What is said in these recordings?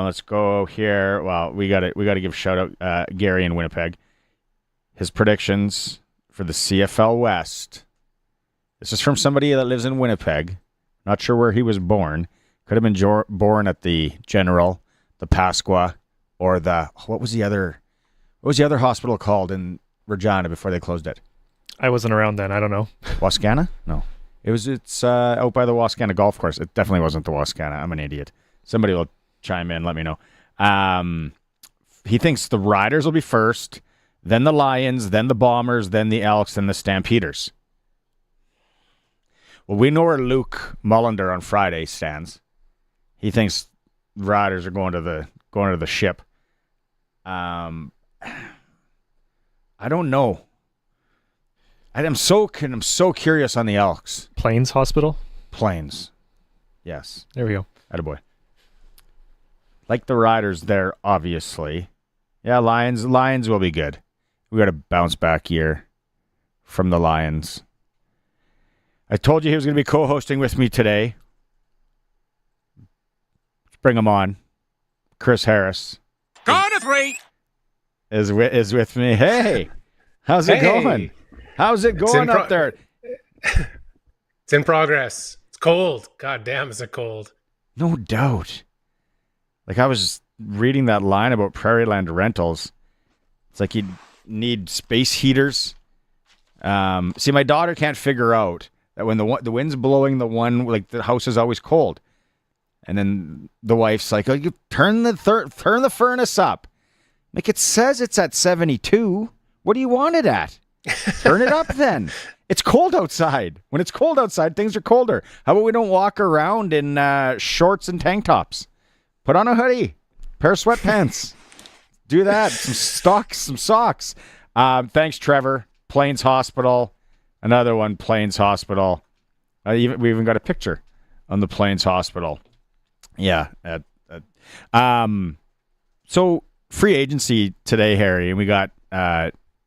Let's go here. Well, we gotta give a shout out Gary in Winnipeg. His predictions for the CFL West. This is from somebody that lives in Winnipeg. Not sure where he was born. Could have been born at the General, the Pasqua, or the what was the other hospital called in Regina before they closed it? I wasn't around then. I don't know. Wascana? No. It's out by the Wascana golf course. It definitely wasn't the Wascana. I'm an idiot. Somebody will chime in, let me know. He thinks the Riders will be first, then the Lions, then the Bombers, then the Elks, then the Stampeders. Well, we know where Luke Mullender on Friday stands. He thinks Riders are going to the ship. I don't know. I'm so curious on the Elks. Plains Hospital? Plains. Yes. There we go. Attaboy. Like the Riders there, obviously. Yeah, Lions will be good. We got a bounce back year from the Lions. I told you he was going to be co-hosting with me today. Let's bring him on. Chris Harris. Gone to 3. Is with me. Hey, how's it going? How's it going up there? It's in progress. It's cold. God damn, is it cold? No doubt. Like I was just reading that line about Prairieland rentals. It's like you need space heaters. See, my daughter can't figure out that when the wind's blowing, the house is always cold, and then the wife's like, "Oh, you turn the furnace up." Like it says it's at 72. What do you want it at? Turn it up then. It's cold outside. When it's cold outside, things are colder. How about we don't walk around in shorts and tank tops? Put on a hoodie, pair of sweatpants. Do that. Some socks. Thanks, Trevor. Plains Hospital. Another one, Plains Hospital. We even got a picture on the Plains Hospital. Yeah. So free agency today, Harry, and we got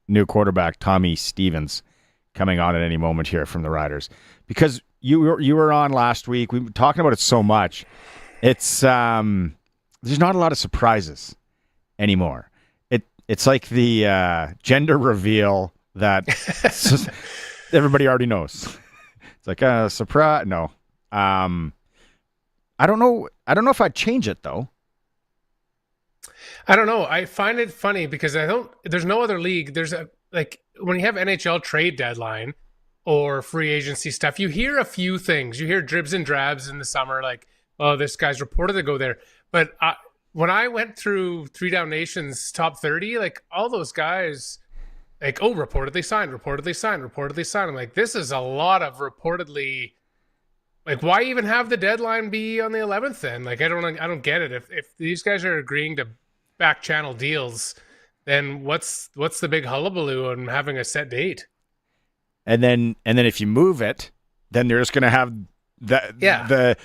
new quarterback Tommy Stevens coming on at any moment here from the Riders. Because you were on last week. We were talking about it so much. It's there's not a lot of surprises anymore. It's like the gender reveal that everybody already knows. It's like a surprise. No, I don't know. I don't know if I'd change it though. I don't know. I find it funny because there's no other league. There's when you have NHL trade deadline or free agency stuff, you hear a few things. You hear dribs and drabs in the summer, like, oh, this guy's reported to go there. But when I went through 3 Down Nation's top 30, like all those guys, like, oh, reportedly signed. I'm like, this is a lot of reportedly. Like, why even have the deadline be on the 11th then? Like, I don't get it. If these guys are agreeing to back channel deals, then what's the big hullabaloo on having a set date? And then if you move it, then they're just going to have the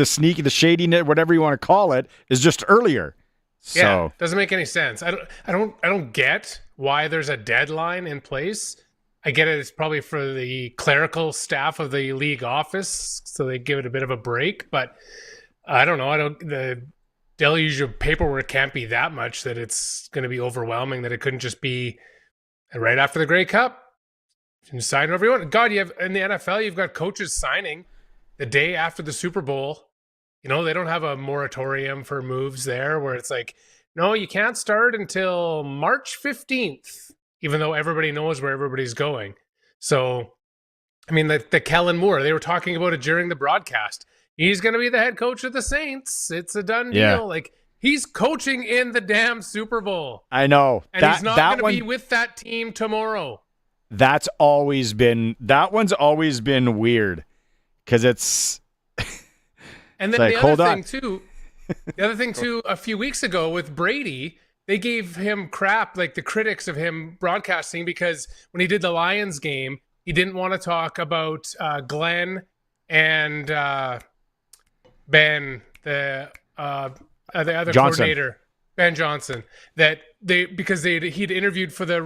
sneaky, the shadiness, whatever you want to call it, is just earlier. So yeah, doesn't make any sense. I don't get why there's a deadline in place. I get it. It's probably for the clerical staff of the league office, so they give it a bit of a break. But I don't know. The deluge of paperwork can't be that much that it's going to be overwhelming. That it couldn't just be right after the Grey Cup. You can sign whoever you want. God, you have in the NFL, you've got coaches signing the day after the Super Bowl. You know, they don't have a moratorium for moves there, where it's like, no, you can't start until March 15th. Even though everybody knows where everybody's going. So, I mean, the Kellen Moore, they were talking about it during the broadcast. He's going to be the head coach of the Saints. It's a done deal. Yeah. Like, he's coaching in the damn Super Bowl. I know. And he's not going to be with that team tomorrow. That one's always been weird. Because it's... And then like, the other thing too, a few weeks ago with Brady... They gave him crap, like the critics of him broadcasting, because when he did the Lions game, he didn't want to talk about Glen and Ben, the other Johnson. coordinator, Ben Johnson. Because he'd interviewed for the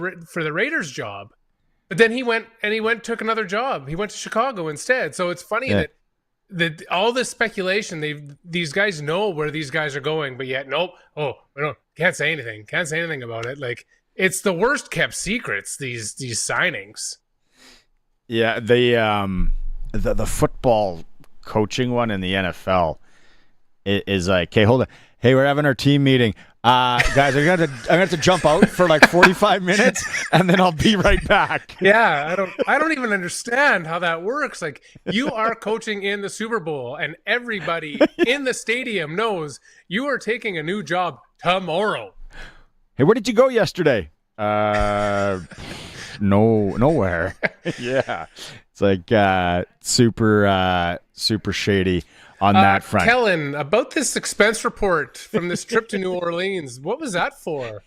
Raiders job, but then he took another job. He went to Chicago instead. So it's funny that all this speculation, these guys know where these guys are going, but yet nope. Oh, we can't say anything. Can't say anything about it. Like, it's the worst kept secrets. These signings. Yeah, the football coaching one in the NFL is like, okay, hold on. Hey, we're having our team meeting. Guys, I'm gonna have to jump out for like 45 minutes, and then I'll be right back. Yeah, I don't even understand how that works. Like, you are coaching in the Super Bowl, and everybody in the stadium knows you are taking a new job tomorrow. Hey, where did you go yesterday? Nowhere. Yeah, it's like super shady on that front. Kellen, about this expense report from this trip to New Orleans, what was that for?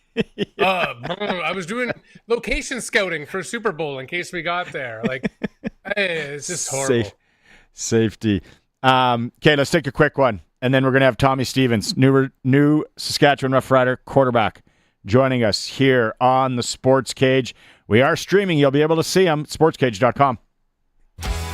I was doing location scouting for Super Bowl in case we got there. Like, hey, it's just horrible. Safety. Okay, let's take a quick one, and then we're gonna have Tommy Stevens, new Saskatchewan Roughrider quarterback, joining us here on the Sports Cage. We are streaming. You'll be able to see him. Sportscage.com.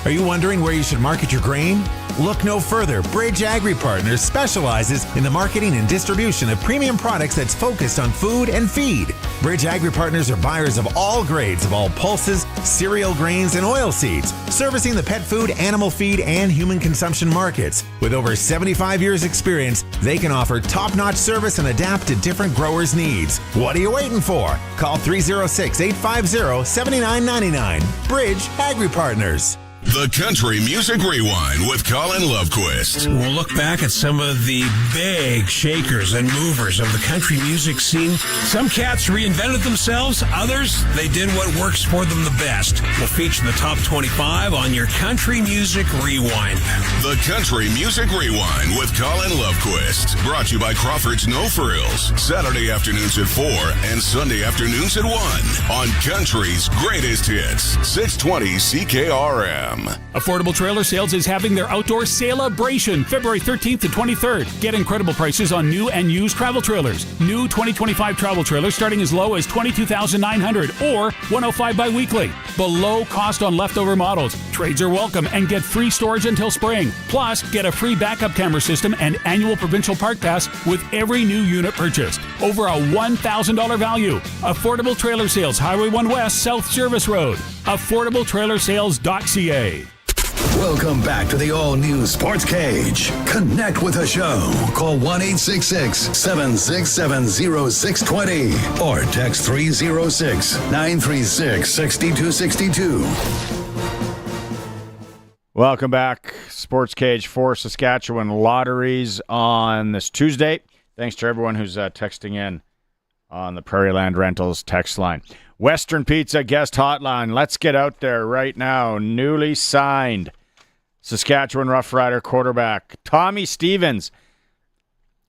Are you wondering where you should market your grain? Look no further. Bridge Agri Partners specializes in the marketing and distribution of premium products that's focused on food and feed. Bridge Agri Partners are buyers of all grades of all pulses, cereal grains, and oil seeds, servicing the pet food, animal feed, and human consumption markets. With over 75 years experience, they can offer top-notch service and adapt to different growers' needs. What are you waiting for? Call 306-850-7999. Bridge Agri Partners. The Country Music Rewind with Colin Lovequist. We'll look back at some of the big shakers and movers of the country music scene. Some cats reinvented themselves. Others, they did what works for them the best. We'll feature the top 25 on your Country Music Rewind. The Country Music Rewind with Colin Lovequist. Brought to you by Crawford's No Frills. Saturday afternoons at 4 and Sunday afternoons at 1 on Country's Greatest Hits. 620 CKRM. Affordable Trailer Sales is having their outdoor celebration February 13th to 23rd. Get incredible prices on new and used travel trailers. New 2025 travel trailers starting as low as $22,900 or $105 bi-weekly. Below cost on leftover models. Trades are welcome and get free storage until spring. Plus, get a free backup camera system and annual provincial park pass with every new unit purchased. Over a $1,000 value. Affordable Trailer Sales, Highway 1 West, South Service Road. AffordableTrailerSales.ca. Welcome back to the all-new Sports Cage. Connect with the show. Call 1-866-767-0620 or text 306-936-6262. Welcome back. Sports Cage for Saskatchewan Lotteries on this Tuesday. Thanks to everyone who's texting in on the Prairie Land Rentals text line. Western Pizza guest hotline. Let's get out there right now. Newly signed Saskatchewan Roughrider quarterback Tommy Stevens.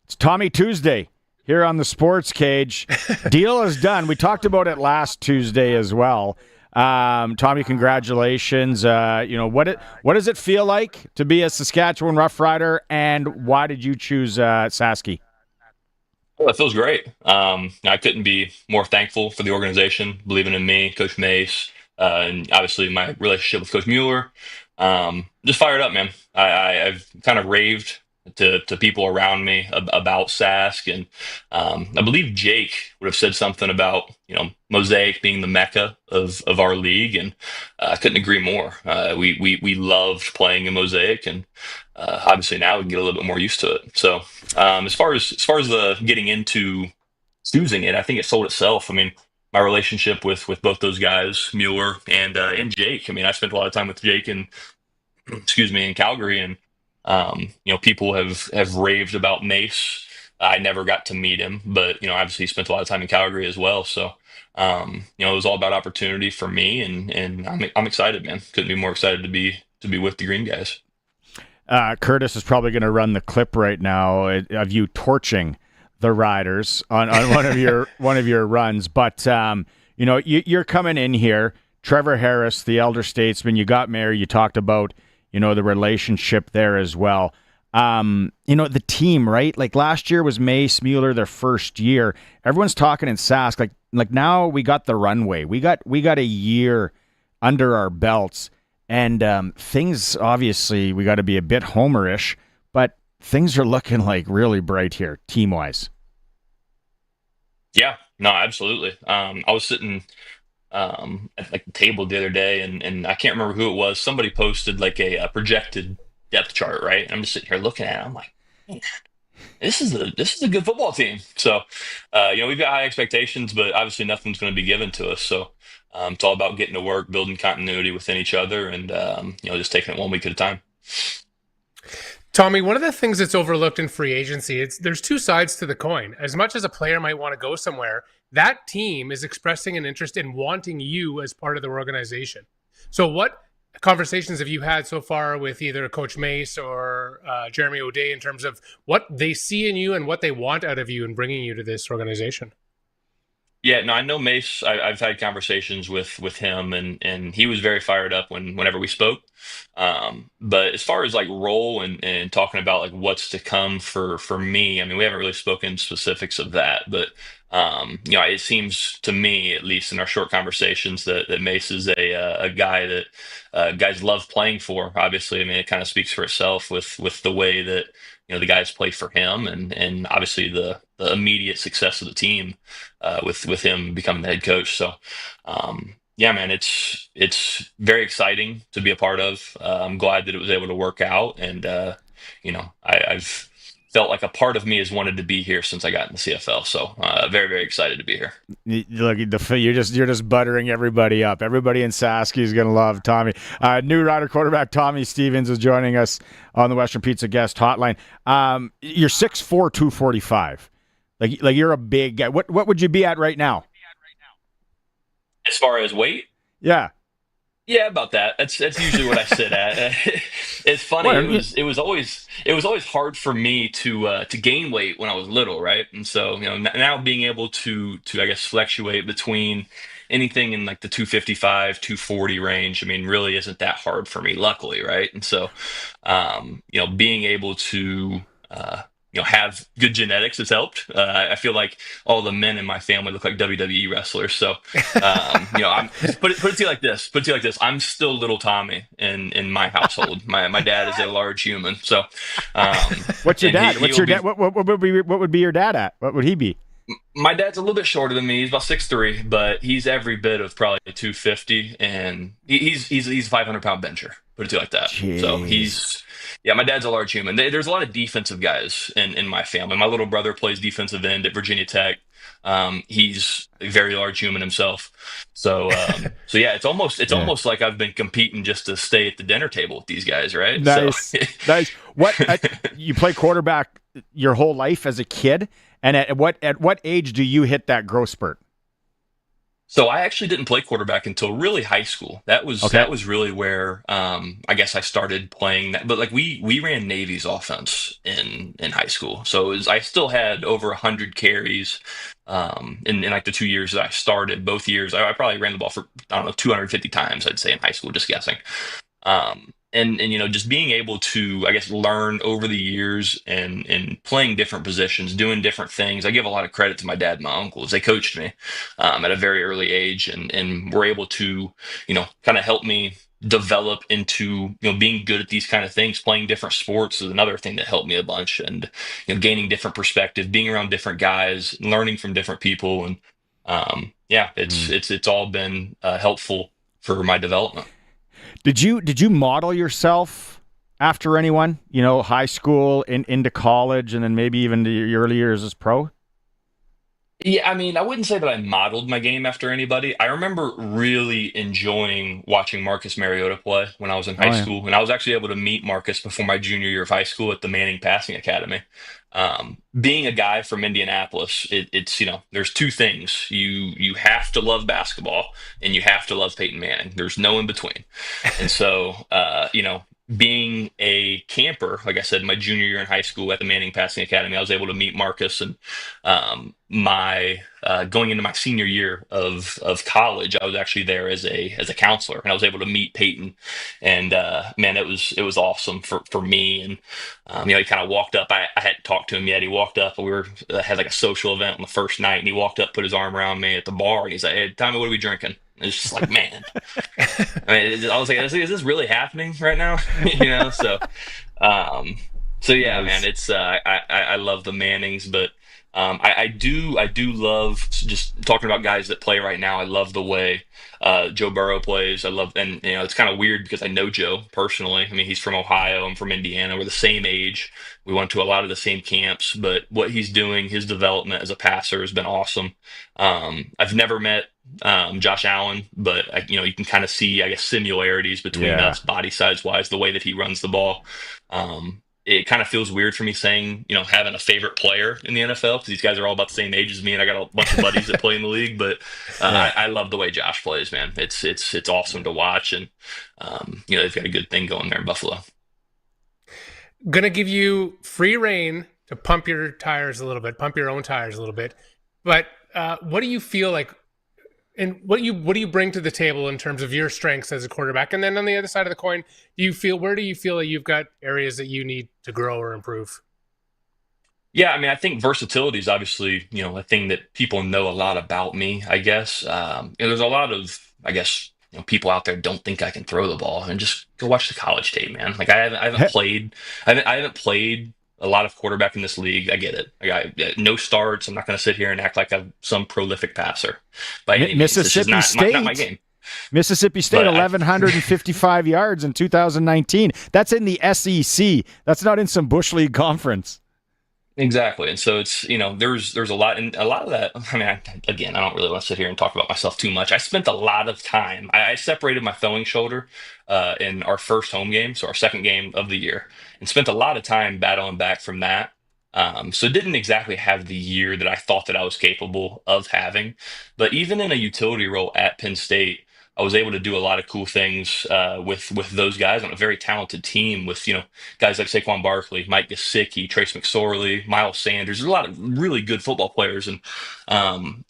It's Tommy Tuesday here on the Sports Cage. Deal is done. We talked about it last Tuesday as well. Tommy, congratulations. What does it feel like to be a Saskatchewan Roughrider, and why did you choose Sasky? Well, it feels great. I couldn't be more thankful for the organization, believing in me, Coach Mace, and obviously my relationship with Coach Mueller. Just fired up, man. I've kind of raved to people around me about Sask, and I believe Jake would have said something about Mosaic being the mecca of our league, and I couldn't agree more. We loved playing in Mosaic, and obviously now we can get a little bit more used to it. So as far as the getting into choosing it, I think it sold itself. I mean, my relationship with both those guys, Mueller and Jake. I mean, I spent a lot of time with Jake in Calgary, and people have raved about Mace. I never got to meet him, but obviously he spent a lot of time in Calgary as well. So it was all about opportunity for me, and I'm excited, man. Couldn't be more excited to be with the Green guys. Curtis is probably going to run the clip right now of you torching the Riders on one of your runs, but you're coming in here. Trevor Harris, the elder statesman, you got Mayor. You talked about the relationship there as well. The team, right? Like last year was Mace Mueller, their first year. Everyone's talking in Sask. Like now we got the runway. We got a year under our belts. And things, obviously, we got to be a bit homerish, but things are looking like really bright here, team-wise. Yeah, no, absolutely. I was sitting at like the table the other day, and I can't remember who it was. Somebody posted like a projected depth chart, right? And I'm just sitting here looking at it. I'm like, man, this is a good football team. So, we've got high expectations, but obviously nothing's going to be given to us. So, it's all about getting to work, building continuity within each other, and just taking it 1 week at a time. Tommy, one of the things that's overlooked in free agency, there's two sides to the coin. As much as a player might want to go somewhere, that team is expressing an interest in wanting you as part of their organization. So what conversations have you had so far with either Coach Mace or Jeremy O'Day in terms of what they see in you and what they want out of you in bringing you to this organization? Yeah, no, I know Mace. I've had conversations with him, and he was very fired up whenever we spoke. But as far as like role and talking about like what's to come for me, I mean, we haven't really spoken specifics of that, but it seems to me, at least in our short conversations, that Mace is a guy that guys love playing for. Obviously, I mean, it kind of speaks for itself with the way that the guys play for him, and obviously the immediate success of the team with him becoming the head coach. So, yeah, man, it's very exciting to be a part of. I'm glad that it was able to work out, and I've felt like a part of me has wanted to be here since I got in the CFL. So, very, very excited to be here. Look, you're just buttering everybody up. Everybody in Saski is going to love Tommy. New Rider quarterback Tommy Stevens is joining us on the Western Pizza guest hotline. You're 6'4", 245. Like you're a big guy. What would you be at right now? As far as weight? Yeah. Yeah, about that. That's usually what I sit at. It's funny. It was always hard for me to gain weight when I was little, right? And so now being able to I guess fluctuate between anything in like the 255, 240 range, I mean, really isn't that hard for me, luckily, right? And so, being able to have good genetics has helped. I feel like all the men in my family look like WWE wrestlers. So, I'm put it to you like this. I'm still little Tommy in my household. My dad is a large human. So, what's your dad? What's your dad? What would be your dad at? What would he be? My dad's a little bit shorter than me. He's about 6'3", but he's every bit of probably 250, and he's a 500-pound bencher. Put it to you like that. Jeez. So yeah, my dad's a large human. There's a lot of defensive guys in my family. My little brother plays defensive end at Virginia Tech. He's a very large human himself. So yeah, it's almost like I've been competing just to stay at the dinner table with these guys, right? Nice, So. nice. You play quarterback your whole life as a kid, and at what age do you hit that growth spurt? So I actually didn't play quarterback until really high school. That was really where I guess I started playing that. But like we ran Navy's offense in high school, so I still had over 100 carries in like the 2 years that I started. Both years I probably ran the ball for 250 times, I'd say, in high school, just guessing. And just being able to, I guess, learn over the years and playing different positions, doing different things. I give a lot of credit to my dad and my uncles. They coached me at a very early age and were able to, kind of help me develop into, being good at these kind of things. Playing different sports is another thing that helped me a bunch, and, gaining different perspective, being around different guys, learning from different people. And it's all been helpful for my development. Did you model yourself after anyone? High school into college, and then maybe even your early years as pro? Yeah, I mean, I wouldn't say that I modeled my game after anybody. I remember really enjoying watching Marcus Mariota play when I was in high school, and I was actually able to meet Marcus before my junior year of high school at the Manning Passing Academy. Being a guy from Indianapolis, it's there's two things: you have to love basketball and you have to love Peyton Manning. There's no in between. And so, being a camper, like I said, my junior year in high school at the Manning Passing Academy, I was able to meet Marcus, and going into my senior year of college, I was actually there as a counselor, and I was able to meet Peyton, and man, it was awesome for me. And he kind of walked up. I hadn't talked to him yet. He walked up, and we had like a social event on the first night, and he walked up, put his arm around me at the bar, and he's like, "Hey, Tommy, what are we drinking?" It's just like, man, I mean, I was like, is this really happening right now? Um, so yeah, man, it's I love the Mannings, but I do love just talking about guys that play right now. I love the way Joe Burrow plays. I love, and it's kind of weird because I know Joe personally. I mean, he's from Ohio. I'm from Indiana. We're the same age. We went to a lot of the same camps, but what he's doing, his development as a passer has been awesome. I've never met Josh Allen, but you can kind of see, I guess, similarities between us body size wise, the way that he runs the ball. It kind of feels weird for me saying, having a favorite player in the NFL because these guys are all about the same age as me, and I got a bunch of buddies that play in the league. But I love the way Josh plays, man. It's awesome to watch, and they've got a good thing going there in Buffalo. Gonna give you free reign to pump your own tires a little bit. But what do you feel like? And what do you bring to the table in terms of your strengths as a quarterback? And then on the other side of the coin, where do you feel that you've got areas that you need to grow or improve? Yeah, I mean, I think versatility is obviously, a thing that people know a lot about me, I guess. There's a lot of, I guess, people out there don't think I can throw the ball, and just go watch the college tape, man. Like I haven't played a lot of quarterback in this league. I get it. I got no starts. I'm not going to sit here and act like I'm some prolific passer by any means. This is not my game. Mississippi State, 1,155 yards in 2019. That's in the SEC. That's not in some Bush League conference. Exactly. And so it's, there's a lot, and a lot of that, I mean, I don't really want to sit here and talk about myself too much. I spent a lot of time. I separated my throwing shoulder in our first home game, so our second game of the year, and spent a lot of time battling back from that. So didn't exactly have the year that I thought that I was capable of having. But even in a utility role at Penn State, I was able to do a lot of cool things with those guys on a very talented team with, guys like Saquon Barkley, Mike Gesicki, Trace McSorley, Miles Sanders. There's a lot of really good football players. And,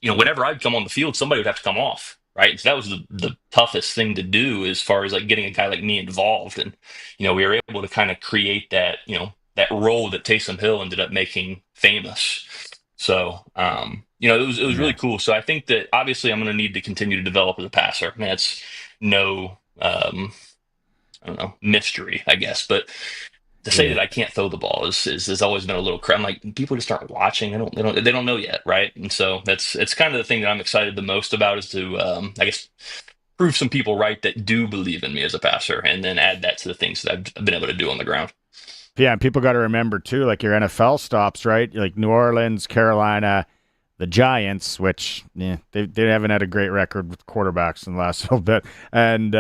whenever I'd come on the field, somebody would have to come off. Right. So that was the toughest thing to do as far as like getting a guy like me involved. And, we were able to kind of create that, that role that Taysom Hill ended up making famous. So, it was really cool. So I think that obviously I'm going to need to continue to develop as a passer. I mean, that's no, mystery, I guess. But to say that I can't throw the ball has always been a little. I'm like, people just aren't watching. They don't know yet, right? And so it's kind of the thing that I'm excited the most about is to, I guess, prove some people right that do believe in me as a passer, and then add that to the things that I've been able to do on the ground. Yeah, and people got to remember too, like your NFL stops, right? Like New Orleans, Carolina, the Giants, which they haven't had a great record with quarterbacks in the last little bit. And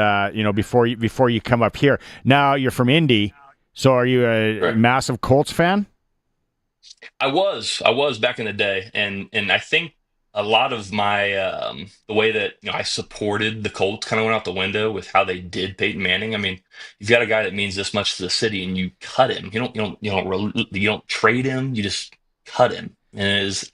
before you come up here, now you're from Indy, so are you a massive Colts fan? I was back in the day, and I think a lot of my the way that I supported the Colts kind of went out the window with how they did Peyton Manning. I mean, you've got a guy that means this much to the city, and you cut him. You don't trade him. You just cut him. And it is,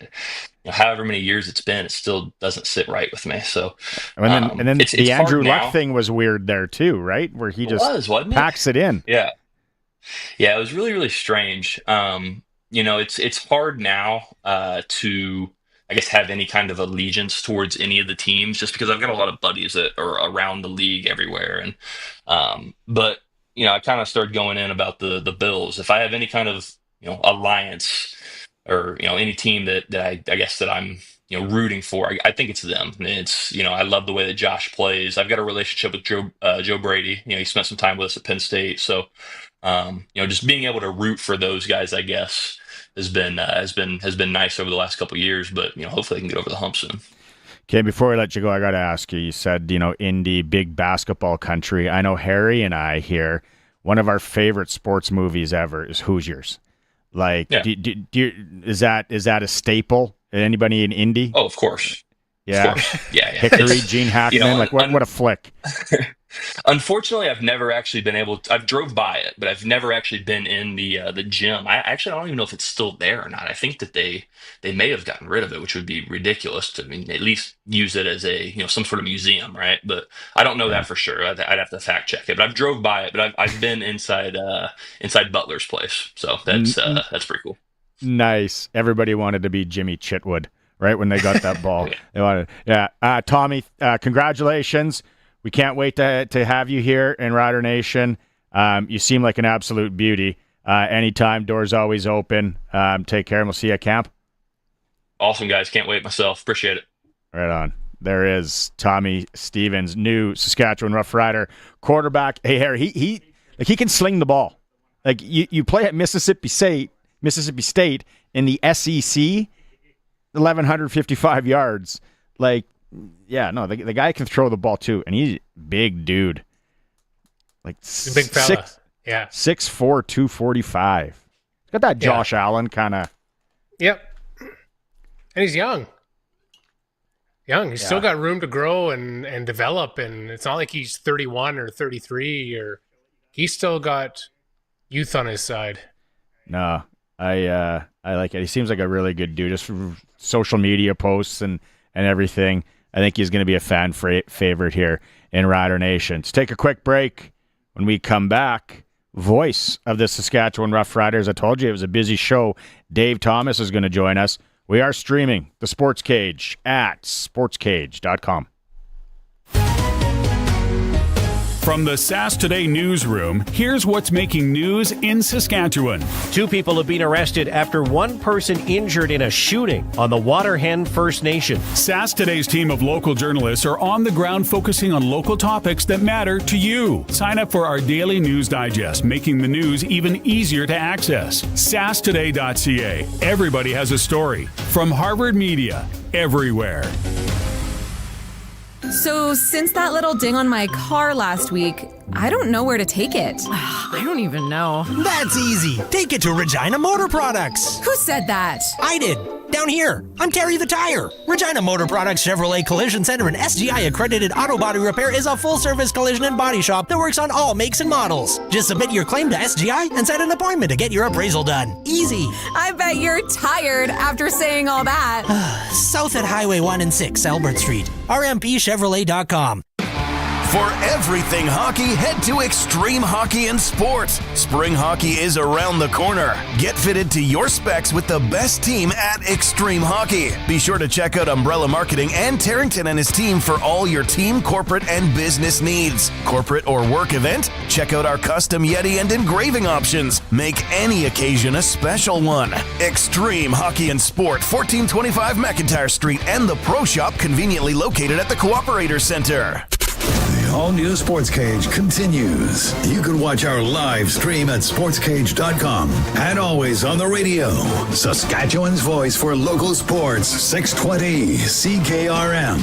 however many years it's been, it still doesn't sit right with me. So, and then the Andrew Luck thing was weird there too, right? Where he just packs it in. Yeah, it was really, really strange. It's hard now to, I guess, have any kind of allegiance towards any of the teams, just because I've got a lot of buddies that are around the league everywhere. And, but, I kind of started going in about the Bills. If I have any kind of, alliance or, any team that I guess that I'm, rooting for, I think it's them. And it's, I love the way that Josh plays. I've got a relationship with Joe Brady. He spent some time with us at Penn State. So, just being able to root for those guys, I guess, has been nice over the last couple of years, but hopefully I can get over the hump soon. Okay, before I let you go, I got to ask you. You said Indy, big basketball country. I know Harry and I here. One of our favorite sports movies ever is Hoosiers. Like, is that a staple? Anybody in Indy? Oh, of course. Yeah, of course. Yeah. Hickory, Gene Hackman. What a flick. Unfortunately, I've never actually been able to. I've drove by it, but I've never actually been in the gym. I don't even know if it's still there or not. I think that they may have gotten rid of it, which would be ridiculous to at least use it as a some sort of museum, right? But I don't know that for sure. I'd have to fact check it. But I've drove by it. But I've been inside Butler's place, so that's pretty cool. Nice. Everybody wanted to be Jimmy Chitwood, right? When they got that ball, they wanted. Yeah, Tommy, congratulations. we can't wait to have you here in Rider Nation. You seem like an absolute beauty. Anytime, doors always open. Take care, and we'll see you at camp. Awesome, guys. Can't wait myself. Appreciate it. Right on. There is Tommy Stevens, new Saskatchewan Roughrider quarterback. Hey, Harry, he can sling the ball. Like you play at Mississippi State in the SEC, 1,155 yards. Like, yeah, no, the guy can throw the ball too, and he's a big dude. Like big fella. 6'4", 245. Got that Josh Allen kind of. Yep. And he's young. He's still got room to grow and develop, and it's not like he's 31 or 33 or he's still got youth on his side. No, I like it. He seems like a really good dude. Just for social media posts and everything. I think he's going to be a fan favorite here in Rider Nation. Let's take a quick break. When we come back, voice of the Saskatchewan Roughriders. I told you it was a busy show. Dave Thomas is going to join us. We are streaming the Sportscage at sportscage.com. From the Sask Today newsroom, here's what's making news in Saskatchewan. 2 people have been arrested after one person injured in a shooting on the Waterhen First Nation. Sask Today's team of local journalists are on the ground focusing on local topics that matter to you. Sign up for our daily news digest, making the news even easier to access. SaskToday.ca. Everybody has a story. From Harvard Media, everywhere. So, since that little ding on my car last week, I don't know where to take it. I don't even know. That's easy. Take it to Regina Motor Products. Who said that? I did. Down here. I'm Terry the Tire. Regina Motor Products Chevrolet Collision Center and SGI accredited auto body repair is a full-service collision and body shop that works on all makes and models. Just submit your claim to SGI and set an appointment to get your appraisal done. Easy. I bet you're tired after saying all that. South at Highway 1 and 6, Albert Street. RMPChevrolet.com. For everything hockey, head to Extreme Hockey and Sport. Spring hockey is around the corner. Get fitted to your specs with the best team at Extreme Hockey. Be sure to check out Umbrella Marketing and Tarrington and his team for all your team, corporate, and business needs. Corporate or work event? Check out our custom Yeti and engraving options. Make any occasion a special one. Extreme Hockey and Sport, 1425 McIntyre Street, and the Pro Shop conveniently located at the Cooperator Center. The all-new Sportscage continues. You can watch our live stream at sportscage.com and always on the radio. Saskatchewan's voice for local sports, 620 CKRM.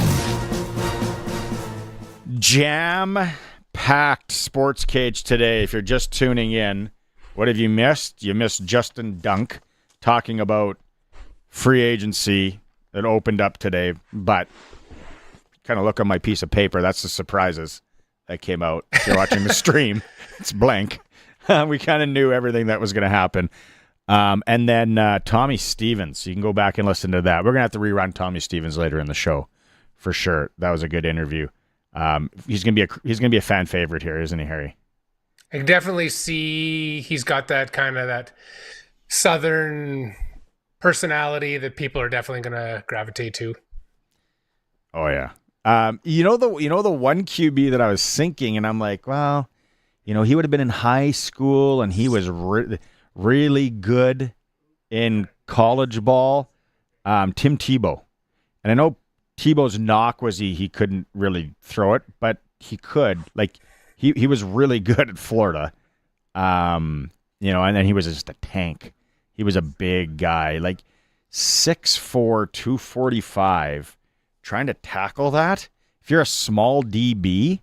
Jam-packed Sportscage today. If you're just tuning in, what have you missed? You missed Justin Dunk talking about free agency that opened up today, but kind of look on my piece of paper. That's the surprises that came out. If you're watching the stream, it's blank. We kind of knew everything that was going to happen. And then Tommy Stevens. You can go back and listen to that. We're going to have to rerun Tommy Stevens later in the show for sure. That was a good interview. He's going to be a fan favorite here, isn't he, Harry? I can definitely see he's got that kind of that southern personality that people are definitely going to gravitate to. Oh yeah. You know the one QB that I was thinking, and I'm like, well, he would have been in high school, and he was really good in college ball. Tim Tebow, and I know Tebow's knock was he couldn't really throw it, but he could. Like he was really good at Florida. And then he was just a tank. He was a big guy, like 6'4", 245. Trying to tackle that, if you're a small DB,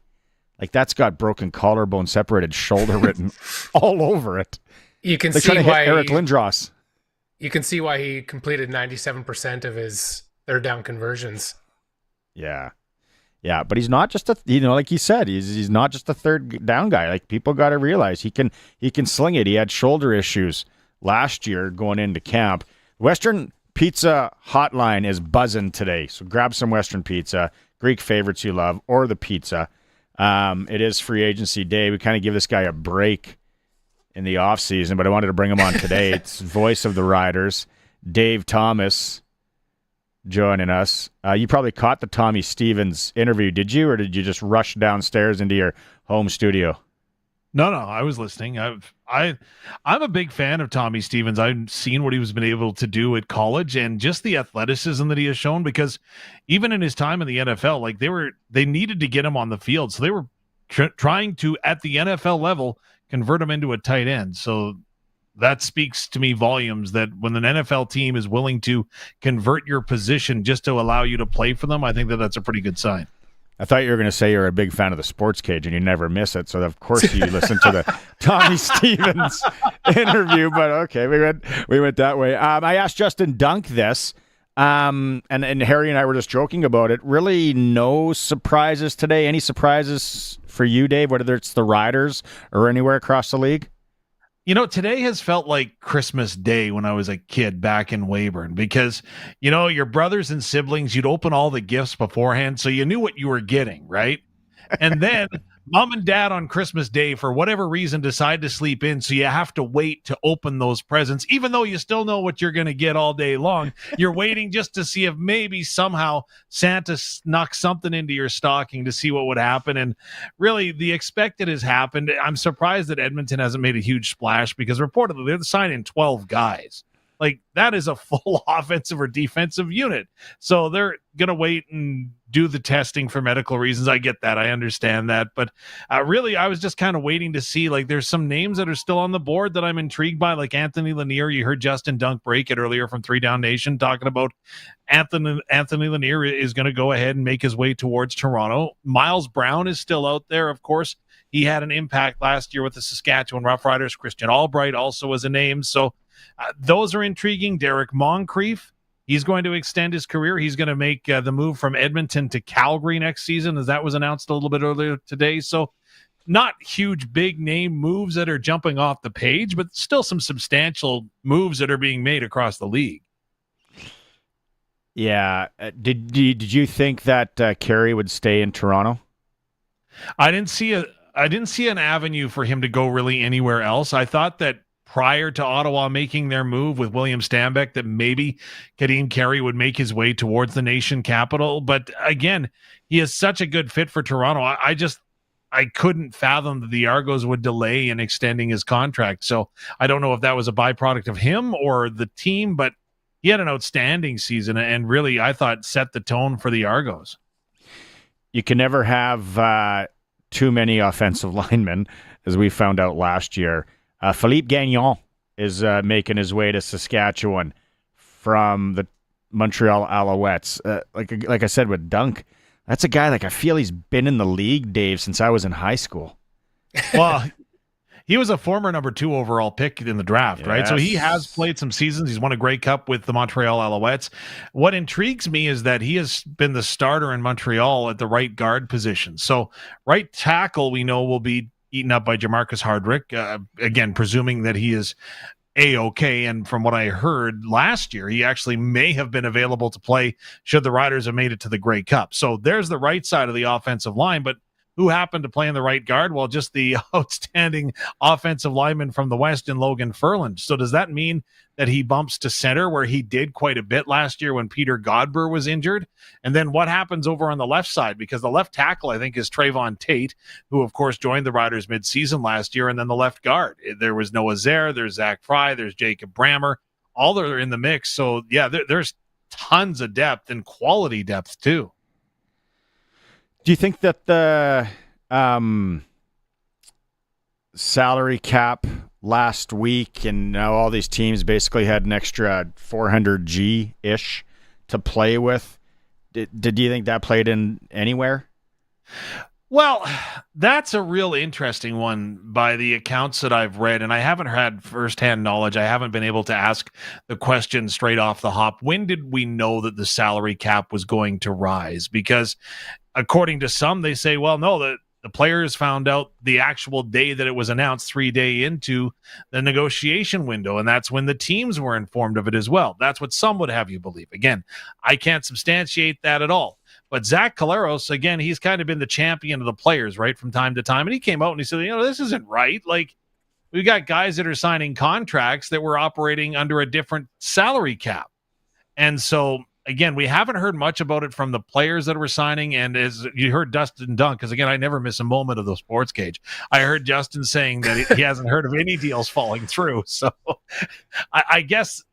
like that's got broken collarbone, separated shoulder written all over it. You can see why Eric Lindros. You can see why he completed 97% of his third down conversions. Yeah, but he's not just like you said, he's not just a third down guy. Like people got to realize he can sling it. He had shoulder issues last year going into camp. Western Pizza hotline is buzzing today, so grab some Western Pizza, Greek favorites you love, or the pizza. It is free agency day. We kind of give this guy a break in the offseason, but I wanted to bring him on today. It's voice of the Riders, Dave Thomas. joining us. You probably caught the Tommy Stevens interview, did you? Or did you just rush downstairs into your home studio? No, I was listening. I'm a big fan of Tommy Stevens. I've seen what he was been able to do at college and just the athleticism that he has shown, because even in his time in the NFL, like they needed to get him on the field. So they were trying to, at the NFL level, convert him into a tight end. So that speaks to me volumes that when an NFL team is willing to convert your position just to allow you to play for them, I think that that's a pretty good sign. I thought you were going to say you're a big fan of the Sportscage and you never miss it. So, of course, you listen to the Tommy Stevens interview. But, okay, we went that way. I asked Justin Dunk this, and Harry and I were just joking about it. Really no surprises today. Any surprises for you, Dave, whether it's the Riders or anywhere across the league? You know, today has felt like Christmas Day when I was a kid back in Weyburn, because, you know, your brothers and siblings, you'd open all the gifts beforehand, so you knew what you were getting, right? And then mom and dad on Christmas Day, for whatever reason, decide to sleep in, so you have to wait to open those presents, even though you still know what you're going to get all day long. You're waiting just to see if maybe somehow Santa snuck something into your stocking to see what would happen. And really, the expected has happened. I'm surprised that Edmonton hasn't made a huge splash, because reportedly they're signing 12 guys. Like, that is a full offensive or defensive unit. So they're going to wait and do the testing for medical reasons. I get that. I understand that. But really, I was just kind of waiting to see, like, there's some names that are still on the board that I'm intrigued by, like Anthony Lanier. You heard Justin Dunk break it earlier from 3 Down Nation talking about Anthony Lanier is going to go ahead and make his way towards Toronto. Miles Brown is still out there, of course. He had an impact last year with the Saskatchewan Roughriders. Christian Albright also was a name. So those are intriguing. Derek Moncrief, he's going to extend his career. He's going to make the move from Edmonton to Calgary next season, as that was announced a little bit earlier today. So not huge, big name moves that are jumping off the page, but still some substantial moves that are being made across the league. Yeah. Did you think that Carey would stay in Toronto? I didn't see an avenue for him to go really anywhere else. I thought that prior to Ottawa making their move with William Stanback, that maybe Kadeem Carey would make his way towards the nation capital. But again, he is such a good fit for Toronto. I couldn't fathom that the Argos would delay in extending his contract. So I don't know if that was a byproduct of him or the team, but he had an outstanding season and really, I thought, set the tone for the Argos. You can never have too many offensive linemen, as we found out last year. Philippe Gagnon is making his way to Saskatchewan from the Montreal Alouettes. Like I said with Dunk, that's a guy, like, I feel he's been in the league, Dave, since I was in high school. Well, he was a former number 2 overall pick in the draft, right? So he has played some seasons. He's won a Grey Cup with the Montreal Alouettes. What intrigues me is that he has been the starter in Montreal at the right guard position. So right tackle, we know, will be eaten up by Jamarcus Hardrick, again, presuming that he is A-OK. And from what I heard last year, he actually may have been available to play should the Riders have made it to the Grey Cup. So there's the right side of the offensive line, but who happened to play in the right guard? Well, just the outstanding offensive lineman from the West in Logan Furland. So does that mean that he bumps to center, where he did quite a bit last year when Peter Godber was injured? And then what happens over on the left side? Because the left tackle, I think, is Trayvon Tate, who, of course, joined the Riders midseason last year. And then the left guard, there was Noah Zare, there's Zach Fry, there's Jacob Brammer. All are in the mix. So, yeah, there's tons of depth and quality depth, too. Do you think that the salary cap last week, and now all these teams basically had an extra $400G-ish to play with, did you think that played in anywhere? Well, that's a real interesting one by the accounts that I've read, and I haven't had firsthand knowledge. I haven't been able to ask the question straight off the hop. When did we know that the salary cap was going to rise? Because according to some, they say, well, no, the players found out the actual day that it was announced, 3 days into the negotiation window, and that's when the teams were informed of it as well. That's what some would have you believe. Again, I can't substantiate that at all. But Zach Collaros, again, he's kind of been the champion of the players, right, from time to time. And he came out and he said, this isn't right. Like, we've got guys that are signing contracts that were operating under a different salary cap. And so, again, we haven't heard much about it from the players that were signing. And as you heard Dustin Dunk, because again, I never miss a moment of the Sports Cage. I heard Justin saying that he hasn't heard of any deals falling through. So I guess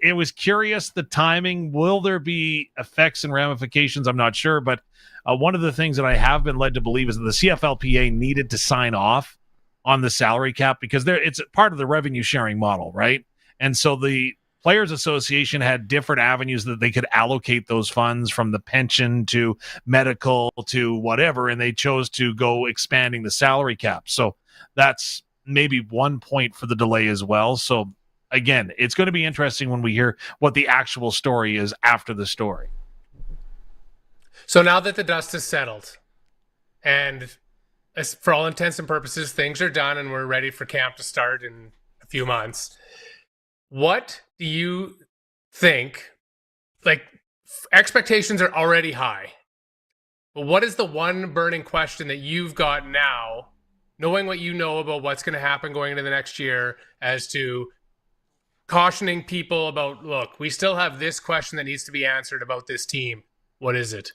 it was curious, the timing. Will there be effects and ramifications? I'm not sure. But one of the things that I have been led to believe is that the CFLPA needed to sign off on the salary cap because it's part of the revenue sharing model, right? And so the Players Association had different avenues that they could allocate those funds, from the pension to medical to whatever, and they chose to go expanding the salary cap. So that's maybe one point for the delay as well. So again, it's going to be interesting when we hear what the actual story is after the story. So now that the dust has settled and for all intents and purposes, things are done and we're ready for camp to start in a few months, what do you think? Like, expectations are already high, but what is the one burning question that you've got now, knowing what you know about what's going to happen going into the next year, as to cautioning people about, look, we still have this question that needs to be answered about this team. What is it?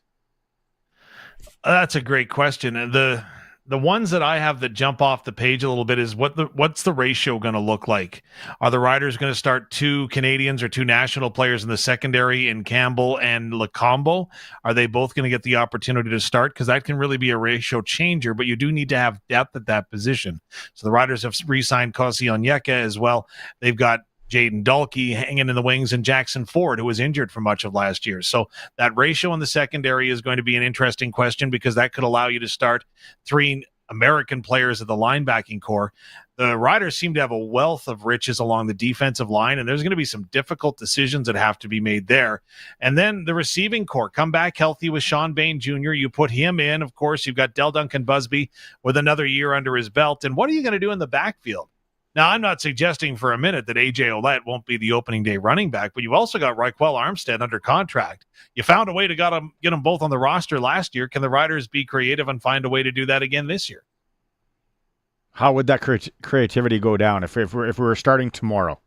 That's a great question. And the ones that I have that jump off the page a little bit is what's the ratio going to look like? Are the Riders going to start 2 Canadians or 2 national players in the secondary in Campbell and Lacombo? Are they both going to get the opportunity to start? Because that can really be a ratio changer, but you do need to have depth at that position. So the Riders have re-signed Kosi Onyeka as well. They've got Jaden Dalkey hanging in the wings, and Jackson Ford, who was injured for much of last year. So that ratio in the secondary is going to be an interesting question, because that could allow you to start 3 American players at the linebacking core. The Riders seem to have a wealth of riches along the defensive line, and there's going to be some difficult decisions that have to be made there. And then the receiving core, come back healthy with Sean Bain Jr. You put him in. Of course, you've got Del Duncan Busby with another year under his belt. And what are you going to do in the backfield? Now, I'm not suggesting for a minute that A.J. Ouellette won't be the opening day running back, but you've also got Raquel Armstead under contract. You found a way to get them both on the roster last year. Can the Riders be creative and find a way to do that again this year? How would that creativity go down if we were starting tomorrow?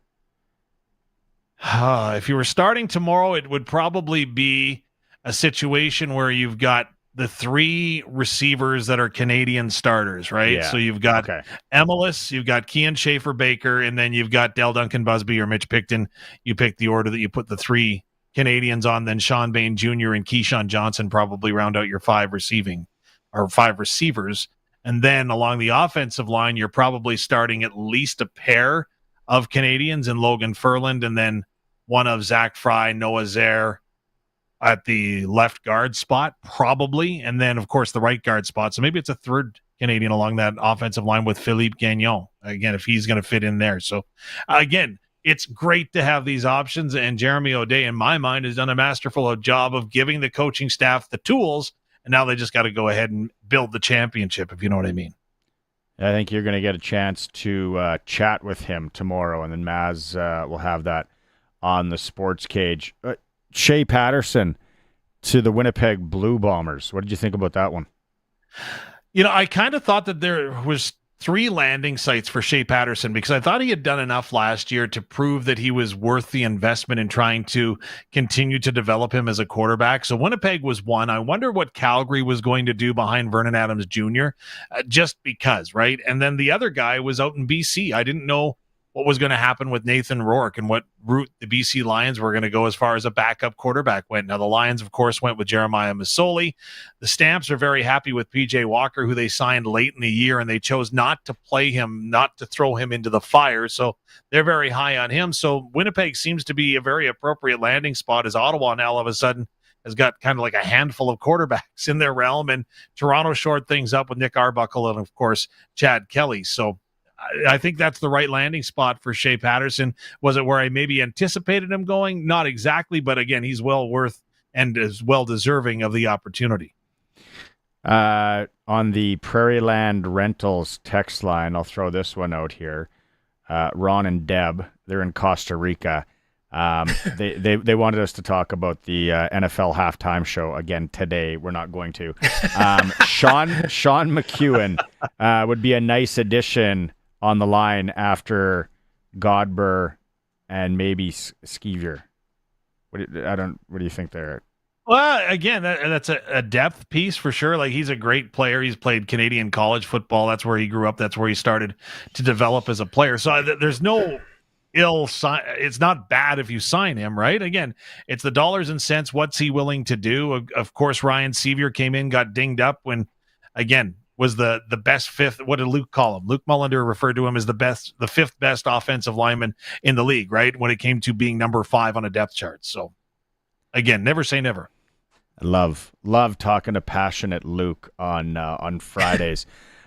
If you were starting tomorrow, it would probably be a situation where you've got the 3 receivers that are Canadian starters, right? Yeah. So you've got Emelis, you've got Kean Schaefer-Baker, and then you've got Del Duncan Busby or Mitch Picton. You pick the order that you put the 3 Canadians on, then Sean Bain Jr. and Keyshawn Johnson probably round out your 5 receivers. And then along the offensive line, you're probably starting at least a pair of Canadians in Logan Furland, and then one of Zach Fry, Noah Zaire, at the left guard spot, probably. And then, of course, the right guard spot. So maybe it's a 3rd Canadian along that offensive line with Philippe Gagnon, again, if he's going to fit in there. So, again, it's great to have these options. And Jeremy O'Day, in my mind, has done a masterful job of giving the coaching staff the tools. And now they just got to go ahead and build the championship, if you know what I mean. I think you're going to get a chance to chat with him tomorrow. And then Maz will have that on the Sports Cage. Shea Patterson to the Winnipeg Blue Bombers. What did you think about that one? You know, I kind of thought that there was 3 landing sites for Shea Patterson, because I thought he had done enough last year to prove that he was worth the investment in trying to continue to develop him as a quarterback. So Winnipeg was one. I wonder what Calgary was going to do behind Vernon Adams Jr., just because, right? And then the other guy was out in BC. I didn't know what was going to happen with Nathan Rourke and what route the BC Lions were going to go as far as a backup quarterback went. Now, the Lions, of course, went with Jeremiah Masoli. The Stamps are very happy with PJ Walker, who they signed late in the year, and they chose not to play him, not to throw him into the fire. So they're very high on him. So Winnipeg seems to be a very appropriate landing spot, as Ottawa now all of a sudden has got kind of like a handful of quarterbacks in their realm, and Toronto shored things up with Nick Arbuckle and, of course, Chad Kelly. So I think that's the right landing spot for Shea Patterson. Was it where I maybe anticipated him going? Not exactly, but again, he's well worth and is well deserving of the opportunity. On the Prairie Land Rentals text line, I'll throw this one out here. Ron and Deb, they're in Costa Rica. They wanted us to talk about the NFL halftime show again today. We're not going to. Sean McEwen would be a nice addition on the line after Godber and maybe Skeever. What do you think there? Well, again, that's a depth piece for sure. Like, he's a great player. He's played Canadian college football. That's where he grew up. That's where he started to develop as a player. So there's no it's not bad if you sign him, right? Again, it's the dollars and cents. What's he willing to do? Of course, Ryan Sevier came in, got dinged up when, again, was the best fifth. What did Luke call him? Luke Mullender referred to him as the fifth best offensive lineman in the league, right? When it came to being number 5 on a depth chart. So again, never say never. I love talking to passionate Luke on Fridays.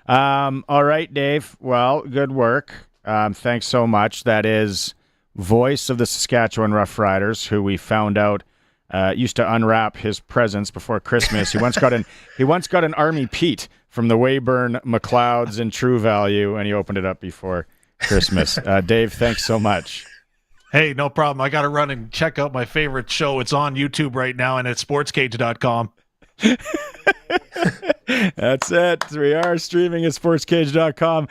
All right, Dave. Well, good work. Thanks so much. That is voice of the Saskatchewan Roughriders, who we found out used to unwrap his presents before Christmas. He once got an Army Pete from the Weyburn McLeods in True Value, and he opened it up before Christmas. Dave, thanks so much. Hey, no problem. I got to run and check out my favorite show. It's on YouTube right now and at sportscage.com. That's it. We are streaming at sportscage.com.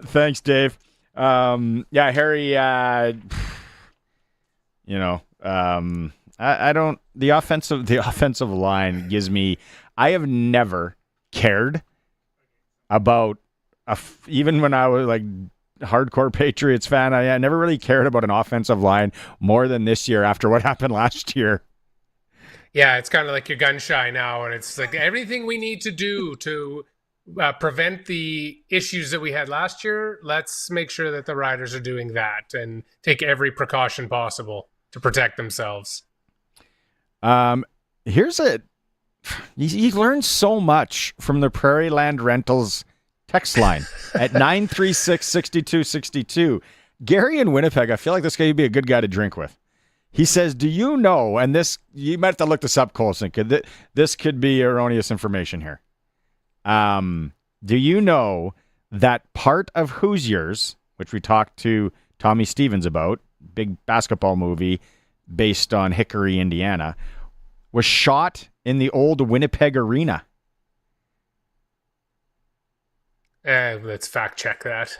Thanks, Dave. Harry, I don't, the offensive line gives me, I have never cared about even when I was like hardcore Patriots fan, I never really cared about an offensive line more than this year after what happened last year. Yeah, it's kind of like you're gun shy now, and it's like everything we need to do to prevent the issues that we had last year, let's make sure that the Riders are doing that and take every precaution possible to protect themselves. You learn so much from the Prairie Land Rentals text line at 936-6262. Gary in Winnipeg, I feel like this guy would be a good guy to drink with. He says, do you know, and this, you might have to look this up, Colson, this could be erroneous information here. Do you know that part of Hoosiers, which we talked to Tommy Stevens about, big basketball movie based on Hickory, Indiana, was shot in the old Winnipeg Arena? Let's fact check that.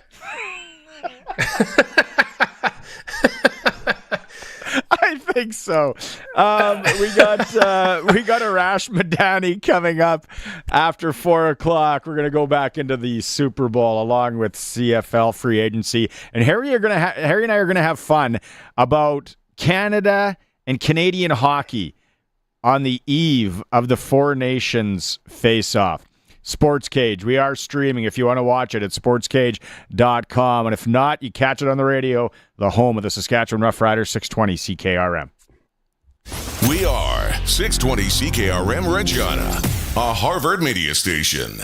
I think so. We got Arash Madani coming up after 4:00. We're gonna go back into the Super Bowl along with CFL free agency, and Harry and I are gonna have fun about Canada and Canadian hockey on the eve of the Four Nations face-off. Sportscage. We are streaming if you want to watch it at sportscage.com. And if not, you catch it on the radio, the home of the Saskatchewan Roughriders, 620 CKRM. We are 620 CKRM Regina, a Harvard media station.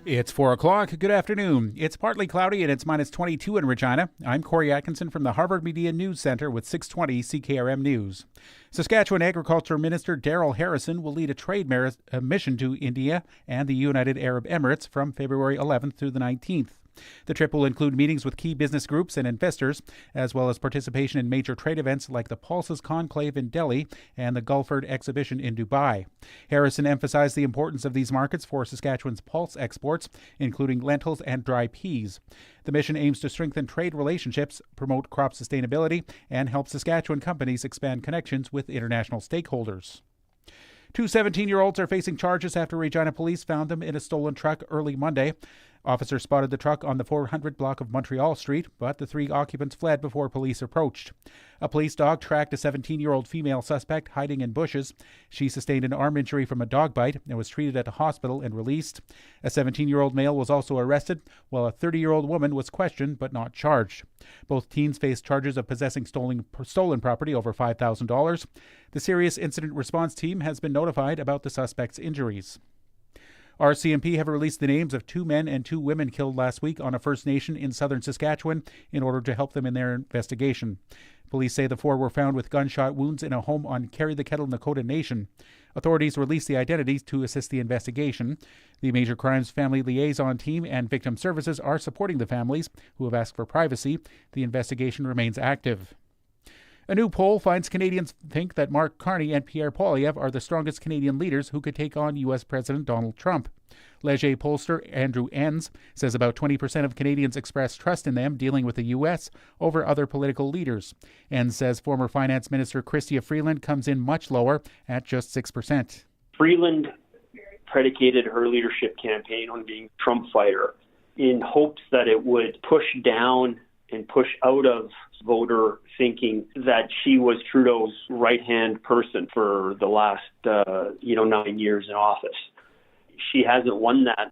It's 4:00. Good afternoon. It's partly cloudy and it's minus 22 in Regina. I'm Corey Atkinson from the Harvard Media News Center with 620 CKRM News. Saskatchewan Agriculture Minister Daryl Harrison will lead a trade mission to India and the United Arab Emirates from February 11th through the 19th. The trip will include meetings with key business groups and investors, as well as participation in major trade events like the Pulses Conclave in Delhi and the Gulford Exhibition in Dubai. Harrison emphasized the importance of these markets for Saskatchewan's pulse exports, including lentils and dry peas. The mission aims to strengthen trade relationships, promote crop sustainability, and help Saskatchewan companies expand connections with international stakeholders. Two 17-year-olds are facing charges after Regina police found them in a stolen truck early Monday. Officers spotted the truck on the 400 block of Montreal Street, but the three occupants fled before police approached. A police dog tracked a 17-year-old female suspect hiding in bushes. She sustained an arm injury from a dog bite and was treated at a hospital and released. A 17-year-old male was also arrested, while a 30-year-old woman was questioned but not charged. Both teens faced charges of possessing stolen property over $5,000. The Serious Incident Response Team has been notified about the suspect's injuries. RCMP have released the names of 2 men and 2 women killed last week on a First Nation in southern Saskatchewan in order to help them in their investigation. Police say the 4 were found with gunshot wounds in a home on Carry the Kettle Nakota Nation. Authorities released the identities to assist the investigation. The Major Crimes Family Liaison Team and Victim Services are supporting the families, who have asked for privacy. The investigation remains active. A new poll finds Canadians think that Mark Carney and Pierre Poilievre are the strongest Canadian leaders who could take on U.S. President Donald Trump. Leger pollster Andrew Enns says about 20% of Canadians express trust in them dealing with the U.S. over other political leaders. Enns says former Finance Minister Chrystia Freeland comes in much lower at just 6%. Freeland predicated her leadership campaign on being a Trump fighter in hopes that it would push down and push out of voter thinking that she was Trudeau's right-hand person for the last, 9 years in office. She hasn't won that.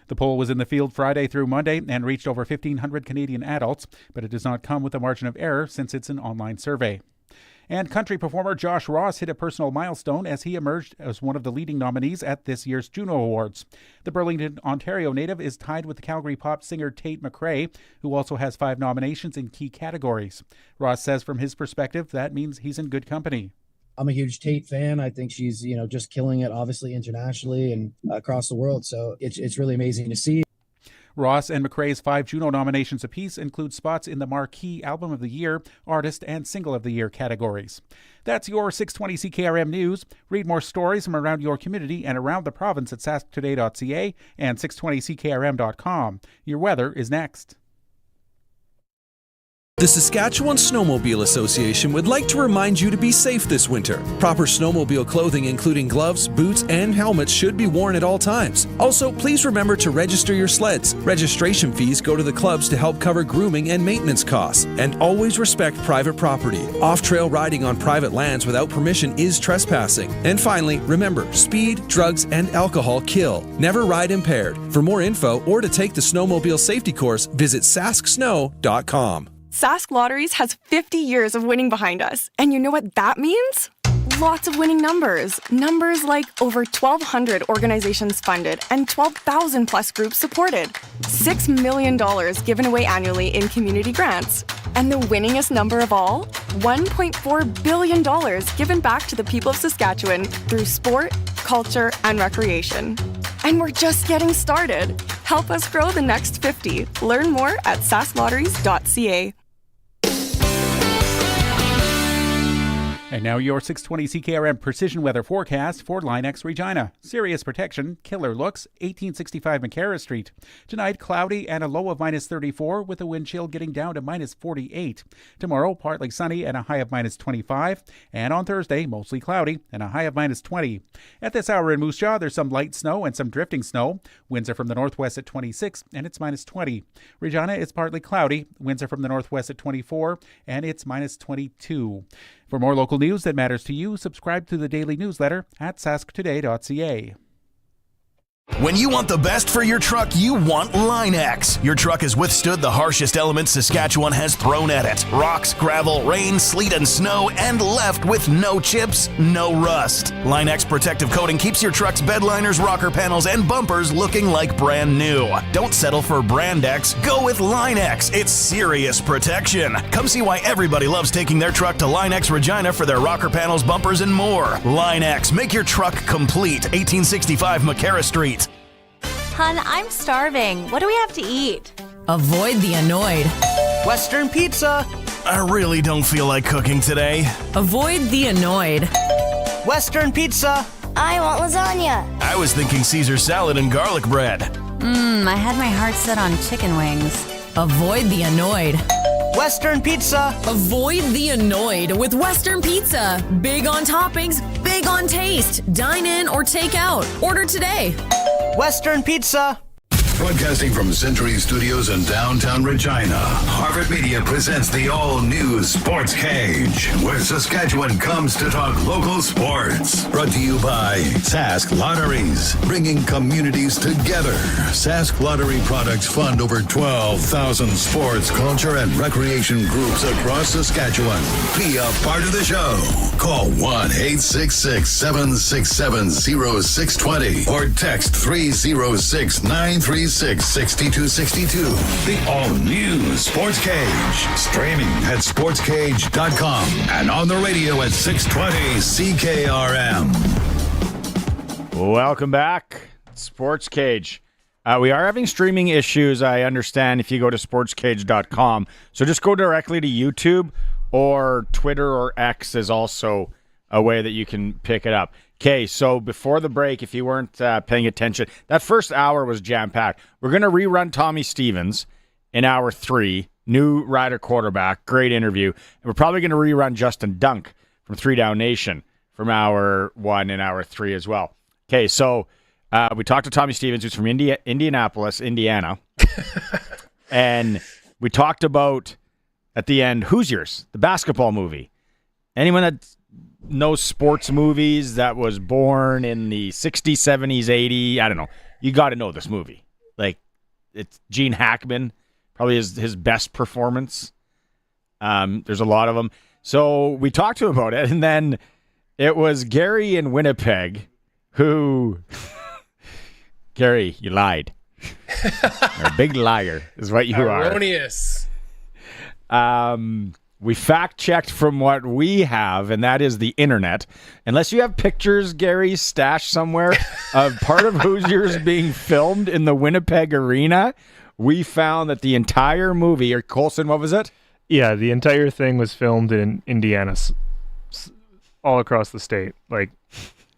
The poll was in the field Friday through Monday and reached over 1,500 Canadian adults, but it does not come with a margin of error since it's an online survey. And country performer Josh Ross hit a personal milestone as he emerged as one of the leading nominees at this year's Juno Awards. The Burlington, Ontario native is tied with the Calgary pop singer Tate McRae, who also has 5 nominations in key categories. Ross says from his perspective, that means he's in good company. I'm a huge Tate fan. I think she's, just killing it, obviously internationally and across the world. So it's really amazing to see. Ross and McRae's 5 Juno nominations apiece include spots in the Marquee Album of the Year, Artist, and Single of the Year categories. That's your 620 CKRM News. Read more stories from around your community and around the province at sasktoday.ca and 620ckrm.com. Your weather is next. The Saskatchewan Snowmobile Association would like to remind you to be safe this winter. Proper snowmobile clothing, including gloves, boots, and helmets, should be worn at all times. Also, please remember to register your sleds. Registration fees go to the clubs to help cover grooming and maintenance costs. And always respect private property. Off-trail riding on private lands without permission is trespassing. And finally, remember, speed, drugs, and alcohol kill. Never ride impaired. For more info or to take the snowmobile safety course, visit sasksnow.com. Sask Lotteries has 50 years of winning behind us. And you know what that means? Lots of winning numbers. Numbers like over 1,200 organizations funded and 12,000 plus groups supported. $6 million given away annually in community grants. And the winningest number of all? $1.4 billion given back to the people of Saskatchewan through sport, culture, and recreation. And we're just getting started. Help us grow the next 50. Learn more at sasklotteries.ca. And now your 620 CKRM precision weather forecast for Linex Regina. Serious protection, killer looks, 1865 McCarra Street. Tonight, cloudy and a low of minus 34 with a wind chill getting down to minus 48. Tomorrow, partly sunny and a high of minus 25. And on Thursday, mostly cloudy and a high of minus 20. At this hour in Moose Jaw, there's some light snow and some drifting snow. Winds are from the northwest at 26 and it's minus 20. Regina is partly cloudy. Winds are from the northwest at 24 and it's minus 22. For more local news that matters to you, subscribe to the daily newsletter at sasktoday.ca. When you want the best for your truck, you want Line-X. Your truck has withstood the harshest elements Saskatchewan has thrown at it. Rocks, gravel, rain, sleet, and snow, and left with no chips, no rust. Line-X protective coating keeps your truck's bed liners, rocker panels, and bumpers looking like brand new. Don't settle for Brand X. Go with Line-X. It's serious protection. Come see why everybody loves taking their truck to Line-X Regina for their rocker panels, bumpers, and more. Line-X. Make your truck complete. 1865 McCarra Street. Hun, I'm starving. What do we have to eat? Avoid the annoyed. Western pizza. I really don't feel like cooking today. Avoid the annoyed. Western pizza. I want lasagna. I was thinking Caesar salad and garlic bread. I had my heart set on chicken wings. Avoid the annoyed. Western pizza. Avoid the annoyed with Western Pizza. Big on toppings, big on taste. Dine in or take out. Order today. Western pizza. Broadcasting from Century Studios in downtown Regina, Harvard Media presents the all-new Sports Cage, where Saskatchewan comes to talk local sports. Brought to you by Sask Lotteries, bringing communities together. Sask Lottery products fund over 12,000 sports, culture, and recreation groups across Saskatchewan. Be a part of the show. Call 1-866-767-0620 or text 306-936-6262. The all-new Sports Cage. Streaming at sportscage.com and on the radio at 620 CKRM. Welcome back. Sports Cage. We are having streaming issues, I understand, if you go to sportscage.com. So just go directly to YouTube or Twitter or X is also a way that you can pick it up. Okay, so before the break, if you weren't paying attention, that first hour was jam-packed. We're going to rerun Tommy Stevens in hour 3, new Rider quarterback, great interview. And we're probably going to rerun Justin Dunk from 3 Down Nation from hour 1 and hour 3 as well. Okay, so we talked to Tommy Stevens, who's from Indianapolis, Indiana. And we talked about, at the end, Hoosiers, the basketball movie. Anyone that knows sports movies that was born in the 60s, 70s, 80s, I don't know. You got to know this movie. Like, it's Gene Hackman, probably his best performance. There's a lot of them. So we talked to him about it, and then it was Gary in Winnipeg who... Gary, you lied. You're a big liar, is what you are. Erroneous. We fact-checked from what we have, and that is the internet. Unless you have pictures, Gary, stashed somewhere of part of Hoosiers being filmed in the Winnipeg Arena, we found that the entire movie, or Colson, what was it? Yeah, the entire thing was filmed in Indiana, all across the state. Like,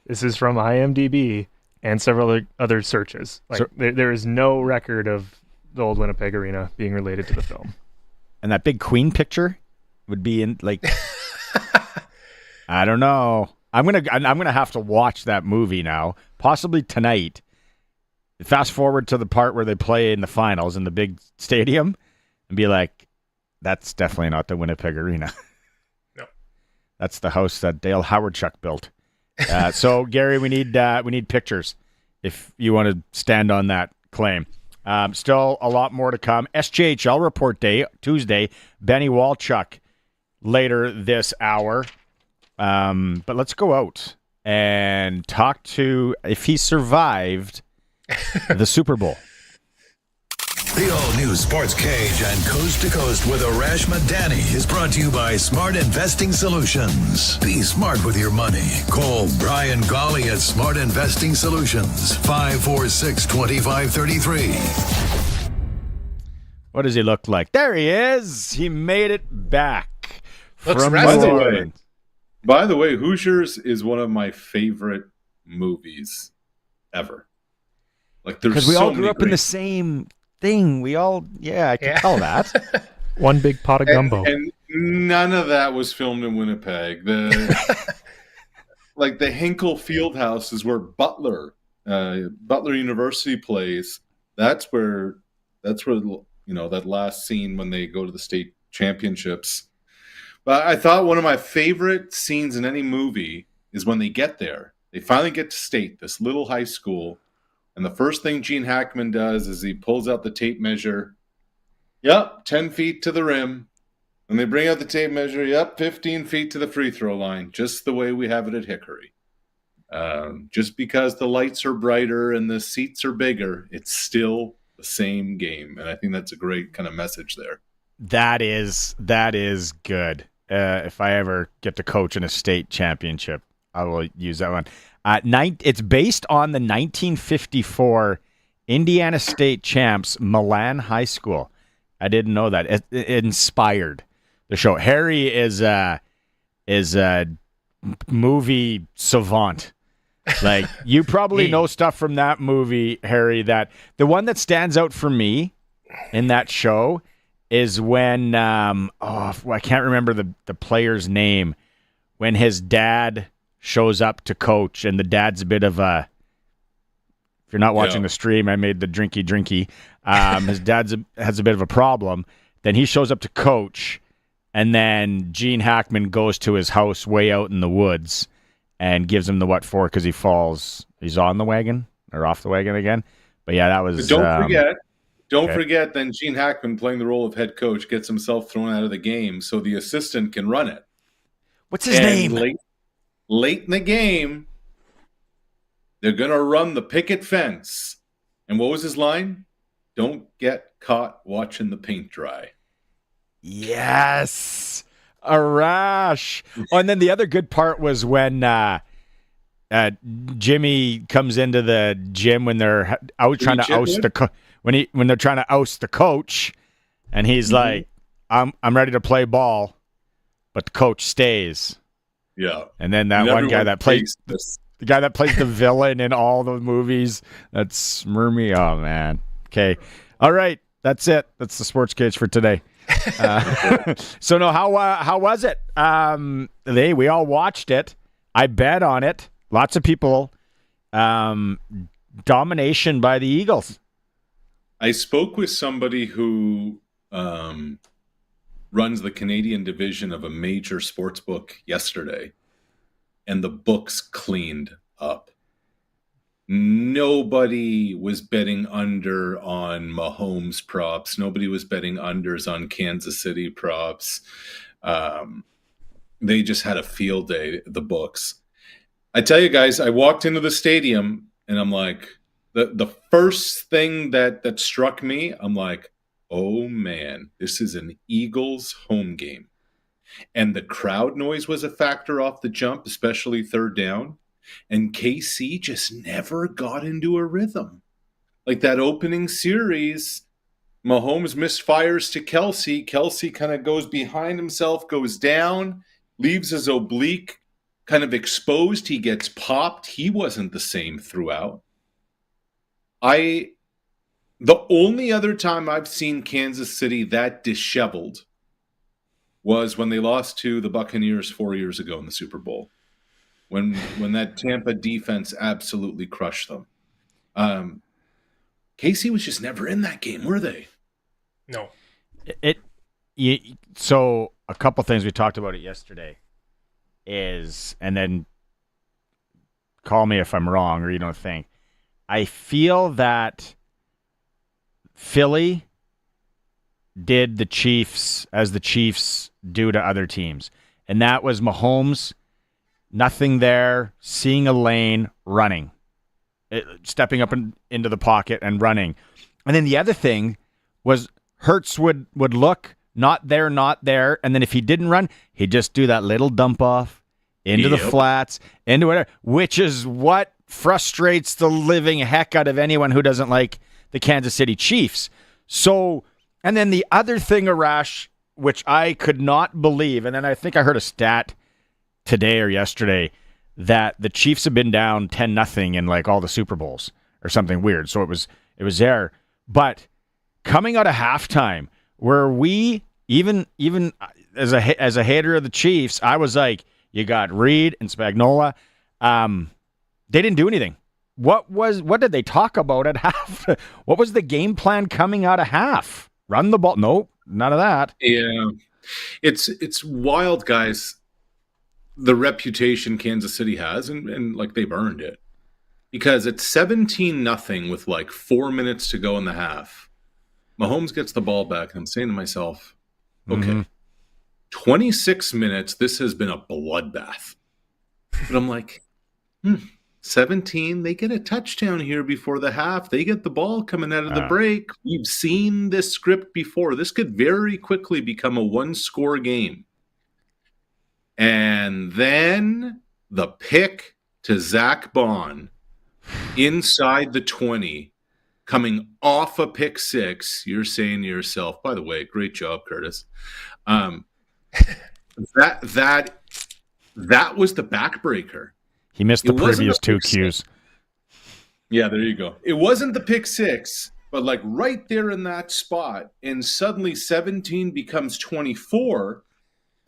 this is from IMDb and several other searches. Like, there is no record of the old Winnipeg Arena being related to the film. And that big Queen picture would be in, like, I don't know. I'm gonna have to watch that movie now, possibly tonight. Fast forward to the part where they play in the finals in the big stadium, and be like, that's definitely not the Winnipeg Arena. No, that's the house that Dale Howardchuk built. So Gary, we need pictures if you want to stand on that claim. Still a lot more to come. SJHL report day, Tuesday. Benny Walchuk later this hour. But let's go out and talk to if he survived the Super Bowl. The all-new Sports Cage and Coast to Coast with Arash Madani is brought to you by Smart Investing Solutions. Be smart with your money. Call Brian Golly at Smart Investing Solutions, 546-2533. What does he look like? There he is. He made it back. By the way, Hoosiers is one of my favorite movies ever. Like, there's because we so all grew up in the same thing. We all, I can tell that. One big pot of gumbo. And none of that was filmed in Winnipeg. Like the Hinkle Fieldhouse is where Butler University plays. That's where that last scene when they go to the state championships. But I thought one of my favorite scenes in any movie is when they get there. They finally get to state, this little high school. And the first thing Gene Hackman does is he pulls out the tape measure. Yep, 10 feet to the rim. And they bring out the tape measure. Yep, 15 feet to the free throw line. Just the way we have it at Hickory. Just because the lights are brighter and the seats are bigger, it's still the same game. And I think that's a great kind of message there. That is good. If I ever get to coach in a state championship, I will use that one. It's based on the 1954 Indiana State champs Milan High School. I didn't know that. It inspired the show. Harry is a movie savant. Like, you probably know stuff from that movie, Harry. That the one that stands out for me in that show is when I can't remember the player's name, when his dad shows up to coach, and the dad's a bit of a, if you're not watching the stream, I made the drinky. His dad has a bit of a problem. Then he shows up to coach, and then Gene Hackman goes to his house way out in the woods and gives him the what for because he falls. He's on the wagon or off the wagon again. But yeah, that was. Don't forget. Then Gene Hackman, playing the role of head coach, gets himself thrown out of the game so the assistant can run it. What's his name? Late in the game, they're going to run the picket fence. And what was his line? Don't get caught watching the paint dry. Yes. Arash. Oh, and then the other good part was when Jimmy comes into the gym when they're out trying to oust when they're trying to oust the coach, and he's like, I'm ready to play ball, but the coach stays. Yeah. And then that one guy that plays the guy that plays the villain in all the movies, that's Murmy. Oh man. Okay. All right. That's it. That's the Sports Cage for today. So no, how was it? We all watched it. I bet on it. Lots of people. Domination by the Eagles. I spoke with somebody who runs the Canadian division of a major sports book yesterday, and the books cleaned up. Nobody was betting under on Mahomes props. Nobody was betting unders on Kansas City props. They just had a field day, the books. I tell you guys, I walked into the stadium and I'm like, the first thing that struck me, I'm like, oh man, this is an Eagles home game. And the crowd noise was a factor off the jump, especially third down. And KC just never got into a rhythm. Like that opening series, Mahomes misfires to Kelsey. Kelsey kind of goes behind himself, goes down, leaves his oblique kind of exposed. He gets popped. He wasn't the same throughout. The only other time I've seen Kansas City that disheveled was when they lost to the Buccaneers 4 years ago in the Super Bowl. When that Tampa defense absolutely crushed them. KC was just never in that game, were they? No. So a couple things we talked about it yesterday and then call me if I'm wrong or you don't think. I feel that Philly did the Chiefs as the Chiefs do to other teams. And that was Mahomes, nothing there, seeing a lane, running. Stepping up into the pocket and running. And then the other thing was Hurts would look, not there, and then if he didn't run, he'd just do that little dump off into the flats, into whatever, which is what frustrates the living heck out of anyone who doesn't like the Kansas City Chiefs. So, and then the other thing, Arash, which I could not believe, and then I think I heard a stat today or yesterday that the Chiefs have been down 10-0 in like all the Super Bowls or something weird. So it was there. But coming out of halftime, where we even as a hater of the Chiefs, I was like, you got Reed and Spagnuolo. They didn't do anything. What did they talk about at half? What was the game plan coming out of half? Run the ball? Nope, none of that. Yeah, it's wild, guys. The reputation Kansas City has, and like they've earned it, because it's 17-0 with like 4 minutes to go in the half. Mahomes gets the ball back, and I'm saying to myself, okay, 26 minutes, this has been a bloodbath. But I'm like, 17, they get a touchdown here before the half. They get the ball coming out of the break. We've seen this script before. This could very quickly become a one-score game. And then the pick to Zach Bond inside the 20, coming off a pick six. You're saying to yourself, by the way, great job, Curtis. That was the backbreaker. He missed the previous two cues. Yeah, there you go. It wasn't the pick six, but like right there in that spot, and suddenly 17 becomes 24.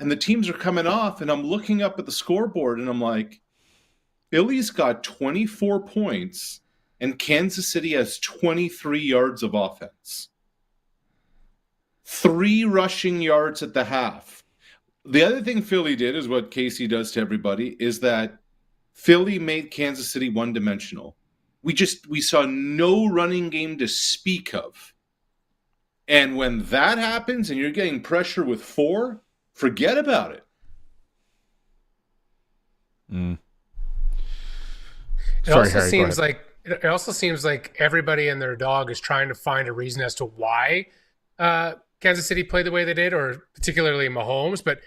And the teams are coming off, and I'm looking up at the scoreboard, and I'm like, Philly's got 24 points, and Kansas City has 23 yards of offense. 3 rushing yards at the half. The other thing Philly did is what Casey does to everybody, is that Philly made Kansas City one-dimensional. We saw no running game to speak of. And when that happens, and you're getting pressure with 4, forget about it. It also seems like everybody and their dog is trying to find a reason as to why Kansas City played the way they did, or particularly Mahomes. But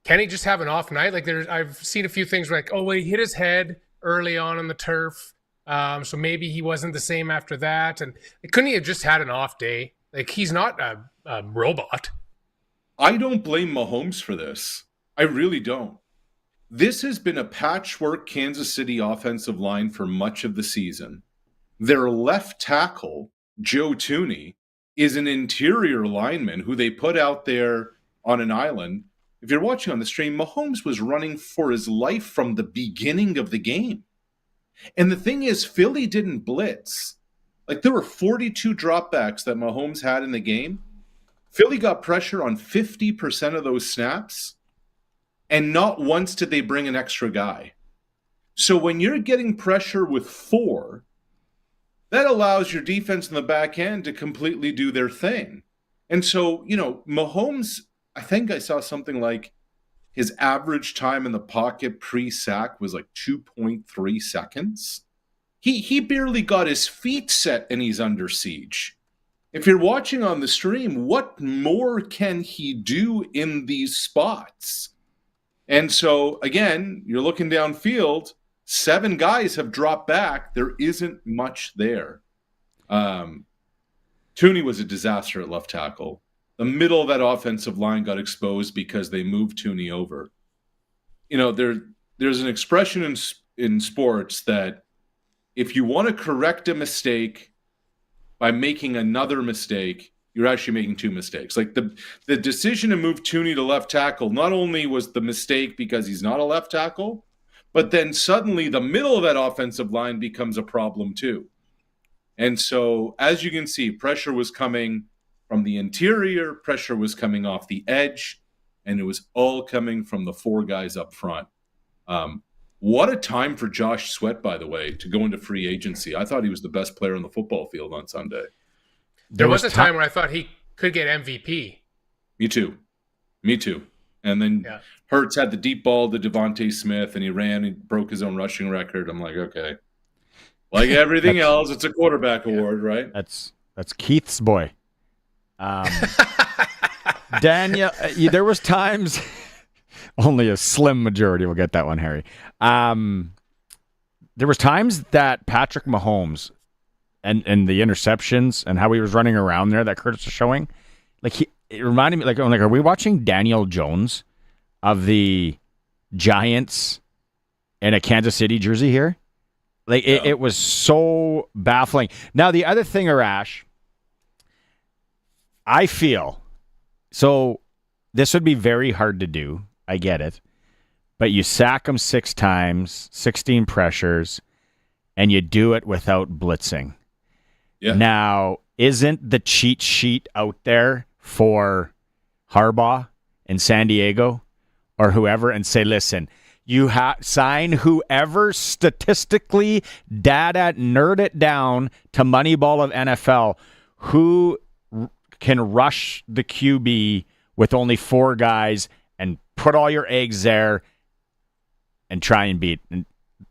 can he just have an off night? Like I've seen a few things where like, oh, well, he hit his head early on the turf, so maybe he wasn't the same after that. And couldn't he have just had an off day? Like, he's not a robot. I don't blame Mahomes for this. I really don't. This has been a patchwork Kansas City offensive line for much of the season. Their left tackle, Joe Thuney, is an interior lineman who they put out there on an island. If you're watching on the stream, Mahomes was running for his life from the beginning of the game. And the thing is, Philly didn't blitz. Like, there were 42 dropbacks that Mahomes had in the game. Philly got pressure on 50% of those snaps, and not once did they bring an extra guy. So when you're getting pressure with 4, that allows your defense in the back end to completely do their thing. And so, Mahomes, I think I saw something like his average time in the pocket pre-sack was like 2.3 seconds. He barely got his feet set and he's under siege. If you're watching on the stream, what more can he do in these spots? And so, again, you're looking downfield, 7 guys have dropped back. There isn't much there. Thuney was a disaster at left tackle. The middle of that offensive line got exposed because they moved Thuney over. There's an expression in sports that if you want to correct a mistake by making another mistake, you're actually making 2 mistakes. Like the decision to move Thuney to left tackle not only was the mistake because he's not a left tackle, but then suddenly the middle of that offensive line becomes a problem too. And so, as you can see, pressure was coming from the interior, pressure was coming off the edge, and it was all coming from the 4 guys up front. What a time for Josh Sweat, by the way, to go into free agency. I thought he was the best player on the football field on Sunday. There was a time where I thought he could get MVP. Me too. And then Hurts had the deep ball to Devontae Smith, and he ran and broke his own rushing record. I'm like, okay. Like everything else, it's a quarterback award, right? That's Keith's boy. Daniel, there was times, only a slim majority will get that one, Harry. There was times that Patrick Mahomes and the interceptions and how he was running around there that Curtis was showing, it reminded me, are we watching Daniel Jones of the Giants in a Kansas City jersey here? It was so baffling. Now, the other thing, Arash, I feel, so this would be very hard to do. I get it. But you sack them 6 times, 16 pressures, and you do it without blitzing. Yeah. Now, isn't the cheat sheet out there for Harbaugh in San Diego or whoever and say, listen, you sign whoever statistically nerd it down to Moneyball of NFL who can rush the QB with only 4 guys and put all your eggs there and try and beat. And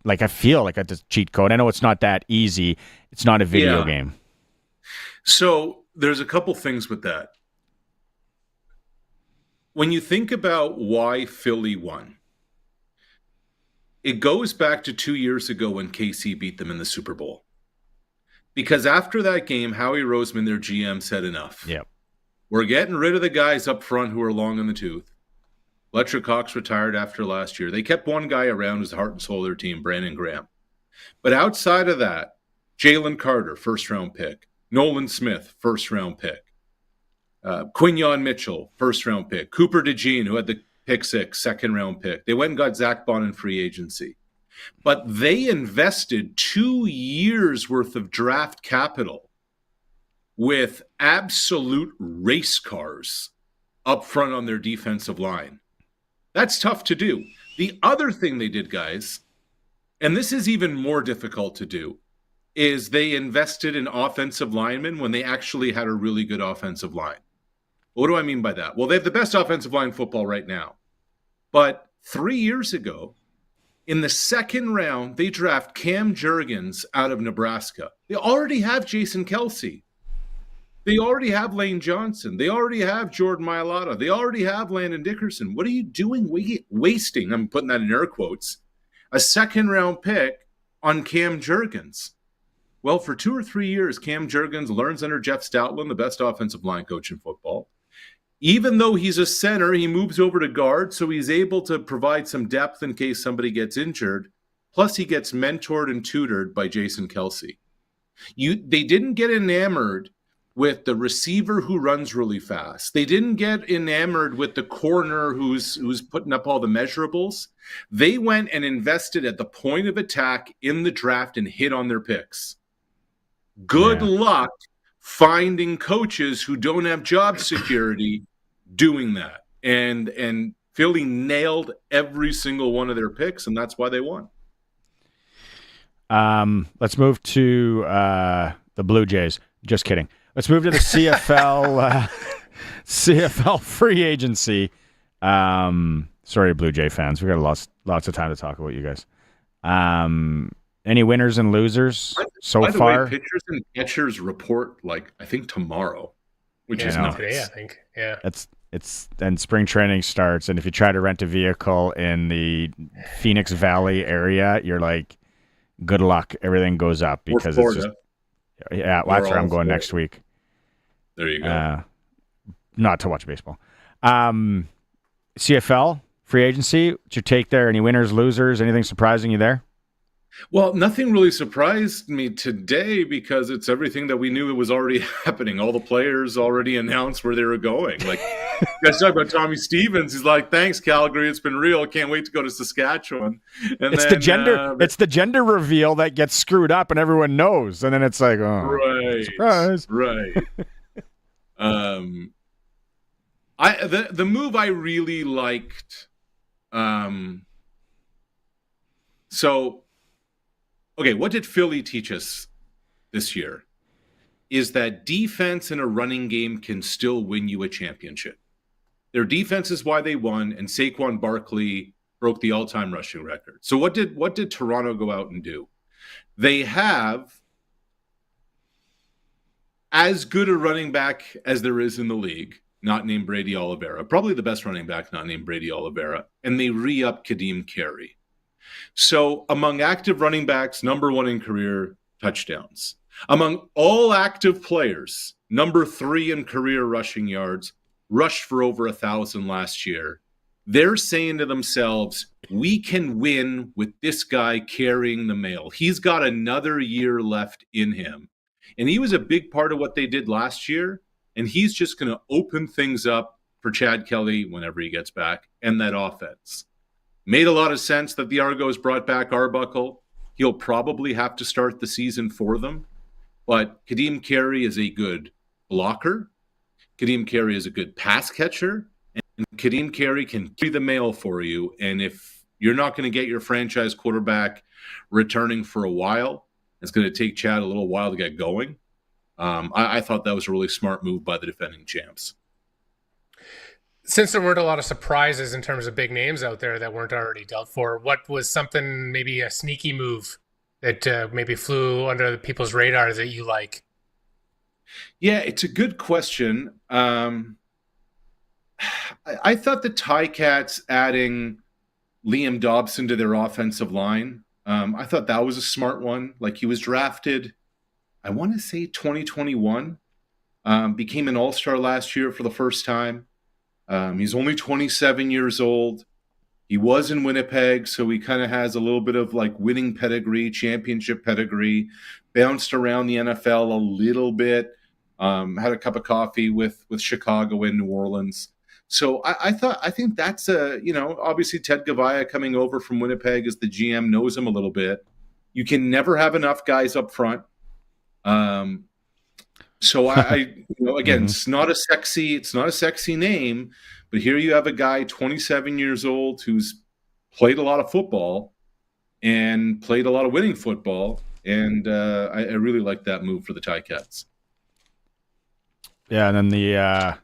I feel like that's a cheat code. I know it's not that easy. It's not a video game. So there's a couple things with that. When you think about why Philly won, it goes back to 2 years ago when KC beat them in the Super Bowl. Because after that game, Howie Roseman, their GM, said enough. Yep. We're getting rid of the guys up front who are long in the tooth. Fletcher Cox retired after last year. They kept one guy around who's the heart and soul of their team, Brandon Graham. But outside of that, Jalen Carter, first-round pick. Nolan Smith, first-round pick. Quinyon Mitchell, first-round pick. Cooper DeJean, who had the pick 6, second-round pick. They went and got Zach Bond in free agency. But they invested 2 years' worth of draft capital with absolute race cars up front on their defensive line. That's tough to do. The other thing they did, guys, and this is even more difficult to do, is they invested in offensive linemen when they actually had a really good offensive line. What do I mean by that? Well, they have the best offensive line in football right now. But 3 years ago, in the second round, they draft Cam Jurgens out of Nebraska. They already have Jason Kelsey. They already have Lane Johnson. They already have Jordan Mailata. They already have Landon Dickerson. What are you doing wasting, I'm putting that in air quotes, a second-round pick on Cam Jurgens? Well, for 2 or 3 years, Cam Jurgens learns under Jeff Stoutland, the best offensive line coach in football. Even though he's a center, he moves over to guard, so he's able to provide some depth in case somebody gets injured. Plus, he gets mentored and tutored by Jason Kelsey. They didn't get enamored with the receiver who runs really fast. They didn't get enamored with the corner who's putting up all the measurables. They went and invested at the point of attack in the draft and hit on their picks. Good luck finding coaches who don't have job security doing that. And Philly nailed every single one of their picks, and that's why they won. Let's move to the Blue Jays. Just kidding. Let's move to the CFL CFL free agency. Sorry, Blue Jay fans. We've got lots of time to talk about you guys. Any winners and losers so by the far? Way, pitchers and catchers report I think tomorrow, which is nuts. Today, I think. Yeah. It's and spring training starts, and if you try to rent a vehicle in the Phoenix Valley area, you're like, good luck. Everything goes up because it's just that's where I'm going next week. There you go. Not to watch baseball. CFL free agency. What's your take there? Any winners, losers? Anything surprising you there? Well, nothing really surprised me today because it's everything that we knew it was already happening. All the players already announced where they were going. Like, you guys talk about Tommy Stevens. He's like, "Thanks, Calgary. It's been real. Can't wait to go to Saskatchewan." And it's the gender reveal that gets screwed up, and everyone knows. And then it's like, oh, right, surprise, right. The move I really liked. Okay, what did Philly teach us this year? Is that defense in a running game can still win you a championship. Their defense is why they won, and Saquon Barkley broke the all-time rushing record. So what did Toronto go out and do? They have as good a running back as there is in the league, not named Brady Oliveira. Probably the best running back not named Brady Oliveira. And they re-up Kadeem Carey. So among active running backs, number 1 in career touchdowns. Among all active players, number 3 in career rushing yards, rushed for over 1,000 last year. They're saying to themselves, we can win with this guy carrying the mail. He's got another year left in him. And he was a big part of what they did last year. And he's just going to open things up for Chad Kelly whenever he gets back and that offense. Made a lot of sense that the Argos brought back Arbuckle. He'll probably have to start the season for them. But Kadeem Carey is a good blocker. Kadeem Carey is a good pass catcher. And Kadeem Carey can carry the mail for you. And if you're not going to get your franchise quarterback returning for a while, it's going to take Chad a little while to get going. I thought that was a really smart move by the defending champs. Since there weren't a lot of surprises in terms of big names out there that weren't already dealt for, what was something, maybe a sneaky move that maybe flew under the people's radar that you like? Yeah, it's a good question. I thought the Ticats adding Liam Dobson to their offensive line, I thought that was a smart one. Like, he was drafted, I want to say 2021, became an all-star last year for the first time. He's only 27 years old. He was in Winnipeg, so he kind of has a little bit of like winning pedigree, championship pedigree, bounced around the NFL a little bit, had a cup of coffee with Chicago and New Orleans. So I think that's obviously Ted Gavaya coming over from Winnipeg as the GM knows him a little bit. You can never have enough guys up front. So again, it's not a sexy name, but here you have a guy 27 years old who's played a lot of football and played a lot of winning football, and I really like that move for the Ticats. Yeah, and then the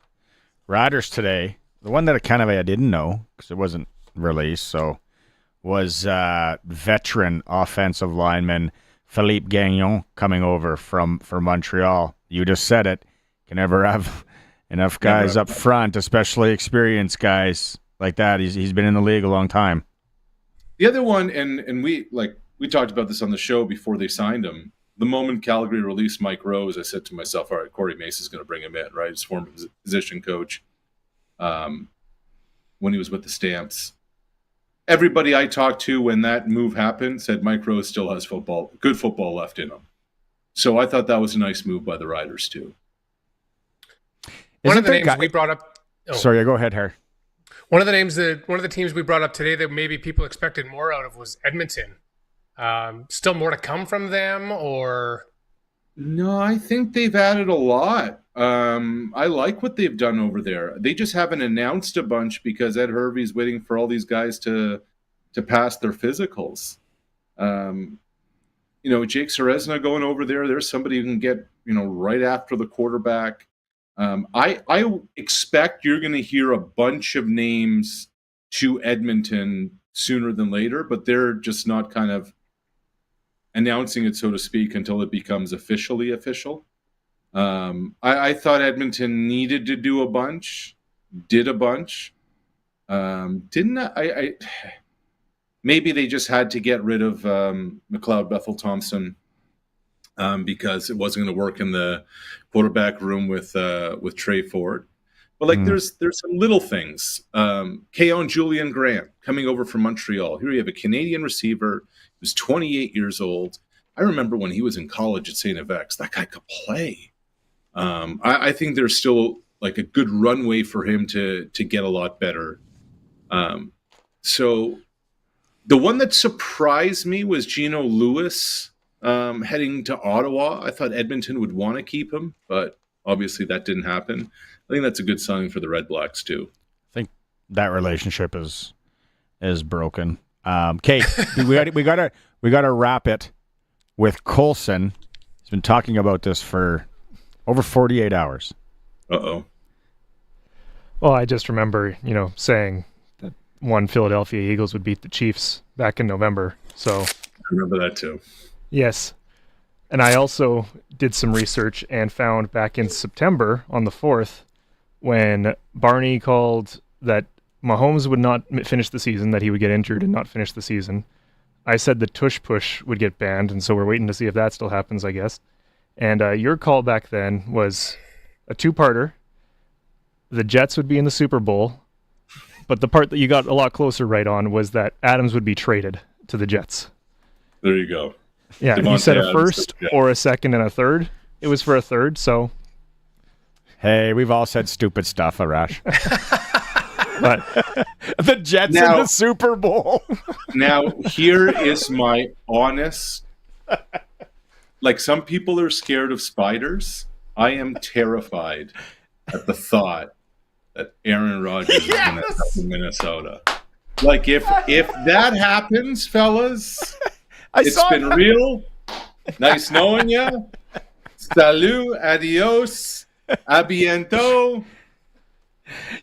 Riders today, the one that I didn't know because it wasn't released, so was veteran offensive lineman Philippe Gagnon coming over from Montreal. You just said it. Can never have enough guys up front, especially experienced guys like that. He's been in the league a long time. The other one, and we talked about this on the show before they signed him. The moment Calgary released Mike Rose, I said to myself, all right, Corey Mace is going to bring him in, right? His former position coach. when he was with the Stamps. Everybody I talked to when that move happened said Mike Rose still has good football left in him. So I thought that was a nice move by the Riders too. One of the names we brought up. Oh. Sorry, go ahead, Harry. One of the teams we brought up today that maybe people expected more out of was Edmonton. Still more to come from them, or? No, I think they've added a lot. I like what they've done over there. They just haven't announced a bunch because Ed Hervey's waiting for all these guys to pass their physicals. Jake Serezna going over there. There's somebody who can get, right after the quarterback. I expect you're going to hear a bunch of names to Edmonton sooner than later, but they're just not kind of announcing it, so to speak, until it becomes officially official. I thought Edmonton needed to do a bunch, did a bunch. Didn't I? Maybe they just had to get rid of McLeod Bethel-Thompson because it wasn't going to work in the quarterback room with Trey Ford. But there's some little things. Keon Julian Grant coming over from Montreal. Here you have a Canadian receiver who's 28 years old. I remember when he was in college at St. FX, that guy could play. I think there's still a good runway for him to get a lot better. So the one that surprised me was Gino Lewis heading to Ottawa. I thought Edmonton would want to keep him, but obviously that didn't happen. I think that's a good sign for the Red Blacks too. I think that relationship is broken. Kate, we gotta wrap it with Colson. He's been talking about this for over 48 hours. Uh-oh. Well, I just remember, saying that one Philadelphia Eagles would beat the Chiefs back in November. So I remember that too. Yes. And I also did some research and found back in September on the 4th when Barney called that Mahomes would not finish the season, that he would get injured and not finish the season. I said the tush push would get banned, and so we're waiting to see if that still happens, I guess. And your call back then was a two-parter. The Jets would be in the Super Bowl, but the part that you got a lot closer right on was that Adams would be traded to the Jets. There you go. Yeah, you said a first or a second and a third. It was for a third, so. Hey, we've all said stupid stuff, Arash. But the Jets in the Super Bowl. Now, here is my honest. Some people are scared of spiders. I am terrified at the thought that Aaron Rodgers is going to have in Minnesota. If that happens, fellas, it's been real. Nice knowing you. Salut, adios, abiento.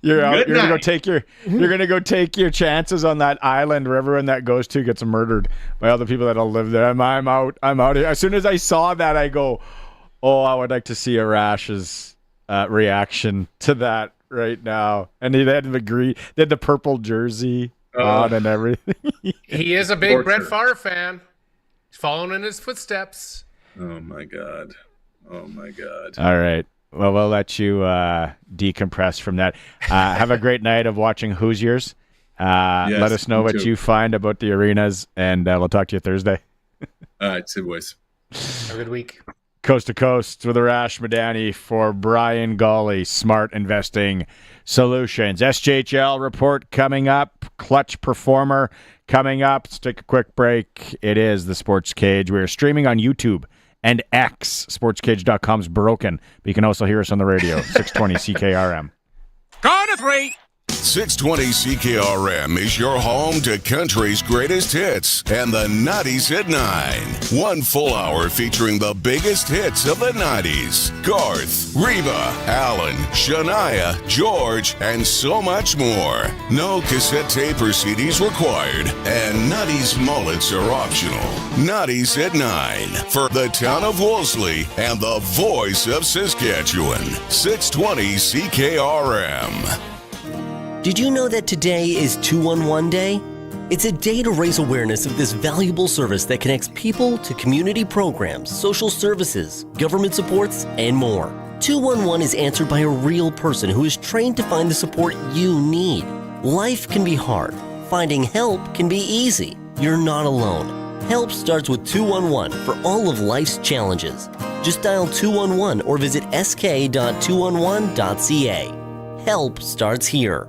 You're gonna go take your chances on that island where everyone that goes to gets murdered by other people that'll live there. I'm out here. As soon as I saw that, I go, oh, I would like to see Arash's reaction to that right now. And they had the purple jersey on and everything. He is a big Brett Favre fan. He's following in his footsteps. Oh my god. All right. Well, we'll let you decompress from that. Have a great night of watching Hoosiers. Yes, let us know what you find about the arenas, and we'll talk to you Thursday. All right, see you boys. Have a good week. Coast to Coast with Arash Madani for Brian Gawley, Smart Investing Solutions. SJHL report coming up. Clutch performer coming up. Let's take a quick break. It is the Sports Cage. We are streaming on YouTube and X. Sportscage.com's broken, but you can also hear us on the radio. 620 CKRM. Count to three. 620 CKRM is your home to country's greatest hits and the 90s at 9. 1 full hour featuring the biggest hits of the 90s. Garth, Reba, Alan, Shania, George, and so much more. No cassette tape or CDs required, and 90s mullets are optional. 90s at 9 for the town of Wolseley and the voice of Saskatchewan. 620 CKRM. Did you know that today is 211 Day? It's a day to raise awareness of this valuable service that connects people to community programs, social services, government supports, and more. 211 is answered by a real person who is trained to find the support you need. Life can be hard. Finding help can be easy. You're not alone. Help starts with 211 for all of life's challenges. Just dial 211 or visit sk.211.ca. Help starts here.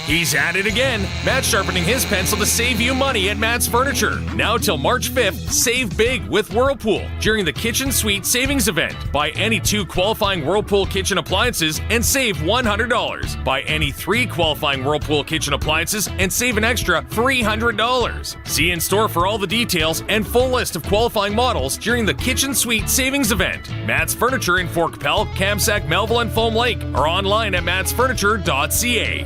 He's at it again. Matt's sharpening his pencil to save you money at Matt's Furniture. Now till March 5th, save big with Whirlpool during the Kitchen Suite Savings Event. Buy any 2 qualifying Whirlpool kitchen appliances and save $100. Buy any 3 qualifying Whirlpool kitchen appliances and save an extra $300. See in store for all the details and full list of qualifying models during the Kitchen Suite Savings Event. Matt's Furniture in Fort Capel, Kamsack, Melville, and Foam Lake, or online at mattsfurniture.ca.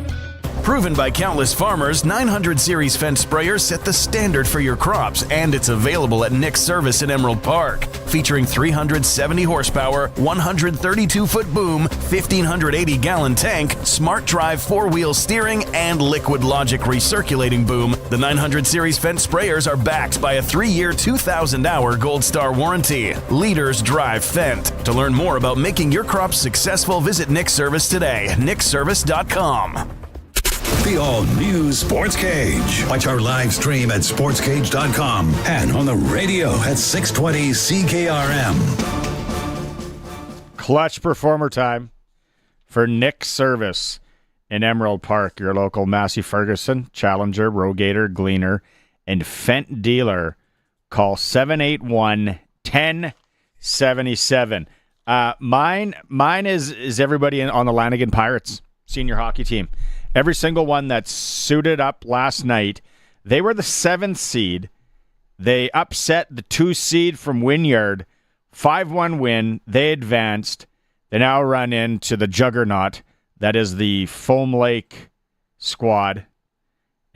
Proven by countless farmers, 900 Series fence sprayers set the standard for your crops, and it's available at Nick's Service in Emerald Park. Featuring 370 horsepower, 132-foot boom, 1,580-gallon tank, smart drive 4-wheel steering, and Liquid Logic recirculating boom, the 900 Series fence sprayers are backed by a 3-year, 2,000-hour Gold Star warranty. Leaders drive Fendt. To learn more about making your crops successful, visit Nick's Service today, nickservice.com. The all-new Sports Cage. Watch our live stream at sportscage.com and on the radio at 620 CKRM. Clutch performer time for Nick's Service in Emerald Park, your local Massey Ferguson, Challenger, Rogator, Gleaner, and Fendt dealer. Call 781-1077. Mine is everybody on the Lanigan Pirates senior hockey team. Every single one that suited up last night. They were the 7th seed. They upset the 2 seed from Wynyard. 5-1 win. They advanced. They now run into the juggernaut that is the Foam Lake squad.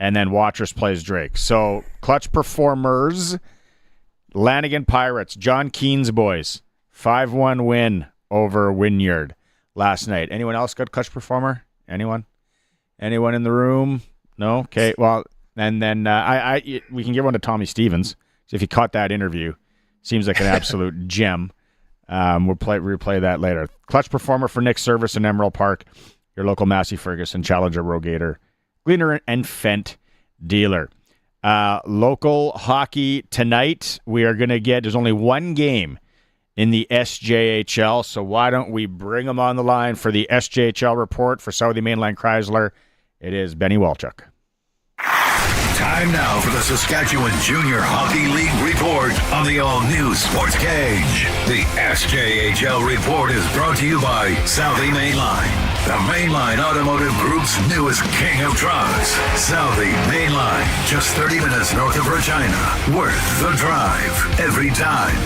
And then Watrous plays Drake. So, clutch performers, Lanigan Pirates, John Keen's boys. 5-1 win over Wynyard last night. Anyone else got clutch performer? Anyone in the room? No? Okay. Well, and then we can give one to Tommy Stevens. So if you caught that interview, seems like an absolute gem. We'll replay that later. Clutch performer for Nick's Service in Emerald Park, your local Massey Ferguson, Challenger, Rogator, Gleaner, and Fendt dealer. Local hockey tonight, we are going to get, there's only one game in the SJHL, so why don't we bring him on the line for the SJHL report for Southie Mainline Chrysler. It is Benny Walchuk. Time now for the Saskatchewan Junior Hockey League report on the all-new Sports Cage. The SJHL report is brought to you by Southie Mainline, the Mainline Automotive Group's newest king of trucks. Southie Mainline, just 30 minutes north of Regina. Worth the drive, every time,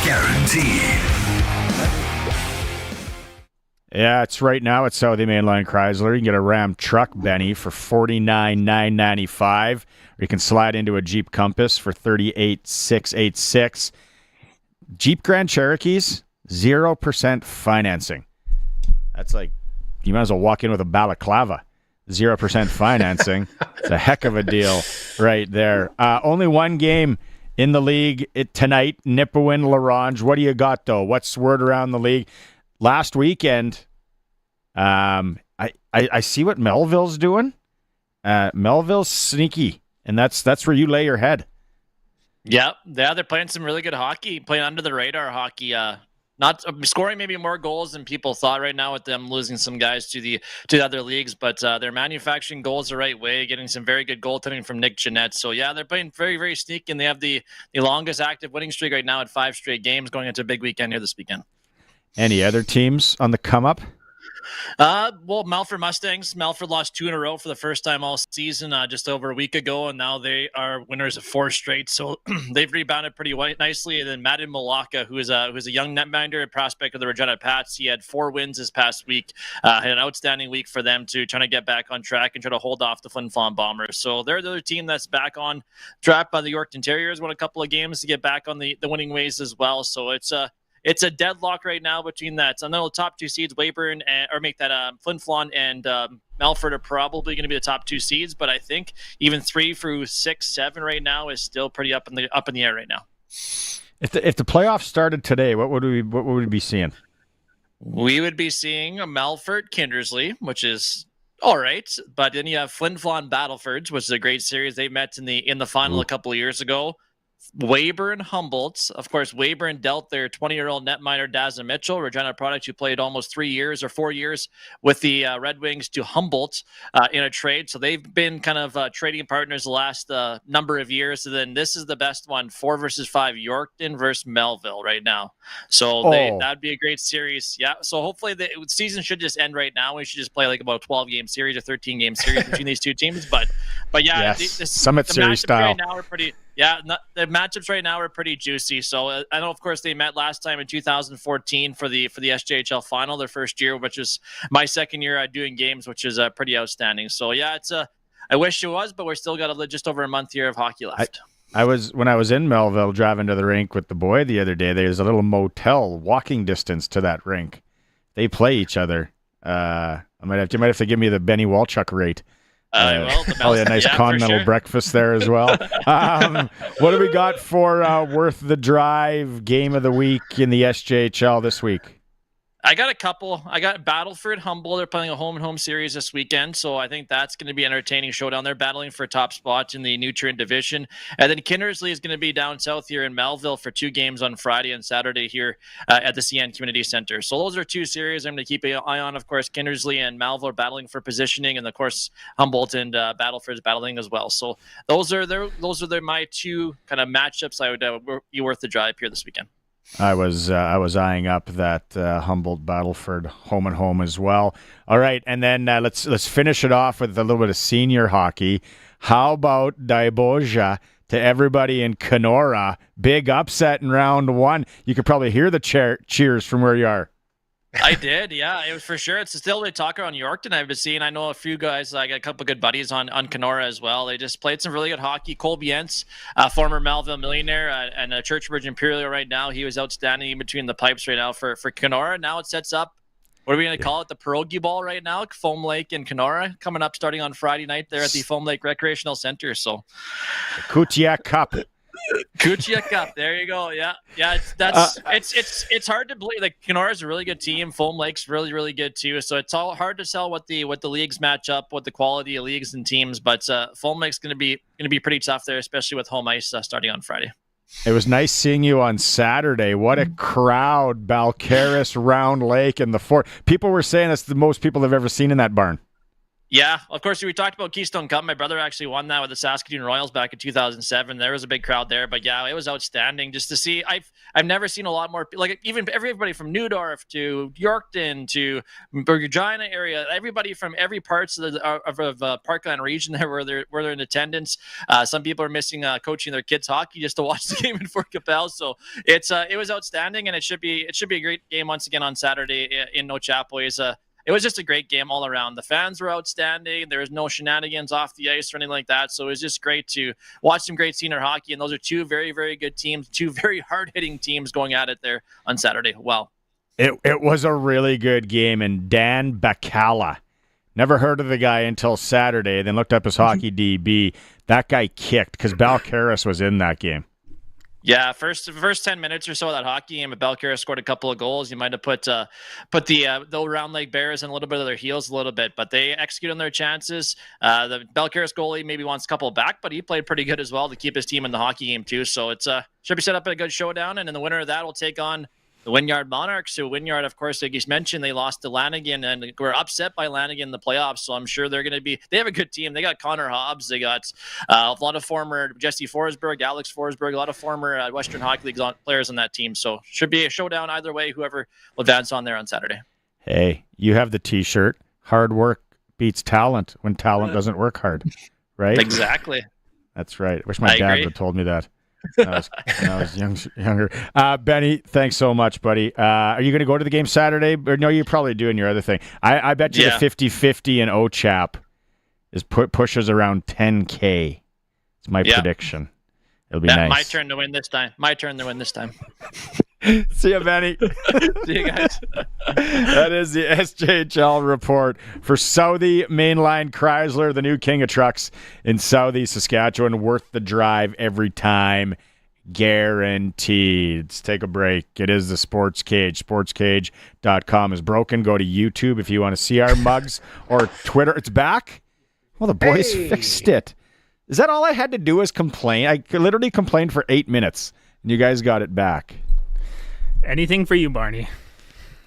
guaranteed. Yeah, it's right now at Southie Mainline Chrysler. You can get a Ram truck, Benny, for $49,995. Or you can slide into a Jeep Compass for $38,686. Jeep Grand Cherokees, 0% financing. That's like, you might as well walk in with a balaclava. 0% financing. It's a heck of a deal right there. Only one game in the league tonight, Nipawin, LaRange. What do you got, though? What's word around the league? Last weekend, I see what Melville's doing. Melville's sneaky, and that's where you lay your head. Yeah, they're playing some really good hockey, playing under the radar hockey. Not scoring maybe more goals than people thought right now with them losing some guys to the other leagues, but they're manufacturing goals the right way, getting some very good goaltending from Nick Jeanette. So yeah, they're playing very, very sneaky, and they have the longest active winning streak right now at 5 straight games going into a big weekend here this weekend. Any other teams on the come up? Well, Melford Mustangs. Melford lost 2 in a row for the first time all season just over a week ago, and now they are winners of 4 straight. So they've rebounded pretty nicely. And then Madden Malacca, who's a young netminder, a prospect of the Regina Pats, he had 4 wins this past week. Had an outstanding week for them too, trying to get back on track and try to hold off the Flin Flon Bombers. So they're the other team that's back on track. By the Yorkton Terriers won a couple of games to get back on the winning ways as well. So it's a deadlock right now between that. So I know the top 2 seeds, Weyburn, Flin Flon and Melford are probably going to be the top 2 seeds, but I think even 3 through 6, 7 right now is still pretty up in the air right now. If the playoffs started today, what would we be seeing? We would be seeing a Melfort Kindersley, which is all right, but then you have Flin Flon Battlefords, which is a great series. They met in the final a couple of years ago. Weyburn Humboldt, of course. Weyburn dealt their 20-year-old netminder Dazza Mitchell, Regina product, who played almost 3 years or 4 years with the Red Wings, to Humboldt in a trade. So they've been kind of trading partners the last number of years. And then this is the best one: 4 versus 5, Yorkton versus Melville right now. So that'd be a great series. Yeah. So hopefully the season should just end right now. We should just play like about a 12-game series or 13-game series between these two teams. But yeah, yes. Summit Series style. Right now are pretty. Yeah, the matchups right now are pretty juicy. So I know, of course, they met last time in 2014 for the SJHL final, their first year, which is my second year doing games, which is pretty outstanding. So yeah, I wish it was, but we're still got just over a month here of hockey left. When I was in Melville driving to the rink with the boy the other day, there's a little motel walking distance to that rink. They play each other. You might have to give me the Benny Walchuk rate. Probably a nice continental breakfast there as well. What do we got for worth the drive game of the week in the SJHL this week? I got a couple. I got Battleford Humboldt. They're playing a home-and-home series this weekend, so I think that's going to be an entertaining showdown. They're battling for top spots in the nutrient division. And then Kindersley is going to be down south here in Melville for 2 games on Friday and Saturday here at the CN Community Center. So those are 2 series I'm going to keep an eye on. Of course, Kindersley and Melville are battling for positioning, and of course, Humboldt and Battleford is battling as well. So those are my 2 kind of matchups I would be worth the drive here this weekend. I was eyeing up that Humboldt Battleford home and home as well. All right, and then let's finish it off with a little bit of senior hockey. How about Daiboja to everybody in Kenora? Big upset in round 1. You could probably hear the cheers from where you are. I did, yeah. It was for sure. It's still the talk around Yorkton I've been seeing. I know a few guys. I got a couple of good buddies on Kenora as well. They just played some really good hockey. Colby Entz, former Melville millionaire and a Churchbridge Imperial right now. He was outstanding in between the pipes right now for Kenora. Now it sets up, what are we going to call it, the pierogi ball right now? Foam Lake in Kenora coming up starting on Friday night there at the Foam Lake Recreational Center. So, Kutia Cup. Kuchia Cup, there you go. Yeah. It's hard to believe. Like, Kenora's a really good team. Foam Lake's really, really good too. So it's all hard to tell what the leagues match up, what the quality of leagues and teams. But Foam Lake's going to be pretty tough there, especially with home ice starting on Friday. It was nice seeing you on Saturday. What a crowd! Balcarres, Round Lake, and the fort. People were saying that's the most people they've ever seen in that barn. Yeah, of course, we talked about Keystone Cup. My brother actually won that with the Saskatchewan Royals back in 2007. There was a big crowd there, but yeah, it was outstanding just to see. I've never seen a lot more, like even everybody from Neudorf to Yorkton to Regina area, everybody from every parts of the Parkland region there were they're in attendance. Some people are missing coaching their kids hockey just to watch the game in Fort Capel. So it was outstanding, and it should be a great game once again on Saturday in No Chapways. It was just a great game all around. The fans were outstanding. There was no shenanigans off the ice or anything like that. So it was just great to watch some great senior hockey. And those are 2 very, very good teams, 2 very hard-hitting teams going at it there on Saturday. Wow. It was a really good game. And Dan Bacala, never heard of the guy until Saturday, then looked up his hockey DB. That guy kicked because Balcarres was in that game. Yeah, first 10 minutes or so of that hockey game, Balcarres scored a couple of goals. You might have put the Round Lake Bears in a little bit of their heels a little bit, but they execute on their chances. The Balcarres goalie maybe wants a couple back, but he played pretty good as well to keep his team in the hockey game too. So it's should be set up a good showdown, and then the winner of that will take on the Wynyard Monarchs. So Wynyard, of course, like you mentioned, they lost to Lanigan and were upset by Lanigan in the playoffs. So I'm sure they have a good team. They got Connor Hobbs. They got a lot of former Jesse Forsberg, Alex Forsberg, a lot of former Western Hockey League players on that team. So should be a showdown either way, whoever will advance on there on Saturday. Hey, you have the T-shirt. Hard work beats talent when talent doesn't work hard, right? Exactly. That's right. I wish my dad would have told me that. When I was younger. Benny, thanks so much, buddy. Are you going to go to the game Saturday? Or no, you're probably doing your other thing. I bet you the 50-50 in OCHAP is pushes around 10K. It's my prediction. It'll be nice. My turn to win this time. See you, Benny. See you guys. That is the SJHL report for Southey Mainline Chrysler, the new king of trucks in Southey, Saskatchewan. Worth the drive every time. guaranteed. Let's take a break. It is the Sports Cage. Sportscage.com is broken. Go to YouTube if you want to see our mugs, or Twitter. It's back. Well, the boys fixed it. Is that all I had to do was complain? I literally complained for 8 minutes, and you guys got it back. Anything for you, Barney.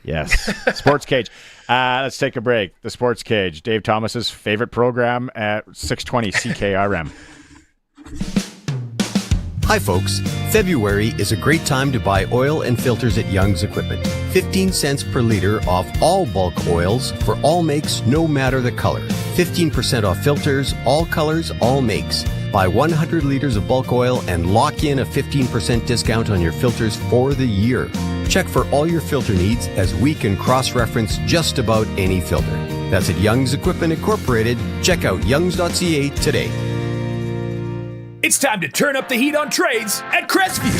Yes. Sports Cage. Let's take a break. The Sports Cage. Dave Thomas's favorite program at 620 CKRM. Hi, folks. February is a great time to buy oil and filters at Young's Equipment. 15 cents per liter off all bulk oils for all makes, no matter the color. 15% off filters, all colors, all makes. Buy 100 liters of bulk oil and lock in a 15% discount on your filters for the year. Check for all your filter needs, as we can cross-reference just about any filter. That's at Young's Equipment Incorporated. Check out youngs.ca today. It's time to turn up the heat on trades at Crestview.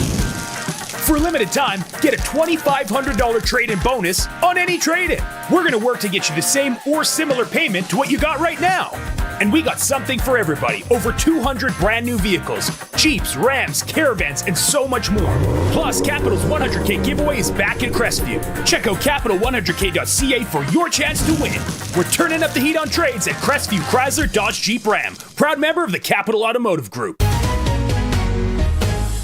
For a limited time, get a $2,500 trade-in bonus on any trade-in. We're going to work to get you the same or similar payment to what you got right now. And we got something for everybody. Over 200 brand new vehicles, Jeeps, Rams, Caravans, and so much more. Plus, Capital's 100K giveaway is back in Crestview. Check out capital100k.ca for your chance to win. We're turning up the heat on trades at Crestview Chrysler Dodge Jeep Ram. Proud member of the Capital Automotive Group.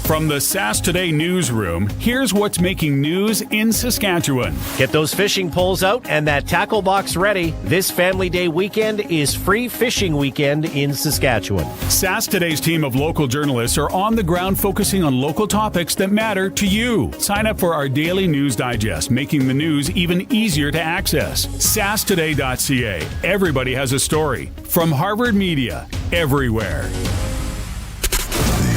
From the SAS Today newsroom, here's what's making news in Saskatchewan. Get those fishing poles out and that tackle box ready. This Family Day weekend is free fishing weekend in Saskatchewan. SAS Today's team of local journalists are on the ground focusing on local topics that matter to you. Sign up for our daily news digest, making the news even easier to access. SAStoday.ca. Everybody has a story. From Harvard Media, everywhere.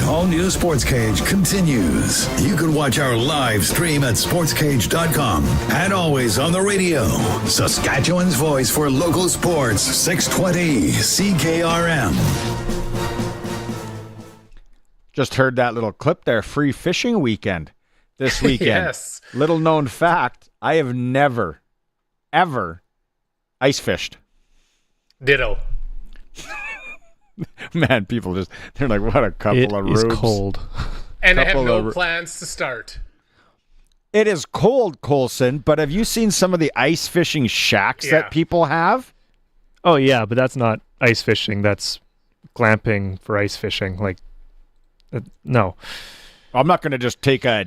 All-new Sports Cage continues. You can watch our live stream at sportscage.com and always on the radio. Saskatchewan's voice for local sports, 620 CKRM. Just heard that little clip there. Free fishing weekend this weekend. Yes. Little known fact, I have never, ever ice fished. Ditto. Man, people just, they're like, what a couple of rubes. It is cold. And I have no plans to start. It is cold, Colson, but have you seen some of the ice fishing shacks that people have? Oh, yeah, but that's not ice fishing. That's glamping for ice fishing. Like, no. I'm not going to just take a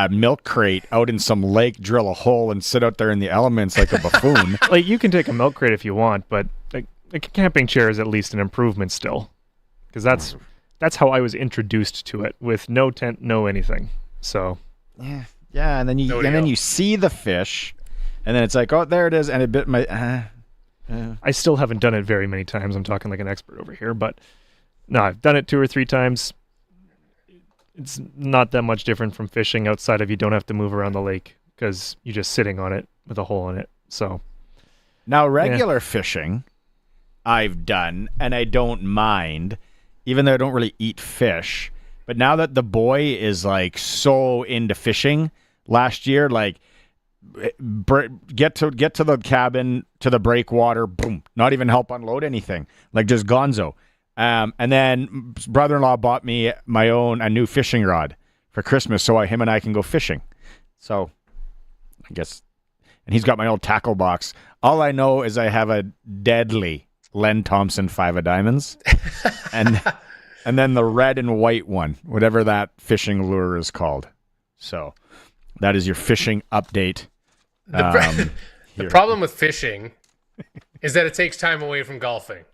milk crate out in some lake, drill a hole, and sit out there in the elements like a buffoon. Like, you can take a milk crate if you want, but like, a camping chair is at least an improvement still, because that's how I was introduced to it, with no tent, no anything. So yeah, and then you see the fish, and then it's like, oh, there it is, and it bit my. I still haven't done it very many times. I'm talking like an expert over here, but no, I've done it 2 or 3 times. It's not that much different from fishing outside of you don't have to move around the lake because you're just sitting on it with a hole in it. So now regular fishing I've done, and I don't mind, even though I don't really eat fish. But now that the boy is like so into fishing, last year, like get to the cabin, to the breakwater, boom, not even help unload anything, like just gonzo. And then brother-in-law bought me a new fishing rod for Christmas, so him and I can go fishing. So I guess, and he's got my old tackle box. All I know is I have a deadly Len Thompson 5 of diamonds, and then the red and white one, whatever that fishing lure is called. So that is your fishing update. The problem with fishing is that it takes time away from golfing.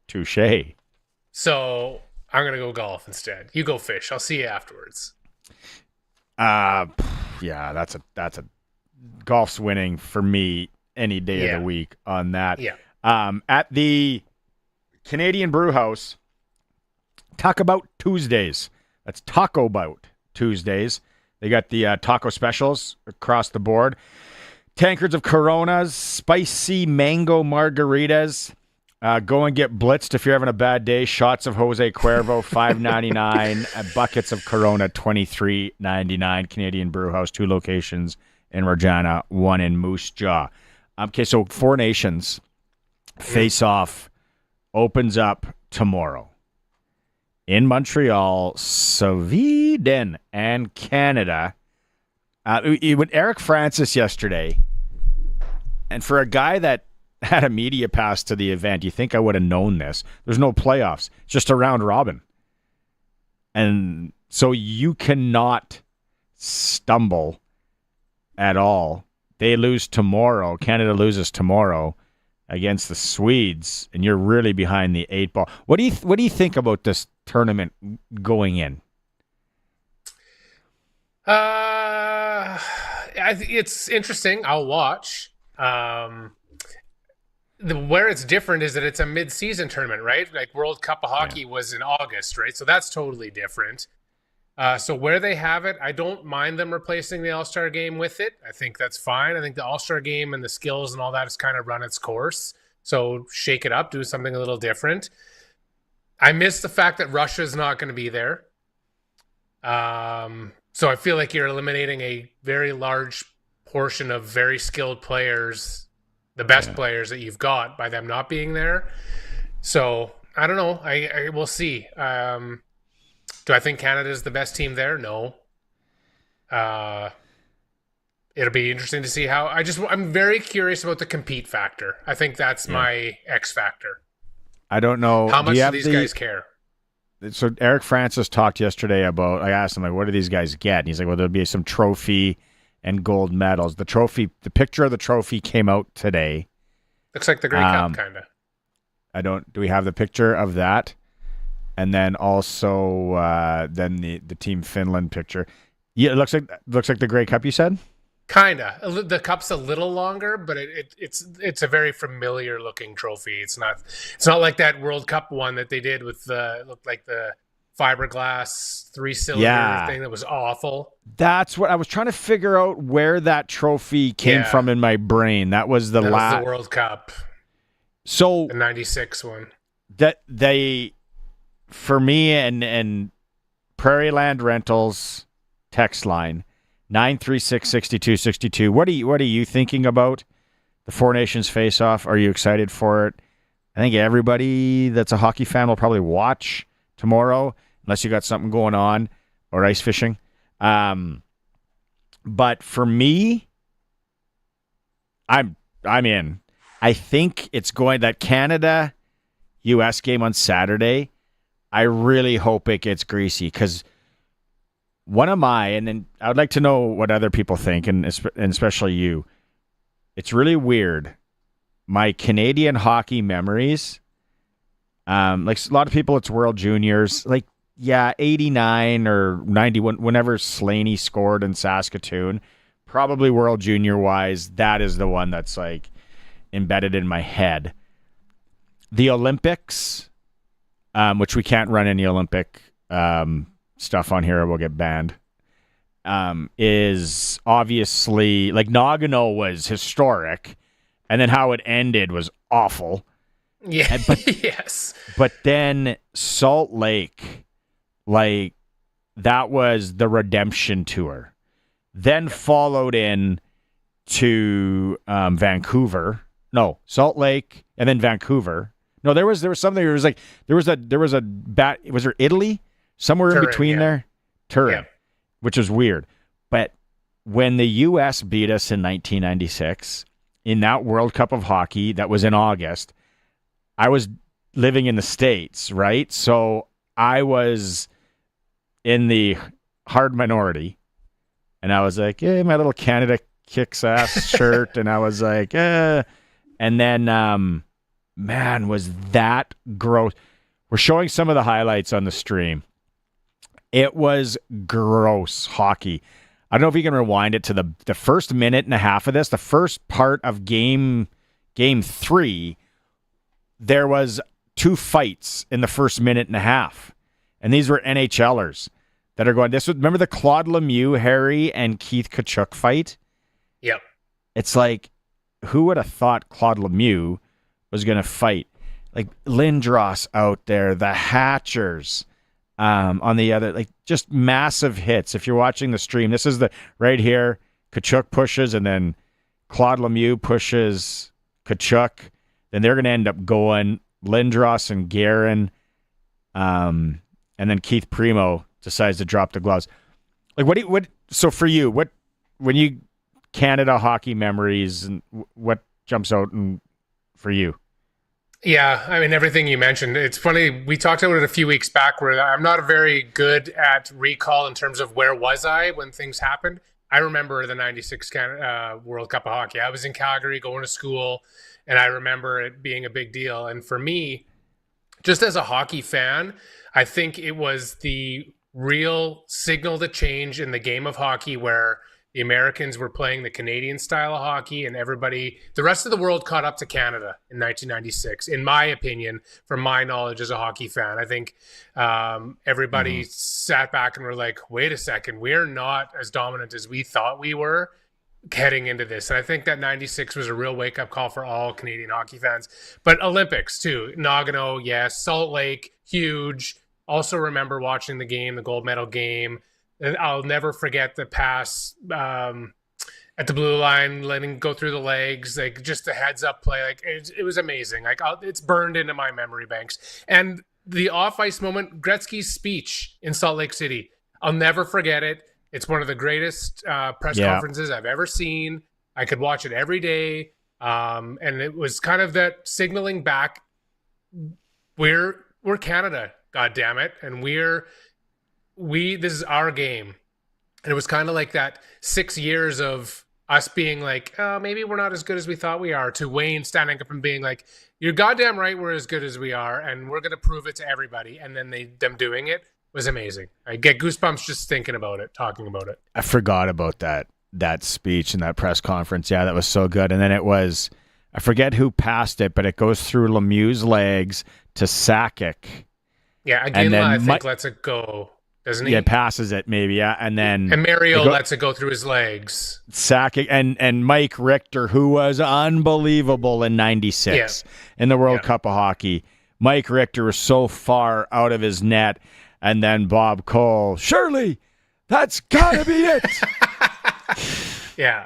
Touche. So I'm gonna go golf instead. You go fish. I'll see you afterwards. Yeah, that's a golf's winning for me any day of the week on that. Yeah. At the Canadian Brew House, Talk About Tuesdays. That's Taco Bout Tuesdays. They got the taco specials across the board. Tankards of Coronas, spicy mango margaritas. Go and get blitzed if you're having a bad day. Shots of Jose Cuervo, $5.99. Buckets of Corona, $23.99. Canadian Brew House, 2 locations in Regina, 1 in Moose Jaw. Okay, so Four Nations face-off opens up tomorrow. in Montreal, Sweden and Canada. With Eric Francis yesterday, and for a guy that had a media pass to the event, you think I would have known this. There's no playoffs, it's just a round robin. And so you cannot stumble at all. They lose tomorrow. Canada loses tomorrow against the Swedes, and you're really behind the 8 ball. What do you think about this tournament going in? It's interesting. I'll watch. Where it's different is that it's a mid-season tournament, right? Like World Cup of Hockey was in August, right? So that's totally different. So where they have it, I don't mind them replacing the All-Star game with it. I think that's fine. I think the All-Star game and the skills and all that has kind of run its course. So shake it up, do something a little different. I miss the fact that Russia's not going to be there. So I feel like you're eliminating a very large portion of very skilled players, the best players that you've got, by them not being there. So I don't know. I will see. Do I think Canada is the best team there? No. It'll be interesting to see how. I'm very curious about the compete factor. I think that's my X factor. I don't know. How much do these guys care? So Eric Francis talked yesterday about, I asked him, like, what do these guys get? And he's like, well, there'll be some trophy and gold medals. The picture of the trophy came out today. Looks like the Grey Cup, kind of. Do we have the picture of that? And then also, then the Team Finland picture. Yeah, it looks like the Grey Cup, you said? Kinda. The cup's a little longer, but it's a very familiar looking trophy. It's not like that World Cup one that they did with looked like the fiberglass 3-cylinder thing that was awful. That's what I was trying to figure out, where that trophy came from in my brain. That was the last World Cup. So the 96 one. That they, for me and Prairie Land Rentals text line 936-6262. What are you thinking about the Four Nations face-off? Are you excited for it? I think everybody that's a hockey fan will probably watch tomorrow, unless you got something going on or ice fishing. But for me, I'm in. I think it's going, that Canada-US game on Saturday, I really hope it gets greasy, because and then I would like to know what other people think, and especially you. It's really weird. My Canadian hockey memories, like a lot of people, it's World Juniors. Like, 89 or 91, whenever Slaney scored in Saskatoon, probably World Junior-wise, that is the one that's like embedded in my head. The Olympics, which we can't run any Olympic stuff on here or we'll get banned, is obviously, like, Nagano was historic, and then how it ended was awful. Yeah, yes. But then Salt Lake, like, that was the redemption tour. Then followed in to Vancouver. No, Salt Lake, and then Vancouver. No, there was something. There was a bat. Was there Italy? Somewhere in between there? Turin, which is weird. But when the U.S. beat us in 1996, in that World Cup of Hockey that was in August, I was living in the States, right? So I was in the hard minority. And I was like, my little Canada kicks ass shirt. And I was like, And then, man, was that gross. We're showing some of the highlights on the stream. It was gross hockey. I don't know if you can rewind it to the first minute and a half of this. The first part of game 3, there was 2 fights in the first minute and a half. And these were NHLers that are going, remember the Claude Lemieux, Harry, and Keith Tkachuk fight? Yep. It's like, who would have thought Claude Lemieux was going to fight? Like, Lindros out there, the Hatchers, on the other, like, just massive hits. If you're watching the stream, this is the right here. Tkachuk pushes, and then Claude Lemieux pushes Tkachuk. Then they're going to end up going Lindros and Guerin. and then Keith Primo decides to drop the gloves. Like, so for you, when you Canada hockey memories, and what jumps out for you? Yeah, I mean, everything you mentioned. It's funny, we talked about it a few weeks back where I'm not very good at recall in terms of where was I when things happened. I remember the 96 World Cup of Hockey. I was in Calgary going to school, and I remember it being a big deal. And for me, just as a hockey fan, I think it was the real signal to change in the game of hockey where the Americans were playing the Canadian style of hockey, and the rest of the world caught up to Canada in 1996, in my opinion, from my knowledge as a hockey fan. I think everybody sat back and were like, wait a second, we're not as dominant as we thought we were heading into this. And I think that 96 was a real wake-up call for all Canadian hockey fans. But Olympics, too. Nagano, yes. Salt Lake, huge. Also remember watching the game, the gold medal game. And I'll never forget the pass at the blue line, letting go through the legs, like just the heads up play. Like it was amazing. Like it's burned into my memory banks. And the off ice moment, Gretzky's speech in Salt Lake City, I'll never forget it. It's one of the greatest press conferences I've ever seen. I could watch it every day, and it was kind of that signaling back. We're Canada, God damn it, and this is our game. And it was kind of like that 6 years of us being like, oh, maybe we're not as good as we thought we are, to Wayne standing up and being like, you're goddamn right, we're as good as we are, and we're going to prove it to everybody. And then them doing it was amazing. I get goosebumps just thinking about it, talking about it. I forgot about that speech and that press conference. Yeah, that was so good. And then it was, I forget who passed it, but it goes through Lemieux's legs to Sakic. Yeah, again, I think lets it go. Doesn't he? Yeah, passes it maybe, yeah. And Mario lets it go through his legs. Sakic and Mike Richter, who was unbelievable in 96 in the World Cup of Hockey. Mike Richter was so far out of his net. And then Bob Cole, surely that's got to be it. Yeah.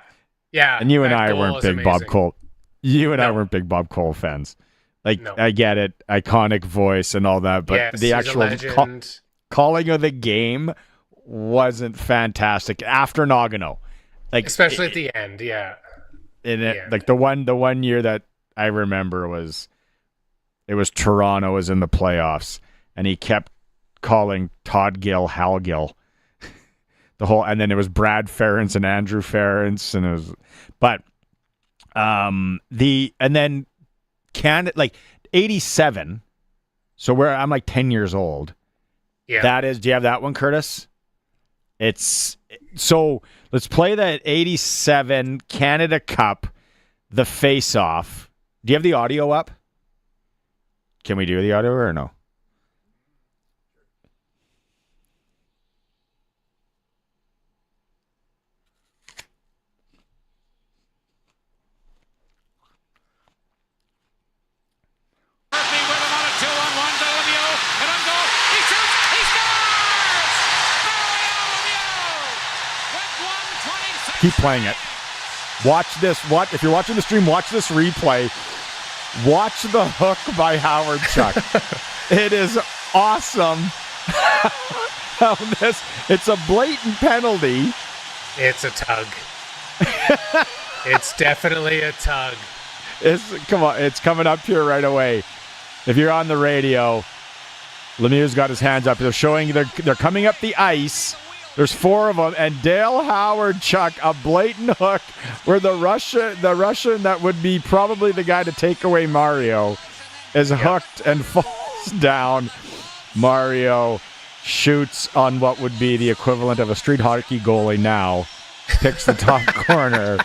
And you and I weren't big Bob Cole. I weren't big Bob Cole fans. Like, no. I get it, iconic voice and all that, but the actual calling of the game wasn't fantastic after Nagano, like especially at the end. Yeah, like the one year that I remember was Toronto was in the playoffs, and he kept calling Todd Gill Hal Gill and then it was Brad Ferentz and Andrew Ferentz, and it was, but and then Canada, like 87. So I'm like 10 years old. Yeah. That is, do you have that one, Curtis? So let's play that 87 Canada Cup, the face-off. Do you have the audio up? Can we do the audio or no? Keep playing it. Watch this. If you're watching the stream, watch this replay. Watch the hook by Howard Chuck. It is awesome. It's a blatant penalty. It's a tug. It's definitely a tug. Come on, it's coming up here right away. If you're on the radio, Lemieux's got his hands up. They're showing they're coming up the ice. There's four of them, and Dale Howard Chuck, a blatant hook where the Russian that would be probably the guy to take away Mario is hooked and falls down. Mario shoots on what would be the equivalent of a street hockey goalie now, picks the top corner,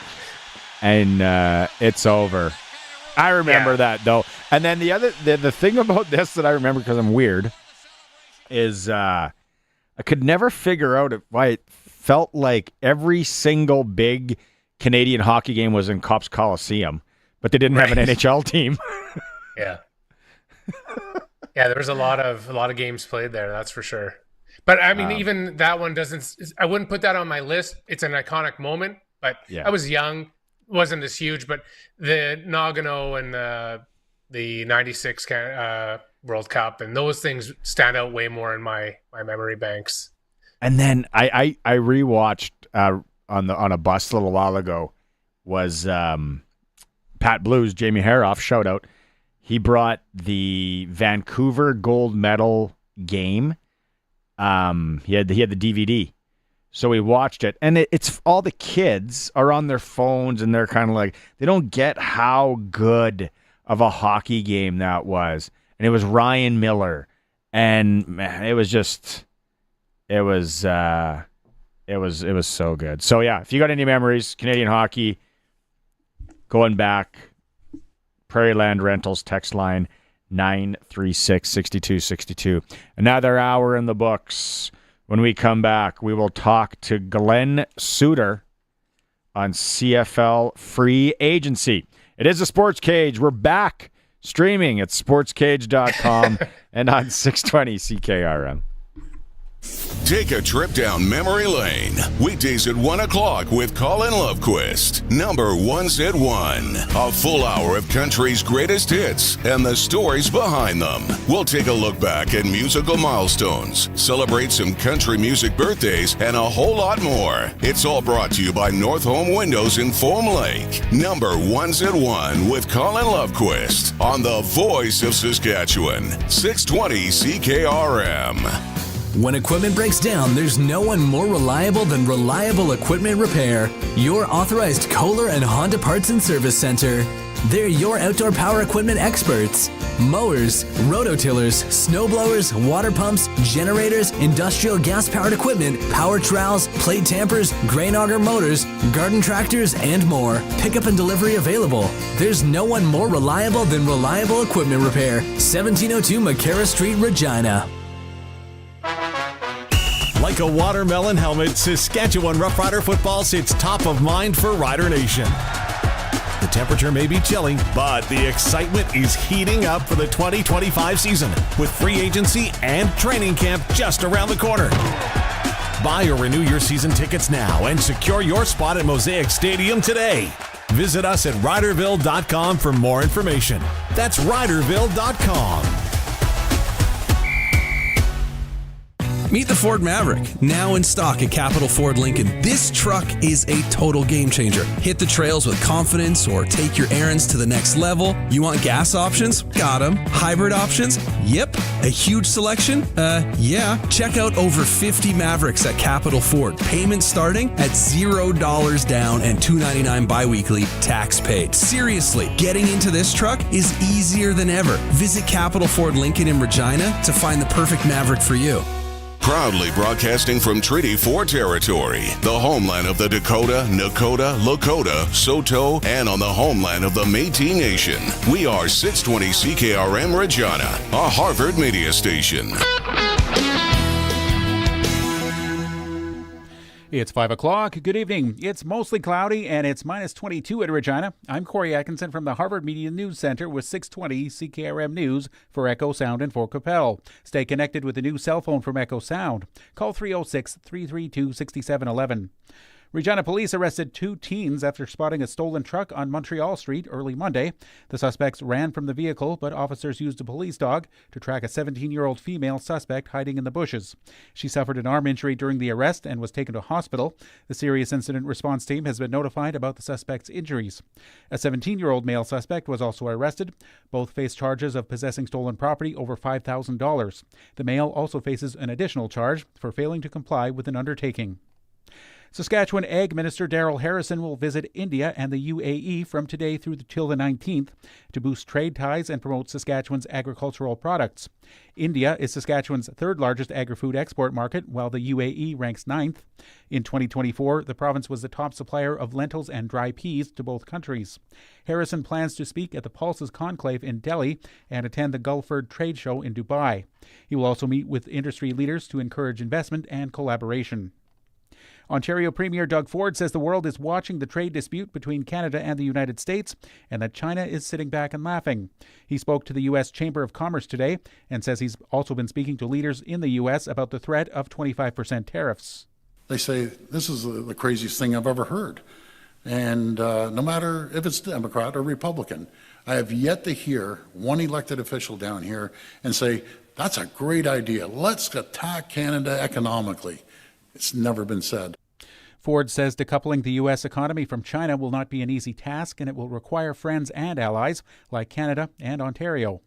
and it's over. I remember that, though. And then the thing about this that I remember, because I'm weird, is I could never figure out why it felt like every single big Canadian hockey game was in Copps Coliseum, but they didn't have an NHL team. Yeah. Yeah, there was a lot of games played there, that's for sure. But I mean, even that one I wouldn't put that on my list. It's an iconic moment, but I was young, wasn't as huge, but the Nagano and the 96 World Cup, and those things stand out way more in my memory banks. And then I rewatched on a bus a little while ago was Pat Blues, Jamie Haroff, shout out. He brought the Vancouver gold medal game. He had the DVD. So we watched it, and it's all the kids are on their phones, and they're kind of like, they don't get how good of a hockey game that was. And it was Ryan Miller, and man, it was so good. So yeah, if you got any memories, Canadian hockey, going back, Prairie Land Rentals text line 936-6262. Another hour in the books. When we come back, we will talk to Glen Suitor on CFL free agency. It is a Sports Cage. We're back streaming at sportscage.com and on 620 CKRM. Take a trip down memory lane. Weekdays at 1 o'clock with Colin Lovequist. Number Ones at 1. A full hour of country's greatest hits and the stories behind them. We'll take a look back at musical milestones, celebrate some country music birthdays, and a whole lot more. It's all brought to you by North Home Windows in Foam Lake. Number Ones at 1 with Colin Lovequist on the voice of Saskatchewan. 620 CKRM. When equipment breaks down, there's no one more reliable than Reliable Equipment Repair, your authorized Kohler and Honda Parts and Service Center. They're your outdoor power equipment experts. Mowers, rototillers, snowblowers, water pumps, generators, industrial gas-powered equipment, power trowels, plate tampers, grain auger motors, garden tractors, and more. Pickup and delivery available. There's no one more reliable than Reliable Equipment Repair. 1702 McCarra Street, Regina. Like a watermelon helmet, Saskatchewan Roughrider football sits top of mind for Rider Nation. The temperature may be chilling, but the excitement is heating up for the 2025 season with free agency and training camp just around the corner. Buy or renew your season tickets now and secure your spot at Mosaic Stadium today. Visit us at riderville.com for more information. That's riderville.com. Meet the Ford Maverick, now in stock at Capital Ford Lincoln. This truck is a total game changer. Hit the trails with confidence or take your errands to the next level. You want gas options? Got them. Hybrid options? Yep. A huge selection? Yeah. Check out over 50 Mavericks at Capital Ford. Payments starting at $0 down and $299 biweekly, tax paid. Seriously, getting into this truck is easier than ever. Visit Capital Ford Lincoln in Regina to find the perfect Maverick for you. Proudly broadcasting from Treaty 4 territory, the homeland of the Dakota, Nakota, Lakota, Saulteaux, and on the homeland of the Métis Nation. We are 620 CKRM Regina, a Harvard media station. It's 5 o'clock. Good evening. It's mostly cloudy and it's minus 22 at Regina. I'm Corey Atkinson from the Harvard Media News Center with 620 CKRM News for Echo Sound and Fort Capel. Stay connected with the new cell phone from Echo Sound. Call 306-332-6711. Regina police arrested 2 teens after spotting a stolen truck on Montreal Street early Monday. The suspects ran from the vehicle, but officers used a police dog to track a 17-year-old female suspect hiding in the bushes. She suffered an arm injury during the arrest and was taken to hospital. The serious incident response team has been notified about the suspect's injuries. A 17-year-old male suspect was also arrested. Both face charges of possessing stolen property over $5,000. The male also faces an additional charge for failing to comply with an undertaking. Saskatchewan Ag Minister Darrell Harrison will visit India and the UAE from today through till the 19th to boost trade ties and promote Saskatchewan's agricultural products. India is Saskatchewan's third largest agri-food export market, while the UAE ranks 9th. In 2024, the province was the top supplier of lentils and dry peas to both countries. Harrison plans to speak at the Pulses Conclave in Delhi and attend the Gulford Trade Show in Dubai. He will also meet with industry leaders to encourage investment and collaboration. Ontario Premier Doug Ford says the world is watching the trade dispute between Canada and the United States and that China is sitting back and laughing. He spoke to the U.S. Chamber of Commerce today and says he's also been speaking to leaders in the U.S. about the threat of 25% tariffs. They say this is the craziest thing I've ever heard. And no matter if it's Democrat or Republican, I have yet to hear one elected official down here and say, that's a great idea. Let's attack Canada economically. It's never been said. Ford says decoupling the U.S. economy from China will not be an easy task, and it will require friends and allies like Canada and Ontario.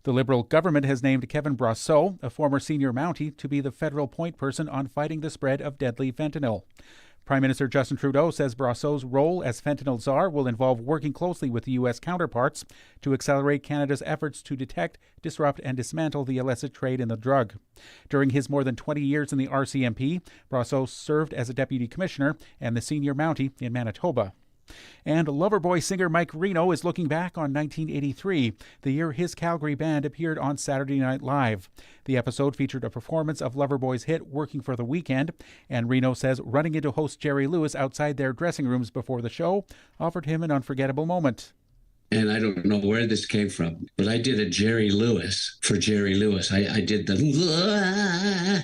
The Liberal government has named Kevin Brosseau, a former senior Mountie, to be the federal point person on fighting the spread of deadly fentanyl. Prime Minister Justin Trudeau says Brosseau's role as fentanyl czar will involve working closely with the U.S. counterparts to accelerate Canada's efforts to detect, disrupt, and dismantle the illicit trade in the drug. During his more than 20 years in the RCMP, Brosseau served as a deputy commissioner and the senior Mountie in Manitoba. And Loverboy singer Mike Reno is looking back on 1983, the year his Calgary band appeared on Saturday Night Live. The episode featured a performance of Loverboy's hit Working for the Weekend, and Reno says running into host Jerry Lewis outside their dressing rooms before the show offered him an unforgettable moment. And I don't know where this came from, but I did a Jerry Lewis for Jerry Lewis. I did the,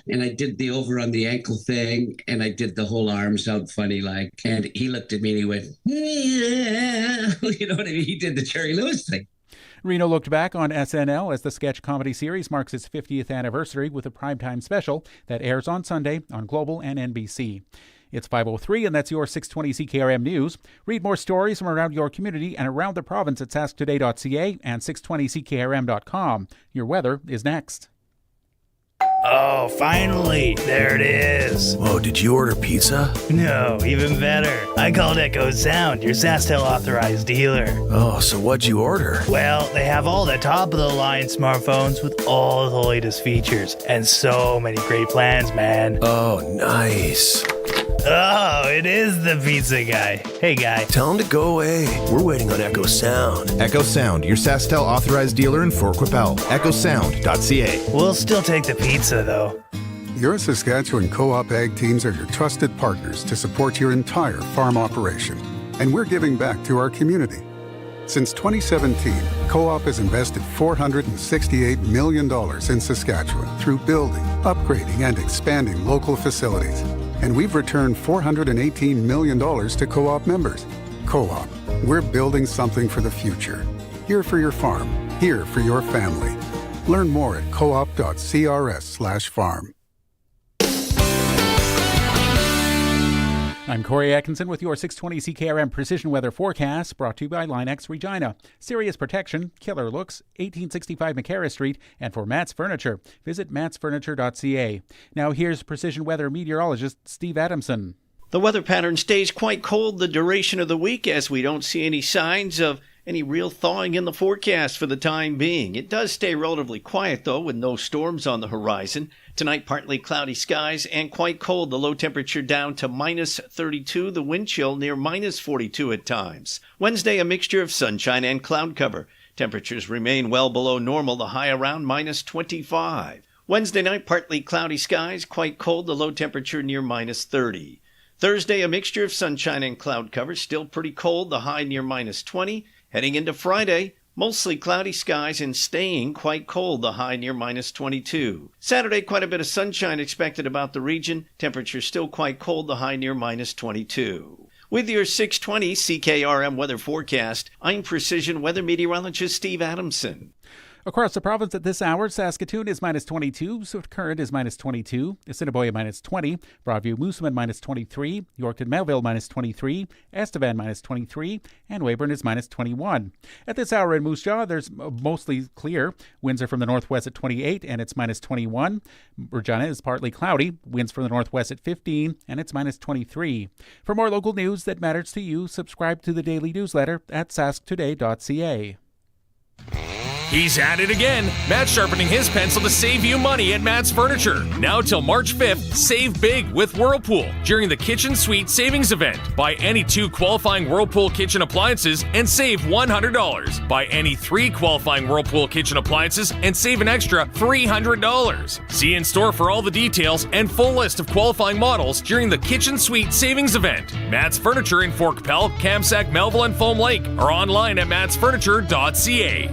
and I did the over on the ankle thing, and I did the whole arms out funny like, and he looked at me and he went, yeah. You know what I mean? He did the Jerry Lewis thing. Reno looked back on SNL as the sketch comedy series marks its 50th anniversary with a primetime special that airs on Sunday on Global and NBC. It's 5:03, and that's your 620 CKRM News. Read more stories from around your community and around the province at sasktoday.ca and 620ckrm.com. Your weather is next. Oh, finally! There it is! Whoa, did you order pizza? No, even better. I called Echo Sound, your SJHL authorized dealer. Oh, so what'd you order? Well, they have all the top-of-the-line smartphones with all the latest features, and so many great plans, man. Oh, nice. Oh, it is the pizza guy. Hey, guy. Tell him to go away. We're waiting on Echo Sound. Echo Sound, your SaskTel authorized dealer in Fort Qu'Appelle. EchoSound.ca. We'll still take the pizza, though. Your Saskatchewan Co-op Ag teams are your trusted partners to support your entire farm operation. And we're giving back to our community. Since 2017, Co-op has invested $468 million in Saskatchewan through building, upgrading, and expanding local facilities. And we've returned $418 million to Co-op members. Co-op, we're building something for the future. Here for your farm, here for your family. Learn more at coop.crs/farm. I'm Corey Atkinson with your 620 CKRM Precision Weather Forecast, brought to you by Line-X Regina. Serious protection, killer looks, 1865 McCarra Street, and for Matt's Furniture, visit mattsfurniture.ca. Now here's Precision Weather meteorologist Steve Adamson. The weather pattern stays quite cold the duration of the week as we don't see any signs of any real thawing in the forecast for the time being. It does stay relatively quiet, though, with no storms on the horizon. Tonight, partly cloudy skies and quite cold. The low temperature down to minus 32, the wind chill near minus 42 at times. Wednesday, a mixture of sunshine and cloud cover. Temperatures remain well below normal, the high around minus 25. Wednesday night, partly cloudy skies, quite cold. The low temperature near minus 30. Thursday, a mixture of sunshine and cloud cover, still pretty cold, the high near minus 20. Heading into Friday, mostly cloudy skies and staying quite cold, the high near minus 22. Saturday, quite a bit of sunshine expected about the region. Temperature still quite cold, the high near minus 22. With your 620 CKRM weather forecast, I'm Precision Weather Meteorologist Steve Adamson. Across the province at this hour, Saskatoon is minus 22, Swift Current is minus 22, Assiniboia minus 20, Broadview Moosomin minus 23, Yorkton Melville minus 23, Estevan minus 23, and Weyburn is minus 21. At this hour in Moose Jaw, there's mostly clear. Winds are from the northwest at 28, and it's minus 21. Regina is partly cloudy. Winds from the northwest at 15, and it's minus 23. For more local news that matters to you, subscribe to the daily newsletter at sasktoday.ca. He's at it again. Matt's sharpening his pencil to save you money at Matt's Furniture. Now till March 5th, save big with Whirlpool during the Kitchen Suite Savings Event. Buy any 2 qualifying Whirlpool kitchen appliances and save $100. Buy any 3 qualifying Whirlpool kitchen appliances and save an extra $300. See in store for all the details and full list of qualifying models during the Kitchen Suite Savings Event. Matt's Furniture in Fort Qu'Appelle, Kamsack, Melville, and Foam Lake, or online at mattsfurniture.ca.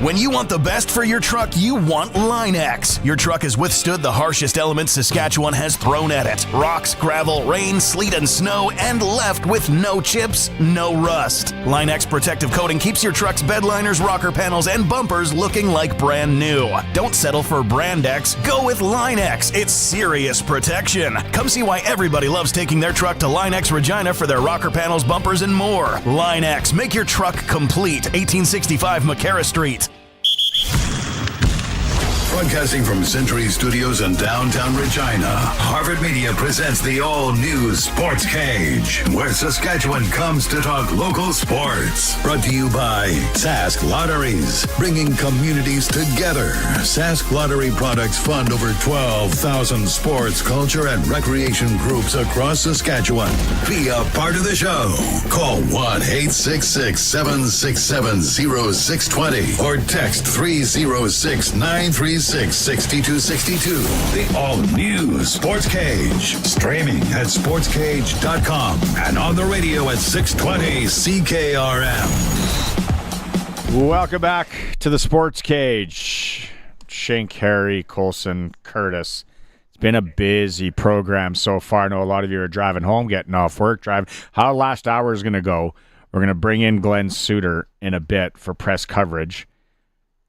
When you want the best for your truck, you want Line-X. Your truck has withstood the harshest elements Saskatchewan has thrown at it. Rocks, gravel, rain, sleet, and snow, and left with no chips, no rust. Line-X protective coating keeps your truck's bed liners, rocker panels, and bumpers looking like brand new. Don't settle for Brand X. Go with Line-X. It's serious protection. Come see why everybody loves taking their truck to Line-X Regina for their rocker panels, bumpers, and more. Line-X. Make your truck complete. 1865 McCarra Street. Broadcasting from Century Studios in downtown Regina, Harvard Media presents the all-new Sportscage, where Saskatchewan comes to talk local sports. Brought to you by Sask Lotteries, bringing communities together. Sask Lottery products fund over 12,000 sports, culture, and recreation groups across Saskatchewan. Be a part of the show. Call 1-866-767-0620 or text 306-936-6262. The all-new Sportscage. Streaming at sportscage.com and on the radio at 620 CKRM. Welcome back to the Sports Cage. Shink, Harry, Colson, Curtis. It's been a busy program so far. I know a lot of you are driving home, getting off work, driving. How the last hour is going to go, we're going to bring in Glen Suitor in a bit for press coverage.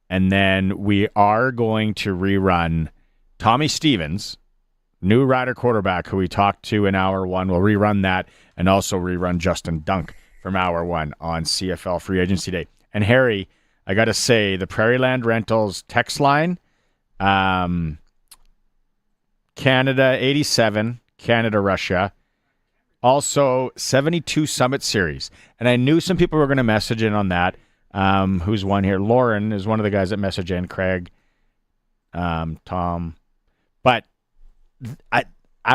And then we are going to rerun Tommy Stevens, new Rider quarterback who we talked to in hour one. We'll rerun that and also rerun Justin Dunk from hour one on CFL Free Agency Day. And Harry, I got to say, the Prairieland Rentals text line, Canada 87, Canada, Russia, also 72 Summit Series. And I knew some people were going to message in on that. Who's one here? Lauren is one of the guys that messaged in. Craig, Tom. But I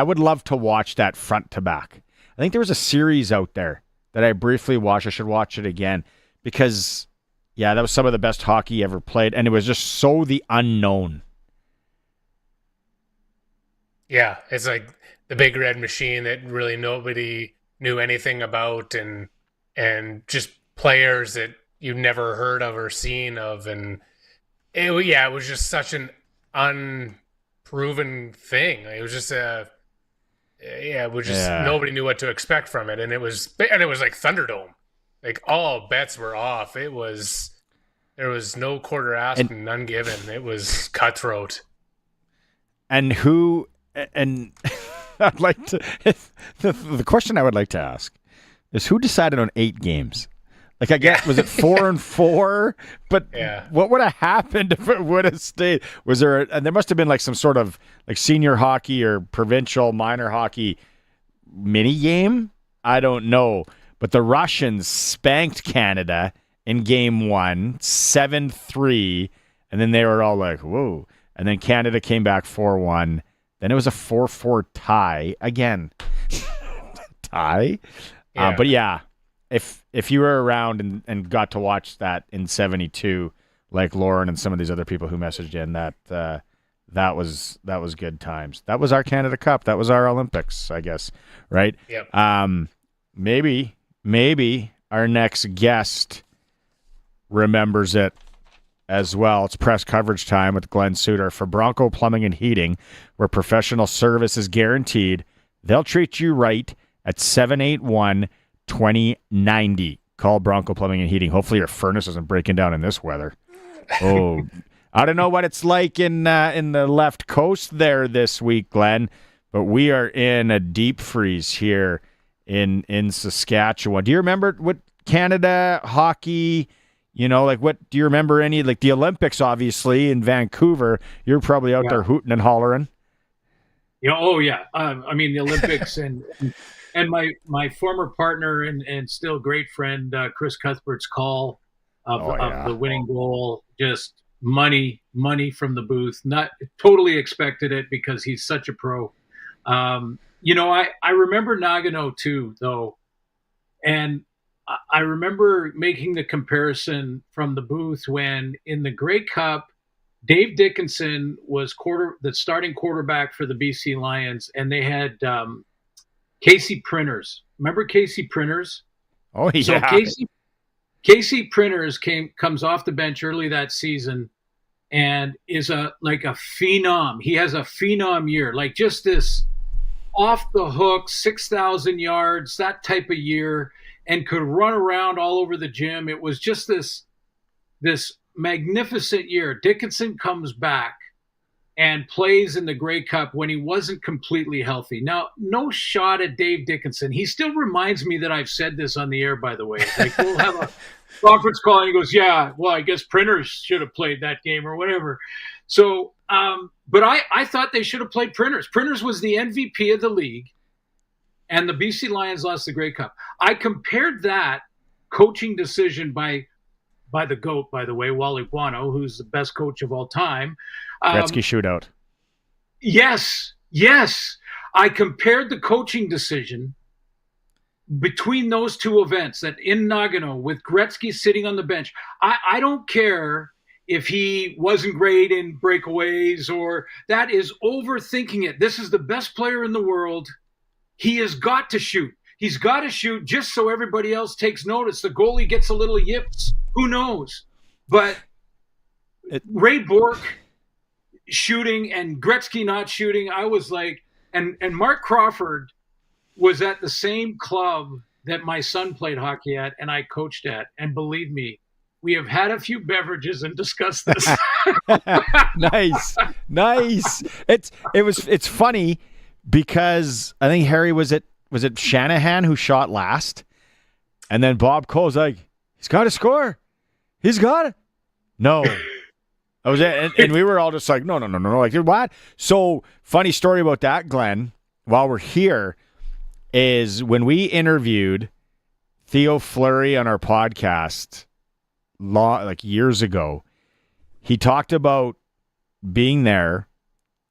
would love to watch that front to back. I think there was a series out there that I briefly watched. I should watch it again because, yeah, that was some of the best hockey ever played, and it was just so the unknown. Yeah, it's like the big red machine that really nobody knew anything about, and just players that you never heard of or seen of, and it was just such an unproven thing. It was just nobody knew what to expect from it, and it was like Thunderdome, like all bets were off. There was no quarter asked and none given. It was cutthroat. And I'd like to the question I would like to ask is who decided on 8 games? Like, I guess, was it 4 and 4? But what would have happened if it would have stayed? Was there, and there must have been like some sort of like senior hockey or provincial minor hockey mini game? I don't know. But the Russians spanked Canada in game 1, 7-3. And then they were all like, whoa. And then Canada came back 4-1. Then it was a 4-4 tie again. Tie? Yeah. But yeah. If you were around and got to watch that in 72, like Lauren and some of these other people who messaged in, that was good times. That was our Canada Cup. That was our Olympics, I guess, right? Yep. Maybe our next guest remembers it as well. It's press coverage time with Glen Suitor for Bronco Plumbing and Heating, where professional service is guaranteed. They'll treat you right at 781-2090. Call Bronco Plumbing and Heating. Hopefully your furnace isn't breaking down in this weather. Oh, I don't know what it's like in the left coast there this week, Glenn, but we are in a deep freeze here in Saskatchewan. Do you remember what Canada hockey, what do you remember any, like the Olympics, obviously, in Vancouver? You're probably out there hooting and hollering. I mean, the Olympics and my former partner and still great friend, Chris Cuthbert's call of the winning goal, just money from the booth. Not totally expected it because he's such a pro. I remember Nagano too, though. And I remember making the comparison from the booth when in the Grey Cup, Dave Dickinson was the starting quarterback for the BC Lions, and they had Casey Printers. Remember Casey Printers? Oh, yeah. So Casey Printers comes off the bench early that season and is a phenom. He has a phenom year, like just this off the hook, 6,000 yards, that type of year, and could run around all over the gym. It was just this magnificent year. Dickinson comes back and plays in the Grey Cup when he wasn't completely healthy. Now, no shot at Dave Dickinson. He still reminds me that I've said this on the air, by the way. Like, we'll have a conference call and he goes, yeah, well, I guess Printers should have played that game or whatever. So, but I thought they should have played Printers. Printers was the MVP of the league, and the BC Lions lost the Grey Cup. I compared that coaching decision by the GOAT, by the way, Wally Guano, who's the best coach of all time. Gretzky shootout. Yes. I compared the coaching decision between those two events, that in Nagano with Gretzky sitting on the bench. I don't care if he wasn't great in breakaways, or that is overthinking it. This is the best player in the world. He has got to shoot. He's got to shoot just so everybody else takes notice. The goalie gets a little yips. Who knows? But Ray Bourque shooting and Gretzky not shooting, I was like, and Mark Crawford was at the same club that my son played hockey at and I coached at. And believe me, we have had a few beverages and discussed this. Nice. It's funny because I think Harry was it Shanahan who shot last, and then Bob Cole's like, he's got to score. He's got it. No. I was and we were all just like, no. Like, what? So, funny story about that, Glenn, while we're here, is when we interviewed Theo Fleury on our podcast like years ago, he talked about being there,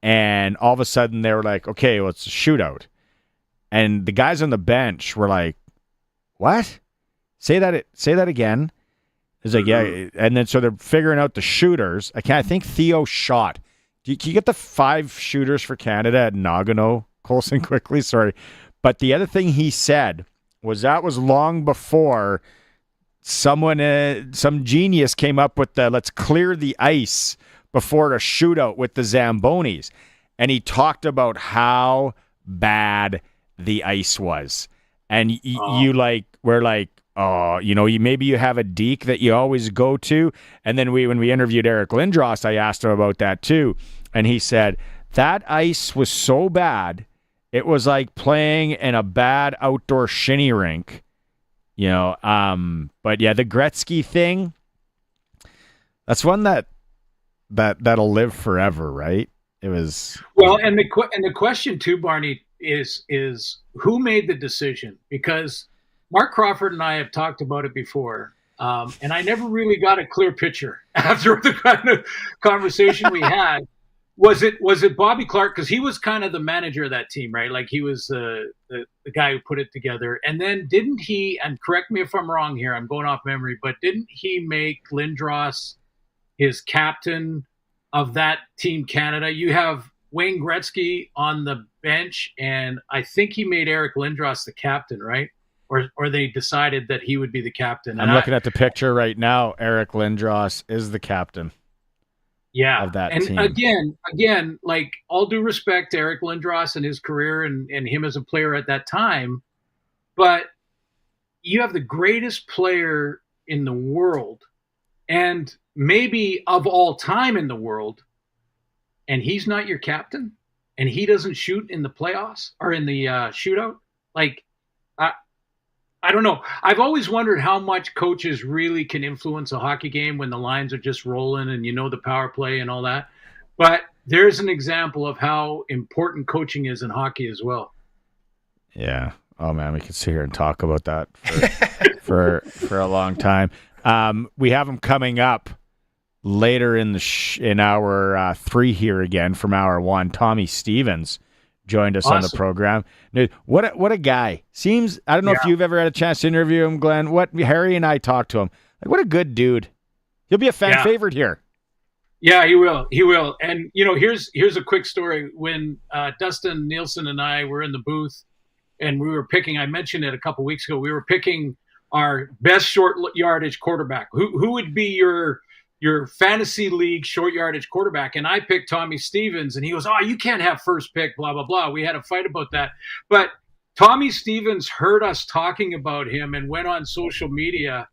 and all of a sudden they were like, okay, well, it's a shootout. And the guys on the bench were like, what? Say that again. It's like, yeah. And then so they're figuring out the shooters. I think Theo shot. Can you get the 5 shooters for Canada at Nagano, Colson, quickly? Sorry. But the other thing he said was that was long before some genius came up with the let's clear the ice before a shootout with the Zambonis. And he talked about how bad the ice was. And you were like, oh, maybe you have a deke that you always go to. And then when we interviewed Eric Lindros, I asked him about that too. And he said, that ice was so bad, it was like playing in a bad outdoor shinny rink. But yeah, the Gretzky thing, that's one that'll live forever, right? It was... Well, and the question too, Barney, is who made the decision? Because Mark Crawford and I have talked about it before, and I never really got a clear picture after the kind of conversation we had. Was it Bobby Clark? Because he was kind of the manager of that team, right? Like, he was the guy who put it together. And then didn't he, and correct me if I'm wrong here, I'm going off memory, but didn't he make Lindros his captain of that Team Canada? You have Wayne Gretzky on the bench, and I think he made Eric Lindros the captain, right? Or they decided that he would be the captain. I'm looking at the picture right now. Eric Lindros is the captain. Yeah. Of that and team. again, like, all due respect to Eric Lindros and his career and him as a player at that time, but you have the greatest player in the world, and maybe of all time in the world, and he's not your captain, and he doesn't shoot in the playoffs or in the shootout. Like, I don't know. I've always wondered how much coaches really can influence a hockey game when the lines are just rolling and the power play and all that. But there's an example of how important coaching is in hockey as well. Yeah. Oh man, we could sit here and talk about that for a long time. We have him coming up later in in hour 3 here again from hour 1. Tommy Stevens joined us on the program. What a guy. Seems, I don't know if you've ever had a chance to interview him, Glenn. Harry and I talked to him. Like, what a good dude. He'll be a fan favorite here. Yeah, he will. And here's a quick story. When Dustin Nielsen and I were in the booth and we were picking, I mentioned it a couple weeks ago, we were picking our best short yardage quarterback. Who would be your fantasy league short yardage quarterback? And I picked Tommy Stevens, and he goes, "Oh, you can't have first pick, blah, blah, blah." We had a fight about that. But Tommy Stevens heard us talking about him and went on social media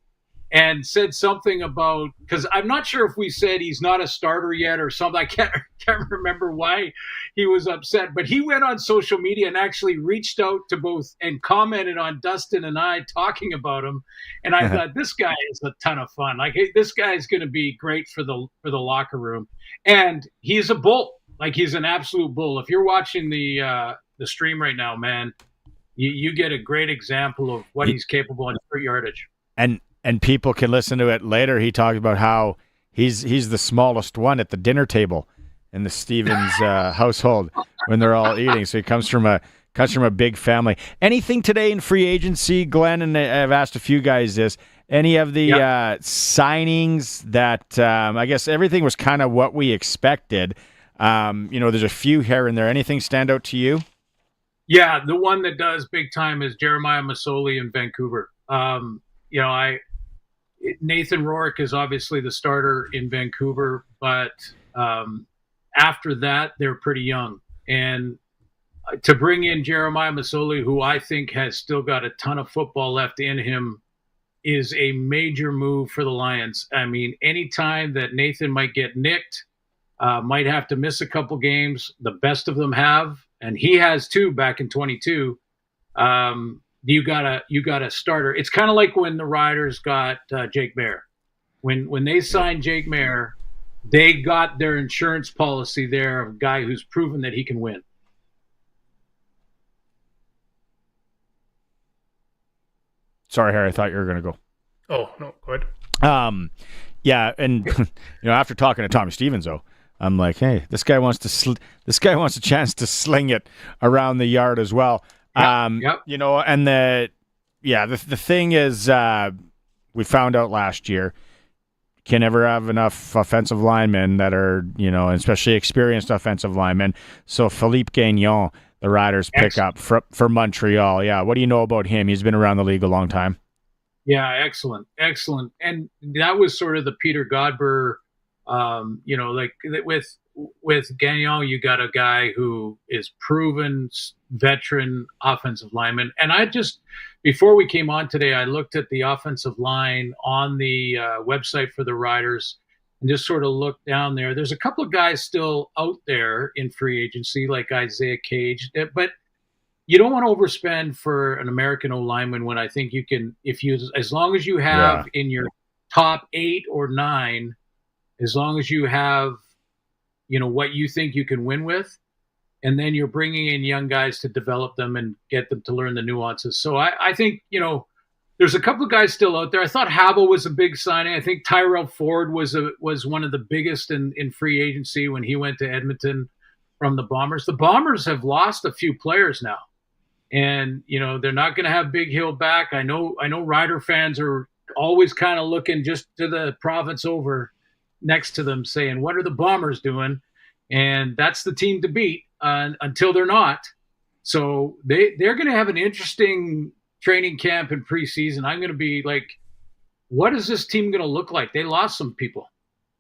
and said something about, because I'm not sure if we said he's not a starter yet or something. I can't remember why he was upset, but he went on social media and actually reached out to both and commented on Dustin and I talking about him. And I thought, this guy is a ton of fun. Like, hey, this guy is going to be great for the locker room. And he's a bull. Like, he's an absolute bull. If you're watching the stream right now, man, you get a great example of what he's capable on short yardage. And people can listen to it later. He talked about how he's the smallest one at the dinner table in the Stevens household when they're all eating. So he comes from a big family. Anything today in free agency, Glenn? And I've asked a few guys this. Any of the signings that I guess everything was kind of what we expected. There's a few here and there. Anything stand out to you? Yeah, the one that does big time is Jeremiah Masoli in Vancouver. Nathan Rourke is obviously the starter in Vancouver, but after that, they're pretty young. And to bring in Jeremiah Masoli, who I think has still got a ton of football left in him, is a major move for the Lions. I mean, anytime that Nathan might get nicked, might have to miss a couple games, the best of them have, and he has too back in 22. You got a starter. It's kind of like when the Riders got Jake Mayer. When they signed Jake Mayer, they got their insurance policy there of a guy who's proven that he can win. Sorry, Harry, I thought you were going to go. Oh, no, go ahead. Yeah, and after talking to Tommy Stevens, though, I'm like, hey, this guy wants a chance to sling it around the yard as well. Yep. And the thing is, we found out last year, can never have enough offensive linemen that are, especially experienced offensive linemen. So Philippe Gagnon, the Riders pick up for Montreal. Yeah, what do you know about him? He's been around the league a long time. Yeah, excellent. And that was sort of the Peter Godber, with Gagnon, you got a guy who is proven veteran offensive lineman. And before we came on today, I looked at the offensive line on the website for the Riders and just sort of looked down there. There's a couple of guys still out there in free agency, like Isaiah Cage, but you don't want to overspend for an American O-lineman when I think you can, as long as you have in your top 8 or 9, as long as you have, what you think you can win with, and then you're bringing in young guys to develop them and get them to learn the nuances. So I think, there's a couple of guys still out there. I thought Habel was a big signing. I think Tyrell Ford was one of the biggest in free agency when he went to Edmonton from the Bombers. The Bombers have lost a few players now, and they're not going to have Big Hill back. I know Rider fans are always kind of looking just to the province over next to them, saying, "What are the Bombers doing?" And that's the team to beat until they're not. So they're going to have an interesting training camp and preseason. I'm going to be like, what is this team going to look like? They lost some people.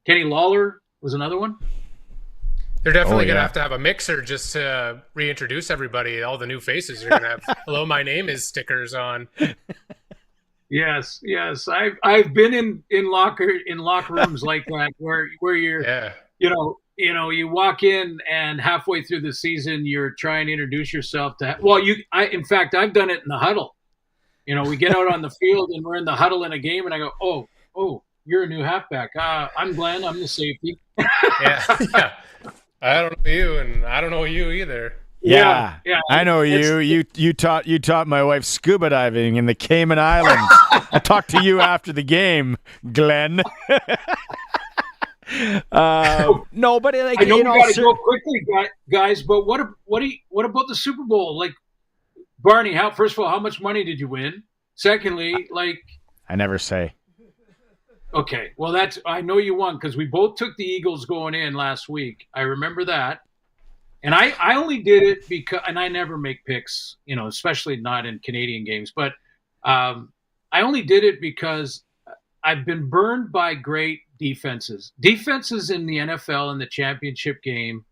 Kenny Lawler was another one. They're definitely going to have a mixer just to reintroduce everybody. All the new faces are going to have "Hello, my name is" stickers on. Yes. I've been in locker rooms like that where you're, you walk in and halfway through the season you're trying to introduce yourself to. Well, in fact, I've done it in the huddle. We get out on the field and we're in the huddle in a game, and I go, oh, you're a new halfback. I'm Glen. I'm the safety. Yeah. I don't know you, and I don't know you either. Yeah. I know you. You taught my wife scuba diving in the Cayman Islands. I talked to you after the game, Glenn. No, but I know we got to go quickly, guys. But what about the Super Bowl? Like, Barney, first of all, how much money did you win? Secondly, I never say. Okay, well, I know you won because we both took the Eagles going in last week. I remember that. And I only did it because, and I never make picks, especially not in Canadian games. But I only did it because I've been burned by great defenses. Defenses in the NFL in the championship game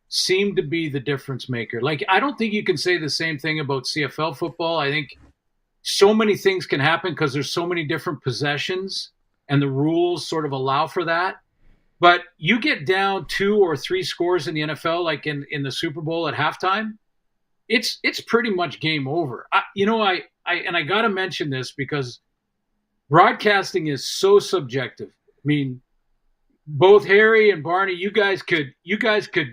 seem to be the difference maker. Like, I don't think you can say the same thing about CFL football. I think so many things can happen because there's so many different possessions and the rules sort of allow for that. But you get down 2 or 3 scores in the NFL, like in the Super Bowl at halftime, it's pretty much game over. I got to mention this because broadcasting is so subjective. I mean, both Harry and Barney, you guys could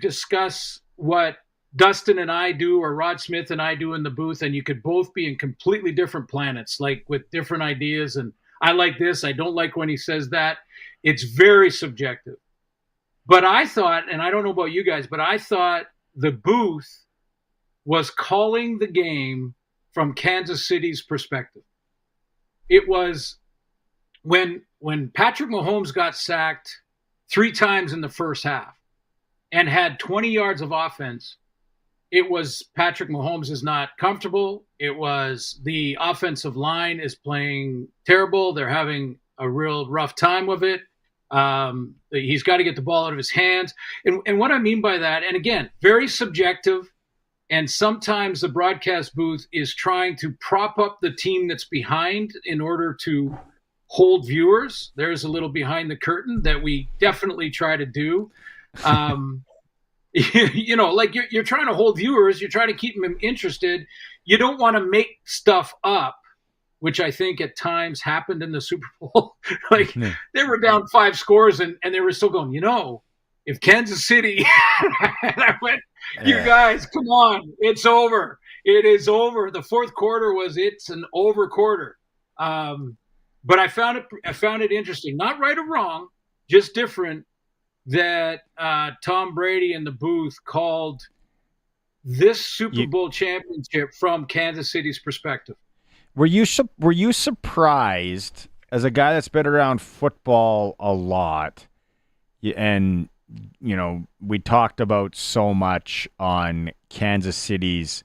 discuss what Dustin and I do or Rod Smith and I do in the booth, and you could both be in completely different planets, like with different ideas. And I like this, I don't like when he says that. It's very subjective. But I thought, and I don't know about you guys, but I thought the booth was calling the game from Kansas City's perspective. It was when Patrick Mahomes got sacked 3 times in the first half and had 20 yards of offense, it was Patrick Mahomes is not comfortable. It was the offensive line is playing terrible. They're having a real rough time with it. He's got to get the ball out of his hands. And what I mean by that, and again, very subjective, and sometimes the broadcast booth is trying to prop up the team that's behind in order to hold viewers. There's a little behind the curtain that we definitely try to do. Like you're trying to hold viewers, you're trying to keep them interested. You don't want to make stuff up, which I think at times happened in the Super Bowl. They were down 5 scores and they were still going, if Kansas City, and I went, you guys, come on, it's over. It is over. The fourth quarter it's an over quarter. But I found it interesting, not right or wrong, just different, that Tom Brady in the booth called this Super Bowl championship from Kansas City's perspective. Were you surprised, as a guy that's been around football a lot, and we talked about so much on Kansas City's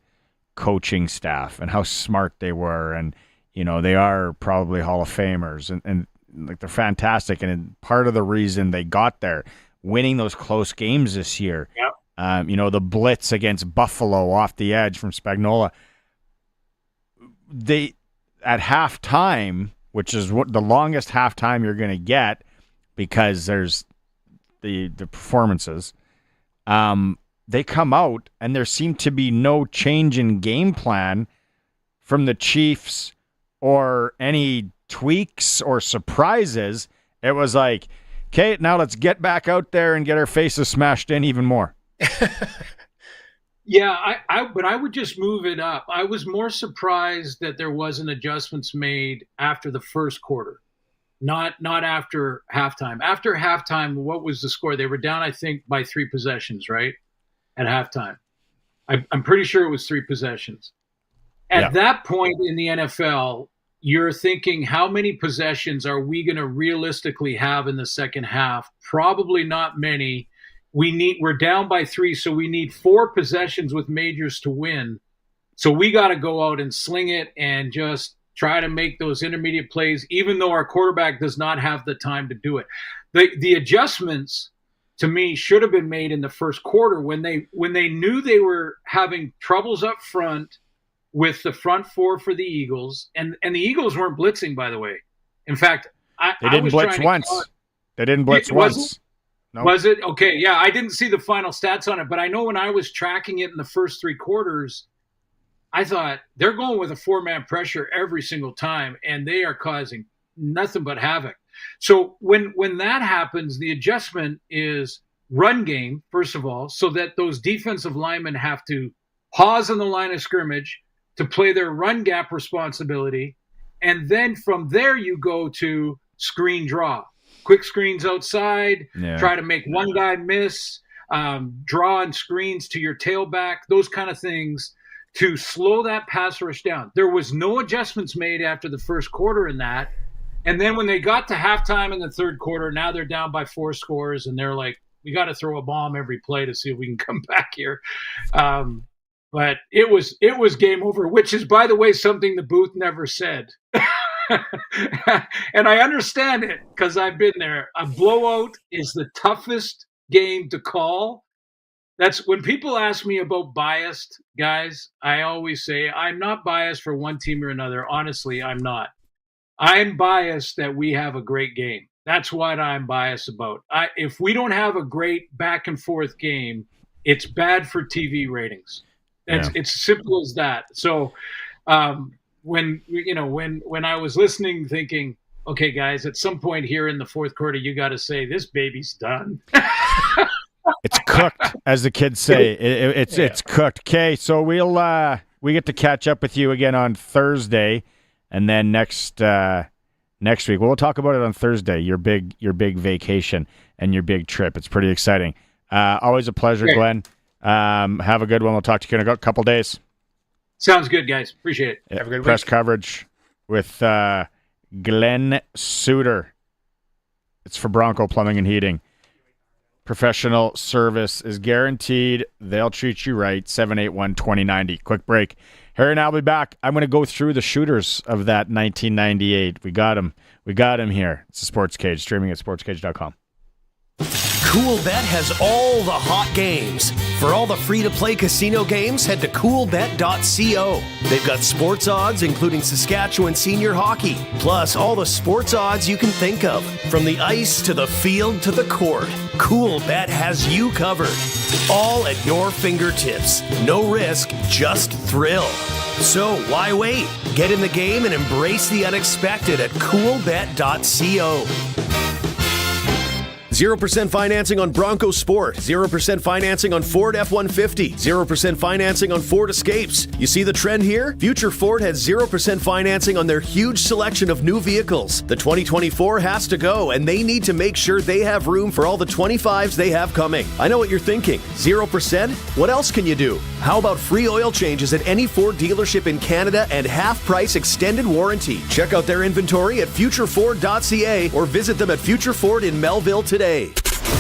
coaching staff and how smart they were, and they are probably Hall of Famers, and like they're fantastic, and part of the reason they got there, winning those close games this year. Yep. The blitz against Buffalo off the edge from Spagnuolo. They at halftime, which is what the longest halftime you're going to get, because there's the performances. They come out and there seemed to be no change in game plan from the Chiefs or any tweaks or surprises. It was like, okay, now let's get back out there and get our faces smashed in even more. Yeah, but I would just move it up. I was more surprised that there wasn't adjustments made after the first quarter, not after halftime. After halftime, what was the score? They were down, I think, by 3 possessions, right? At halftime. I'm pretty sure it was 3 possessions. At that point in the NFL, you're thinking, how many possessions are we going to realistically have in the second half? Probably not many. We're down by 3, so we need 4 possessions with majors to win. So we got to go out and sling it and just try to make those intermediate plays, even though our quarterback does not have the time to do it. The adjustments, to me, should have been made in the first quarter when they knew they were having troubles up front with the front 4 for the Eagles, and the Eagles weren't blitzing, by the way. In fact, they didn't blitz once. They didn't blitz once. Nope. Was it? Okay, yeah, I didn't see the final stats on it, but I know when I was tracking it in the first 3 quarters, I thought they're going with a 4-man pressure every single time, and they are causing nothing but havoc. So when that happens, the adjustment is run game, first of all, so that those defensive linemen have to pause on the line of scrimmage to play their run gap responsibility, and then from there you go to screen draw. Quick screens outside, try to make one guy miss, draw on screens to your tailback, those kind of things to slow that pass rush down. There was no adjustments made after the first quarter in that. And then when they got to halftime in the third quarter, now they're down by 4 scores, and they're like, we got to throw a bomb every play to see if we can come back here. But it was game over, which is, by the way, something the booth never said. And I understand it because I've been there. A blowout is the toughest game to call. That's when people ask me about biased guys, I always say I'm not biased for one team or another. Honestly, I'm not. I'm biased that we have a great game. That's what I'm biased about. If we don't have a great back and forth game, it's bad for TV ratings. It's simple as that. So when I was listening, thinking, okay, guys, at some point here in the fourth quarter, you got to say this baby's done. It's cooked, as the kids say. It's cooked. Okay, so we get to catch up with you again on Thursday, and then next week we'll talk about it on Thursday. Your big vacation and your big trip. It's pretty exciting. Always a pleasure, Glenn. Have a good one. We'll talk to you in a couple days. Sounds good, guys. Appreciate it. Have a good press week. Coverage with Glen Suitor. It's for Bronco Plumbing and Heating. Professional service is guaranteed. They'll treat you right. 781-2090. Quick break. Harry and I'll be back. I'm going to go through the shooters of that 1998. We got him. We got him here. It's the Sports Cage, streaming at sportscage.com. CoolBet has all the hot games. For all the free-to-play casino games, head to coolbet.co. They've got sports odds, including Saskatchewan senior hockey, plus all the sports odds you can think of. From the ice to the field to the court, CoolBet has you covered. All at your fingertips. No risk, just thrill. So why wait? Get in the game and embrace the unexpected at coolbet.co. 0% financing on Bronco Sport, 0% financing on Ford F-150, 0% financing on Ford Escapes. You see the trend here? Future Ford has 0% financing on their huge selection of new vehicles. The 2024 has to go, and they need to make sure they have room for all the 25s they have coming. I know what you're thinking. 0%? What else can you do? How about free oil changes at any Ford dealership in Canada and half-price extended warranty? Check out their inventory at futureford.ca or visit them at Future Ford in Melville today.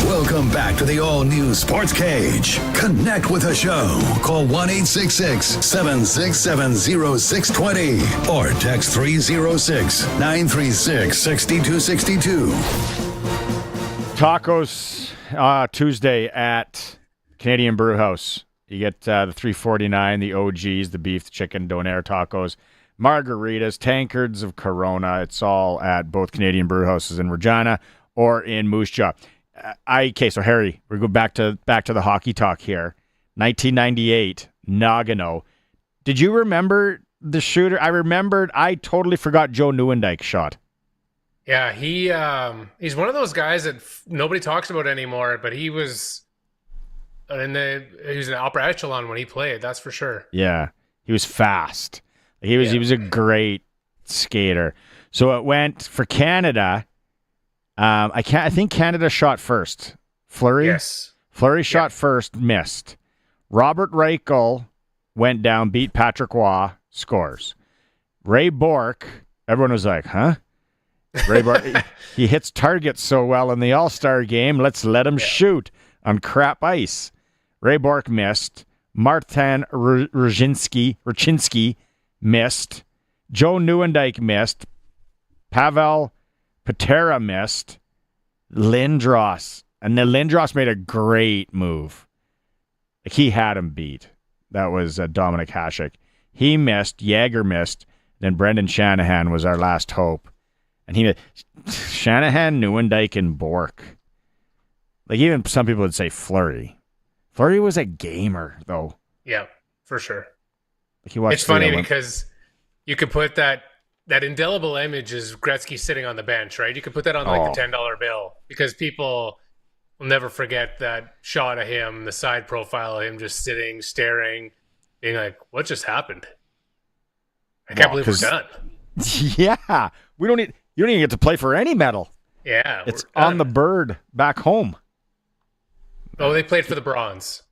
Welcome back to the all-new Sports Cage. Connect with the show. Call 1-866-767-0620 or text 306-936-6262. Tacos Tuesday at Canadian Brew House. You get the $3.49, the OGs, the beef, the chicken, donair tacos, margaritas, tankards of Corona. It's all at both Canadian Brew Houses in Regina or in Moose Jaw. Okay, so Harry, we go back to the hockey talk here. 1998, Nagano. Did you remember the shooter? I totally forgot Joe Nieuwendyk shot. Yeah, he's one of those guys that nobody talks about anymore, but he was in the upper echelon when he played, that's for sure. Yeah, he was fast. He was a great skater. So it went for Canada. I think Canada shot first. Fleury? Yes. Fleury shot first, missed. Robert Reichel went down, beat Patrick Waugh, scores. Ray Bourque, everyone was like, huh? Ray Bourque, he hits targets so well in the All-Star game, let's let him shoot on crap ice. Ray Bourque missed. Martin Rachinski missed. Joe Nieuwendyk missed. Pavel Patera missed. Lindros. And then Lindros made a great move. Like, he had him beat. That was Dominic Hasek. He missed. Yager missed. Then Brendan Shanahan was our last hope. And he Shanahan, Nieuwendyk, and Bourque. Like, even some people would say Fleury. Fleury was a gamer, though. Yeah, for sure. Like, he watched it's funny because you could put that indelible image is Gretzky sitting on the bench, right? You could put that on like the $10 bill because people will never forget that shot of him, the side profile of him just sitting, staring, being like, what just happened? I can't believe we're done. Yeah. You don't even get to play for any medal. Yeah. It's on the bird back home. Oh, they played for the bronze.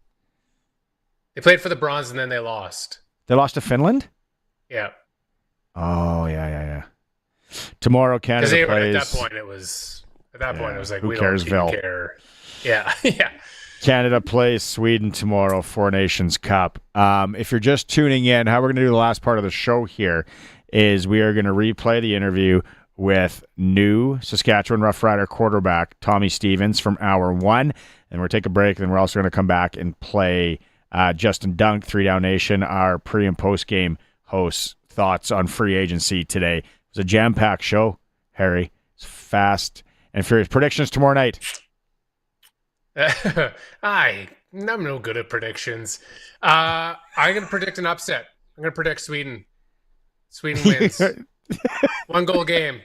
They played for the bronze and then they lost. They lost to Finland? Yeah. Oh, yeah. Tomorrow, Canada plays. At that point, it was like, who we cares, don't even care. Yeah, yeah. Canada plays Sweden tomorrow, Four Nations Cup. If you're just tuning in, how we're going to do the last part of the show here is we are going to replay the interview with new Saskatchewan Roughrider quarterback Tommy Stevens from hour 1. And we'll take a break, and then we're also going to come back and play Justin Dunk, 3 Down Nation, our pre- and post-game hosts' thoughts on free agency today. It was a jam-packed show, Harry. It's fast and furious. Predictions tomorrow night. I'm no good at predictions. I'm going to predict an upset. I'm going to predict Sweden. Sweden wins. 1-goal game.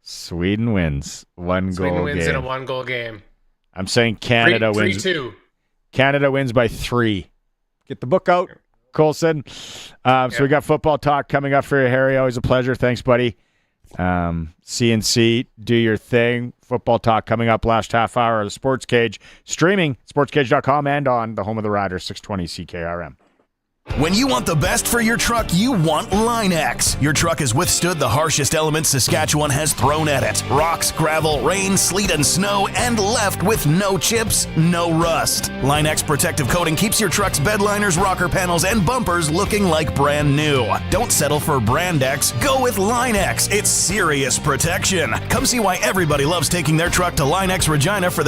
Sweden wins. 1-goal game. Sweden wins in a 1-goal game. I'm saying Canada wins. 3-2. Canada wins by 3. Get the book out, Colson. So we got football talk coming up for you, Harry. Always a pleasure. Thanks, buddy. CNC, do your thing. Football talk coming up last half hour of the Sports Cage. Streaming, sportscage.com and on the home of the Riders, 620 CKRM. When you want the best for your truck, you want Line-X. Your truck has withstood the harshest elements Saskatchewan has thrown at it. Rocks, gravel, rain, sleet, and snow, and left with no chips, no rust. Line-X protective coating keeps your truck's bed liners, rocker panels, and bumpers looking like brand new. Don't settle for Brand X. Go with Line-X. It's serious protection. Come see why everybody loves taking their truck to Line-X Regina for the